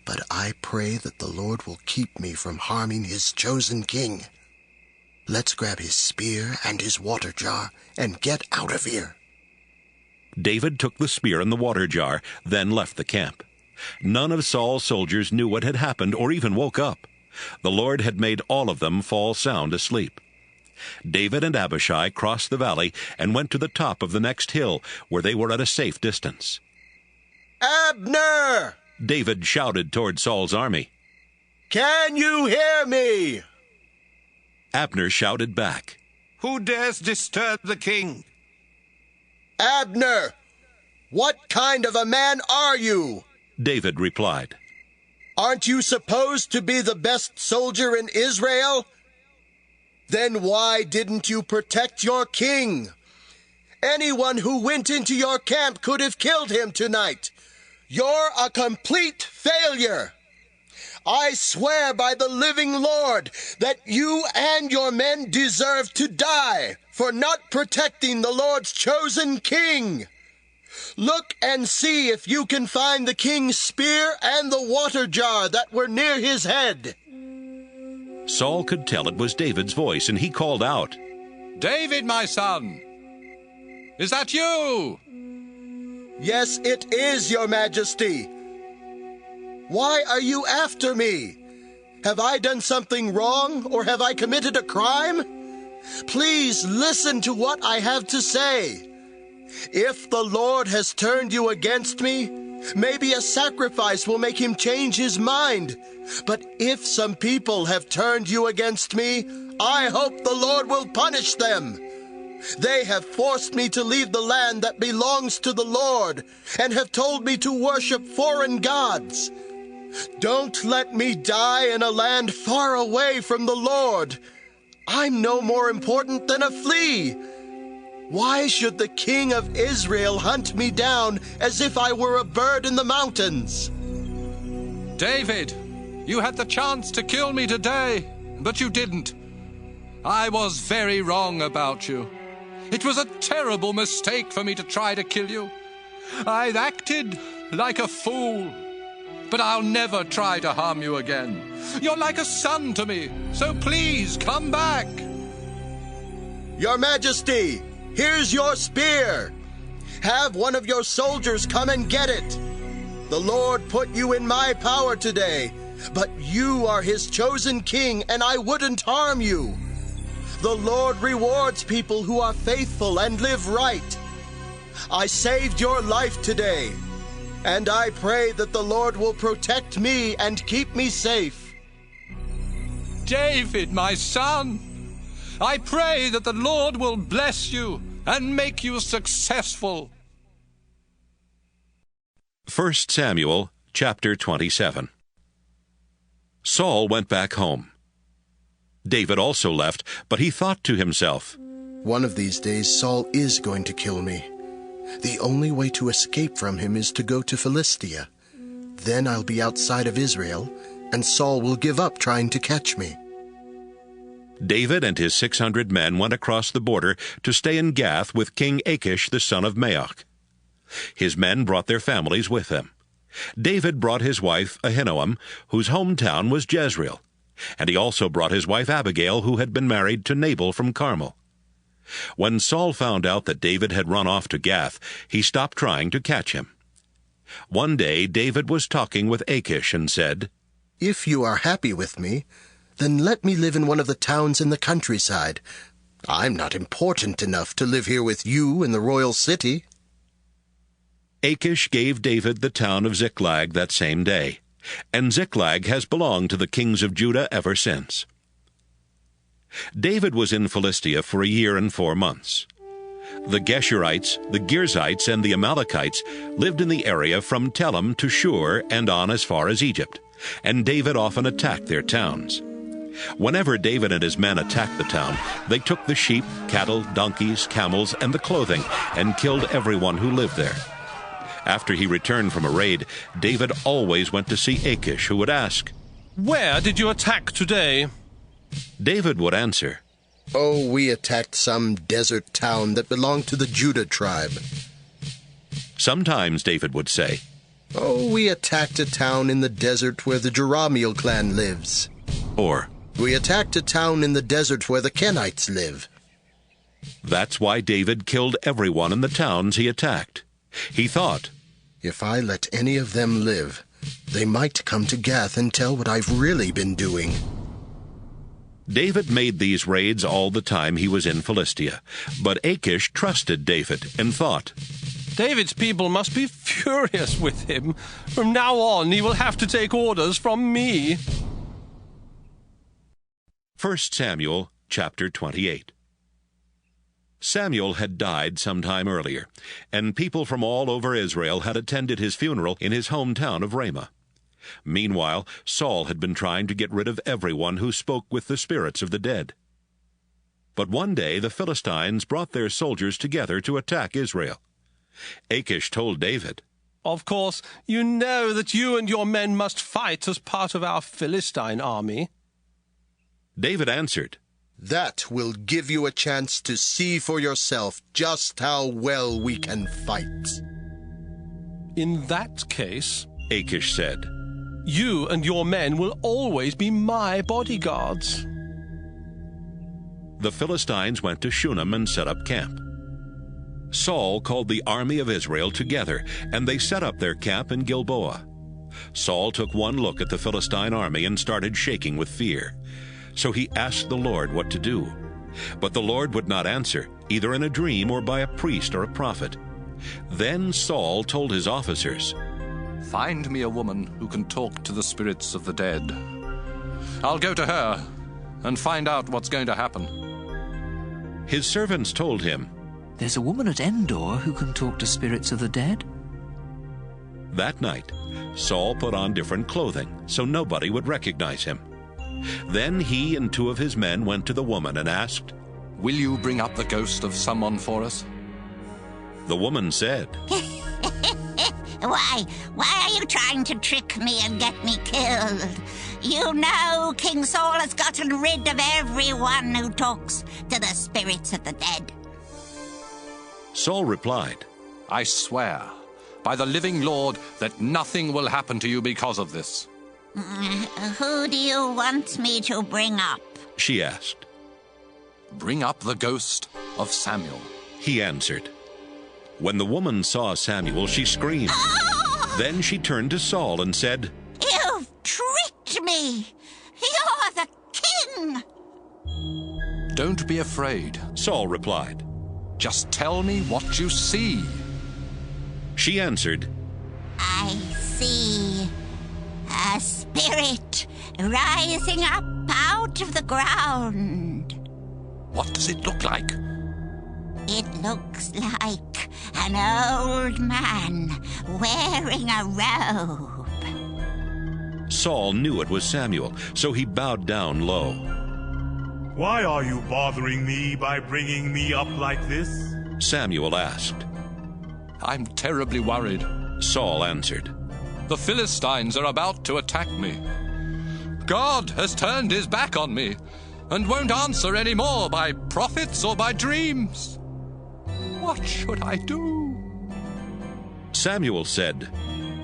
But I pray that the Lord will keep me from harming his chosen king. Let's grab his spear and his water jar and get out of here. David took the spear and the water jar, then left the camp. None of Saul's soldiers knew what had happened or even woke up. The Lord had made all of them fall sound asleep. David and Abishai crossed the valley and went to the top of the next hill, where they were at a safe distance. Abner! David shouted toward Saul's army. Can you hear me? Abner shouted back. Who dares disturb the king? Abner! What kind of a man are you? David replied. Aren't you supposed to be the best soldier in Israel? Then why didn't you protect your king? Anyone who went into your camp could have killed him tonight. You're a complete failure. I swear by the living Lord that you and your men deserve to die for not protecting the Lord's chosen king. Look and see if you can find the king's spear and the water jar that were near his head. Saul could tell it was David's voice, and he called out, David, my son! Is that you? Yes, it is, your majesty. Why are you after me? Have I done something wrong, or have I committed a crime? Please listen to what I have to say. If the Lord has turned you against me, maybe a sacrifice will make him change his mind. But if some people have turned you against me, I hope the Lord will punish them. They have forced me to leave the land that belongs to the Lord and have told me to worship foreign gods. Don't let me die in a land far away from the Lord. I'm no more important than a flea. Why should the king of Israel hunt me down as if I were a bird in the mountains? David, you had the chance to kill me today, but you didn't. I was very wrong about you. It was a terrible mistake for me to try to kill you. I acted like a fool. But I'll never try to harm you again. You're like a son to me, so please come back. Your Majesty, here's your spear. Have one of your soldiers come and get it. The Lord put you in my power today, but you are his chosen king, and I wouldn't harm you. The Lord rewards people who are faithful and live right. I saved your life today, and I pray that the Lord will protect me and keep me safe. David, my son, I pray that the Lord will bless you and make you successful. 1 Samuel chapter 27. Saul went back home. David also left, but he thought to himself, One of these days Saul is going to kill me. The only way to escape from him is to go to Philistia. Then I'll be outside of Israel, and Saul will give up trying to catch me. David and his 600 men went across the border to stay in Gath with King Achish the son of Maoch. His men brought their families with them. David brought his wife Ahinoam, whose hometown was Jezreel, and he also brought his wife Abigail, who had been married to Nabal from Carmel. When Saul found out that David had run off to Gath, he stopped trying to catch him. One day David was talking with Achish and said, If you are happy with me, then let me live in one of the towns in the countryside. I'm not important enough to live here with you in the royal city. Achish gave David the town of Ziklag that same day, and Ziklag has belonged to the kings of Judah ever since. David was in Philistia for 1 year and 4 months. The Geshurites, the Girzites, and the Amalekites lived in the area from Telem to Shur and on as far as Egypt, and David often attacked their towns. Whenever David and his men attacked the town, they took the sheep, cattle, donkeys, camels, and the clothing, and killed everyone who lived there. After he returned from a raid, David always went to see Achish, who would ask, Where did you attack today? David would answer, Oh, we attacked some desert town that belonged to the Judah tribe. Sometimes David would say, Oh, we attacked a town in the desert where the Jerahmeel clan lives. Or, We attacked a town in the desert where the Kenites live. That's why David killed everyone in the towns he attacked. He thought, If I let any of them live, they might come to Gath and tell what I've really been doing. David made these raids all the time he was in Philistia, but Achish trusted David and thought, David's people must be furious with him. From now on, he will have to take orders from me. 1 Samuel chapter 28. Samuel had died some time earlier, and people from all over Israel had attended his funeral in his hometown of Ramah. Meanwhile, Saul had been trying to get rid of everyone who spoke with the spirits of the dead. But one day the Philistines brought their soldiers together to attack Israel. Achish told David, Of course, you know that you and your men must fight as part of our Philistine army. David answered, That will give you a chance to see for yourself just how well we can fight. In that case, Achish said, you and your men will always be my bodyguards. The Philistines went to Shunem and set up camp. Saul called the army of Israel together, and they set up their camp in Gilboa. Saul took one look at the Philistine army and started shaking with fear. So he asked the Lord what to do. But the Lord would not answer, either in a dream or by a priest or a prophet. Then Saul told his officers, Find me a woman who can talk to the spirits of the dead. I'll go to her and find out what's going to happen. His servants told him, "There's a woman at Endor who can talk to spirits of the dead." That night, Saul put on different clothing so nobody would recognize him. Then he and 2 of his men went to the woman and asked, "Will you bring up the ghost of someone for us?" The woman said, Why are you trying to trick me and get me killed? You know King Saul has gotten rid of everyone who talks to the spirits of the dead. Saul replied, "I swear by the living Lord that nothing will happen to you because of this." Who do you want me to bring up? She asked. "Bring up the ghost of Samuel," he answered. When the woman saw Samuel, she screamed. Then she turned to Saul and said, You've tricked me! You're the king! "Don't be afraid," Saul replied. "Just tell me what you see." She answered, I see a spirit rising up out of the ground. "What does it look like?" It looks like an old man wearing a robe. Saul knew it was Samuel, so he bowed down low. Why are you bothering me by bringing me up like this? Samuel asked. "I'm terribly worried," Saul answered. "The Philistines are about to attack me. God has turned his back on me and won't answer any more by prophets or by dreams. What should I do?" Samuel said,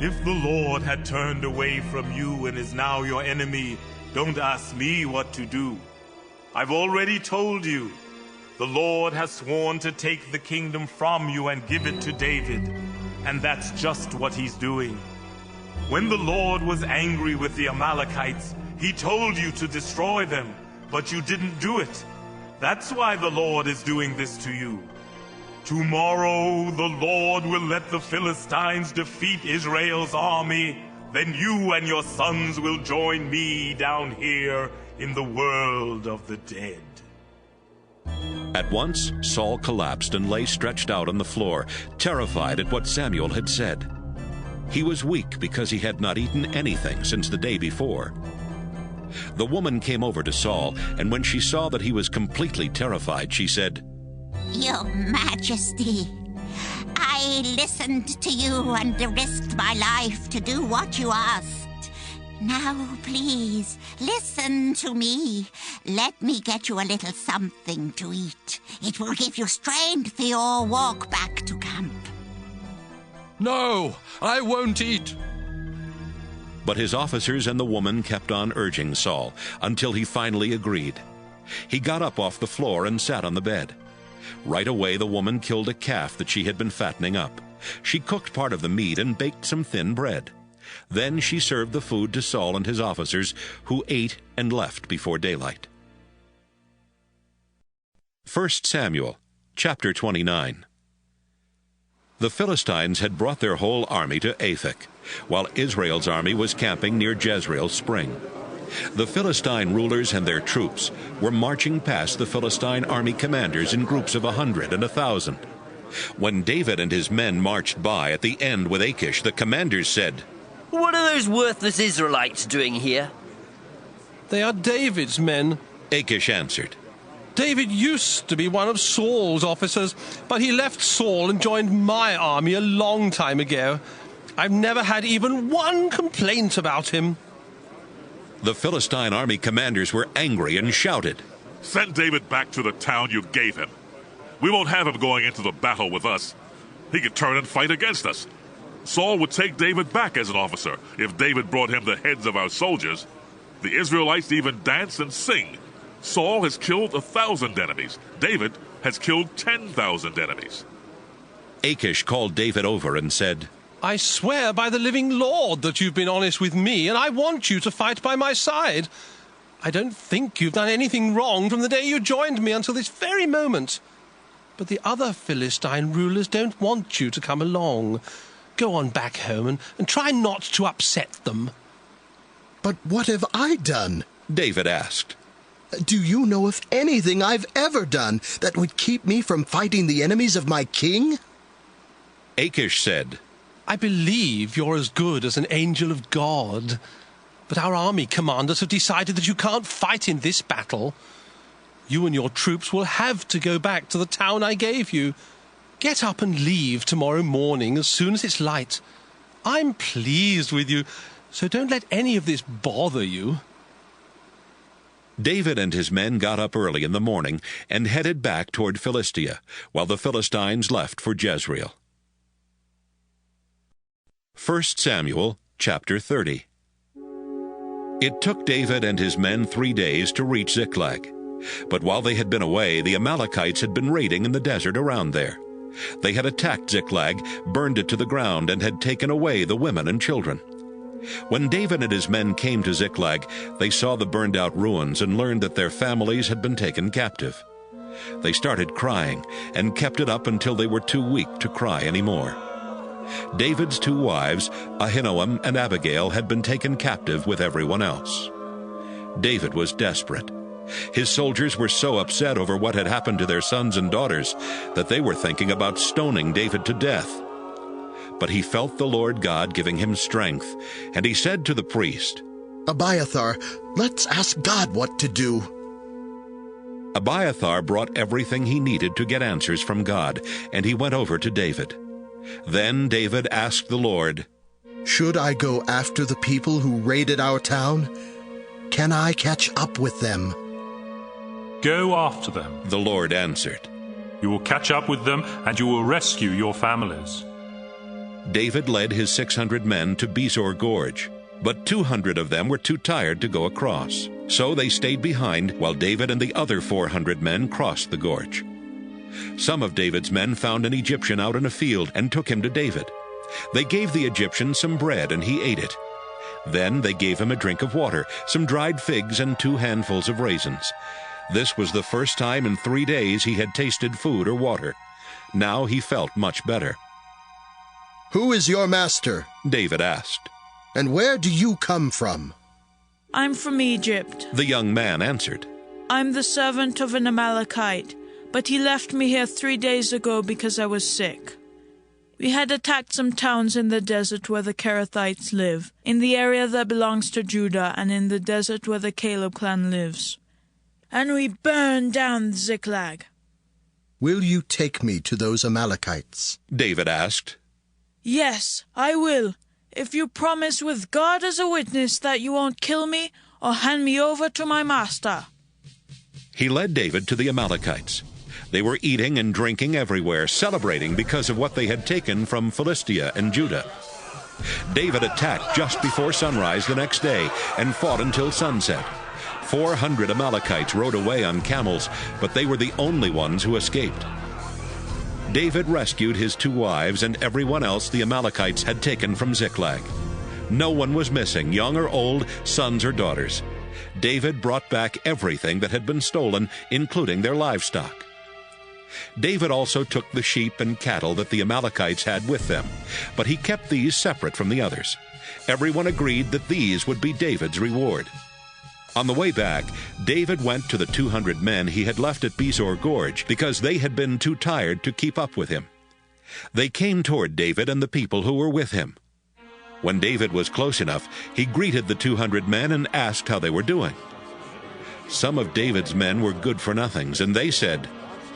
If the Lord had turned away from you and is now your enemy, don't ask me what to do. I've already told you. The Lord has sworn to take the kingdom from you and give it to David, and that's just what he's doing. When the Lord was angry with the Amalekites, he told you to destroy them, but you didn't do it. That's why the Lord is doing this to you. Tomorrow the Lord will let the Philistines defeat Israel's army. Then you and your sons will join me down here in the world of the dead. At once, Saul collapsed and lay stretched out on the floor, terrified at what Samuel had said. He was weak because he had not eaten anything since the day before. The woman came over to Saul, and when she saw that he was completely terrified, she said, Your Majesty, I listened to you and risked my life to do what you asked. Now, please, listen to me. Let me get you a little something to eat. It will give you strength for your walk back to camp. "No, I won't eat." But his officers and the woman kept on urging Saul until he finally agreed. He got up off the floor and sat on the bed. Right away, the woman killed a calf that she had been fattening up. She cooked part of the meat and baked some thin bread. Then she served the food to Saul and his officers, who ate and left before daylight. 1 Samuel, chapter 29. The Philistines had brought their whole army to Aphek, while Israel's army was camping near Jezreel Spring. The Philistine rulers and their troops were marching past the Philistine army commanders in groups of 100 and 1,000. When David and his men marched by at the end with Achish, the commanders said, What are those worthless Israelites doing here? They are David's men, Achish answered. David used to be one of Saul's officers, but he left Saul and joined my army a long time ago. I've never had even one complaint about him. The Philistine army commanders were angry and shouted, Send David back to the town you gave him. We won't have him going into the battle with us. He could turn and fight against us. Saul would take David back as an officer if David brought him the heads of our soldiers. The Israelites even dance and sing. Saul has killed 1,000 enemies. David has killed 10,000 enemies. Achish called David over and said, I swear by the living Lord that you've been honest with me, and I want you to fight by my side. I don't think you've done anything wrong from the day you joined me until this very moment. But the other Philistine rulers don't want you to come along. Go on back home and try not to upset them. But what have I done? David asked. Do you know of anything I've ever done that would keep me from fighting the enemies of my king? Achish said, I believe you're as good as an angel of God. But our army commanders have decided that you can't fight in this battle. You and your troops will have to go back to the town I gave you. Get up and leave tomorrow morning as soon as it's light. I'm pleased with you, so don't let any of this bother you. David and his men got up early in the morning and headed back toward Philistia, while the Philistines left for Jezreel. 1 Samuel chapter 30. It took David and his men 3 days to reach Ziklag. But while they had been away, the Amalekites had been raiding in the desert around there. They had attacked Ziklag, burned it to the ground, and had taken away the women and children. When David and his men came to Ziklag, they saw the burned-out ruins and learned that their families had been taken captive. They started crying and kept it up until they were too weak to cry anymore. David's 2 wives, Ahinoam and Abigail, had been taken captive with everyone else. David was desperate. His soldiers were so upset over what had happened to their sons and daughters that they were thinking about stoning David to death. But he felt the Lord God giving him strength, and he said to the priest, Abiathar, let's ask God what to do. Abiathar brought everything he needed to get answers from God, and he went over to David. Then David asked the Lord, Should I go after the people who raided our town? Can I catch up with them? Go after them, the Lord answered. You will catch up with them, and you will rescue your families. David led his 600 men to Besor Gorge, but 200 of them were too tired to go across. So they stayed behind while David and the other 400 men crossed the gorge. Some of David's men found an Egyptian out in a field and took him to David. They gave the Egyptian some bread, and he ate it. Then they gave him a drink of water, some dried figs, and 2 handfuls of raisins. This was the first time in 3 days he had tasted food or water. Now he felt much better. Who is your master? David asked. And where do you come from? I'm from Egypt. The young man answered. I'm the servant of an Amalekite, but he left me here 3 days ago because I was sick. We had attacked some towns in the desert where the Kerethites live, in the area that belongs to Judah, and in the desert where the Caleb clan lives. And we burned down Ziklag. Will you take me to those Amalekites? David asked. Yes, I will, if you promise with God as a witness that you won't kill me or hand me over to my master. He led David to the Amalekites. They were eating and drinking everywhere, celebrating because of what they had taken from Philistia and Judah. David attacked just before sunrise the next day and fought until sunset. 400 Amalekites rode away on camels, but they were the only ones who escaped. David rescued his 2 wives and everyone else the Amalekites had taken from Ziklag. No one was missing, young or old, sons or daughters. David brought back everything that had been stolen, including their livestock. David also took the sheep and cattle that the Amalekites had with them, but he kept these separate from the others. Everyone agreed that these would be David's reward. On the way back, David went to the 200 men he had left at Besor Gorge because they had been too tired to keep up with him. They came toward David and the people who were with him. When David was close enough, he greeted the 200 men and asked how they were doing. Some of David's men were good-for-nothings, and they said,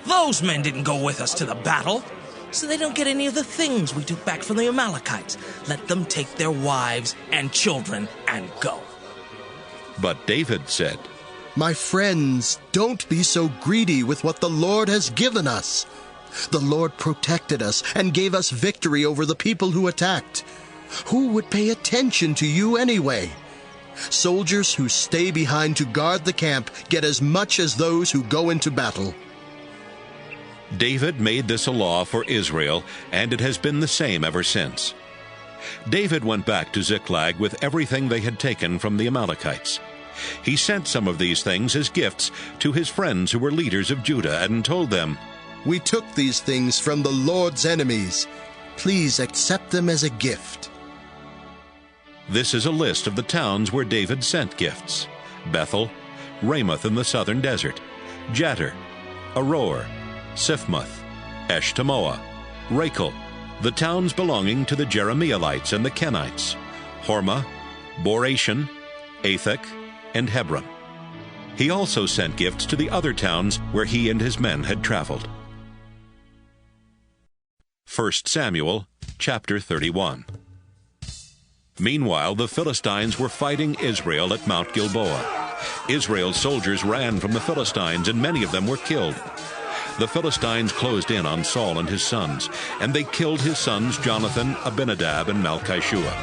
Those men didn't go with us to the battle, so they don't get any of the things we took back from the Amalekites. Let them take their wives and children and go. But David said, My friends, don't be so greedy with what the Lord has given us. The Lord protected us and gave us victory over the people who attacked. Who would pay attention to you anyway? Soldiers who stay behind to guard the camp get as much as those who go into battle. David made this a law for Israel, and it has been the same ever since. David went back to Ziklag with everything they had taken from the Amalekites. He sent some of these things as gifts to his friends who were leaders of Judah and told them, We took these things from the Lord's enemies. Please accept them as a gift. This is a list of the towns where David sent gifts: Bethel, Ramoth in the southern desert, Jattir, Aroer, Siphmoth, Eshtemoa, Rachel, the towns belonging to the Jerahmeelites and the Kenites, Hormah, Borashan, Athek, and Hebron. He also sent gifts to the other towns where he and his men had traveled. 1 Samuel chapter 31. Meanwhile, the Philistines were fighting Israel at Mount Gilboa. Israel's soldiers ran from the Philistines, and many of them were killed. The Philistines closed in on Saul and his sons, and they killed his sons Jonathan, Abinadab, and Malchishua.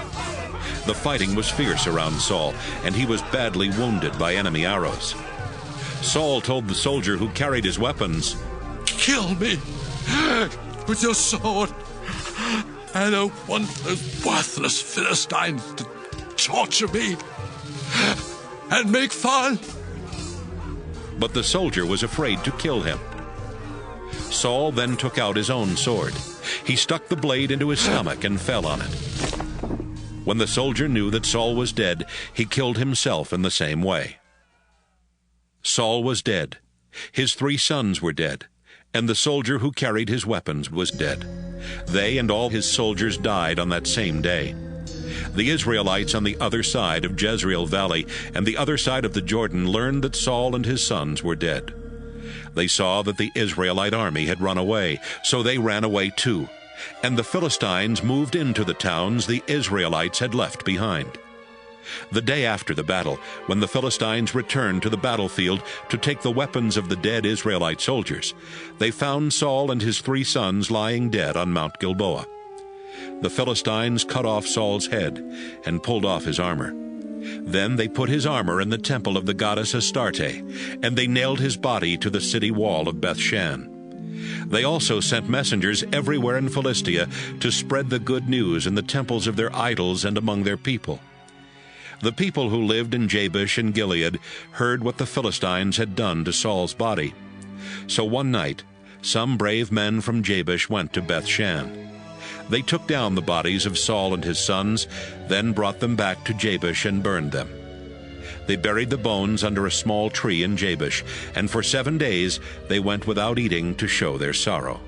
The fighting was fierce around Saul, and he was badly wounded by enemy arrows. Saul told the soldier who carried his weapons, "Kill me with your sword. I don't want those worthless Philistines to torture me and make fun." But the soldier was afraid to kill him. Saul then took out his own sword. He stuck the blade into his stomach and fell on it. When the soldier knew that Saul was dead, he killed himself in the same way. Saul was dead. His 3 sons were dead, and the soldier who carried his weapons was dead. They and all his soldiers died on that same day. The Israelites on the other side of Jezreel Valley and the other side of the Jordan learned that Saul and his sons were dead. They saw that the Israelite army had run away, so they ran away too, and the Philistines moved into the towns the Israelites had left behind. The day after the battle, when the Philistines returned to the battlefield to take the weapons of the dead Israelite soldiers, they found Saul and his 3 sons lying dead on Mount Gilboa. The Philistines cut off Saul's head and pulled off his armor. Then they put his armor in the temple of the goddess Astarte, and they nailed his body to the city wall of Bethshan. They also sent messengers everywhere in Philistia to spread the good news in the temples of their idols and among their people. The people who lived in Jabesh and Gilead heard what the Philistines had done to Saul's body. So one night, some brave men from Jabesh went to Bethshan. They took down the bodies of Saul and his sons, then brought them back to Jabesh and burned them. They buried the bones under a small tree in Jabesh, and for 7 days they went without eating to show their sorrow.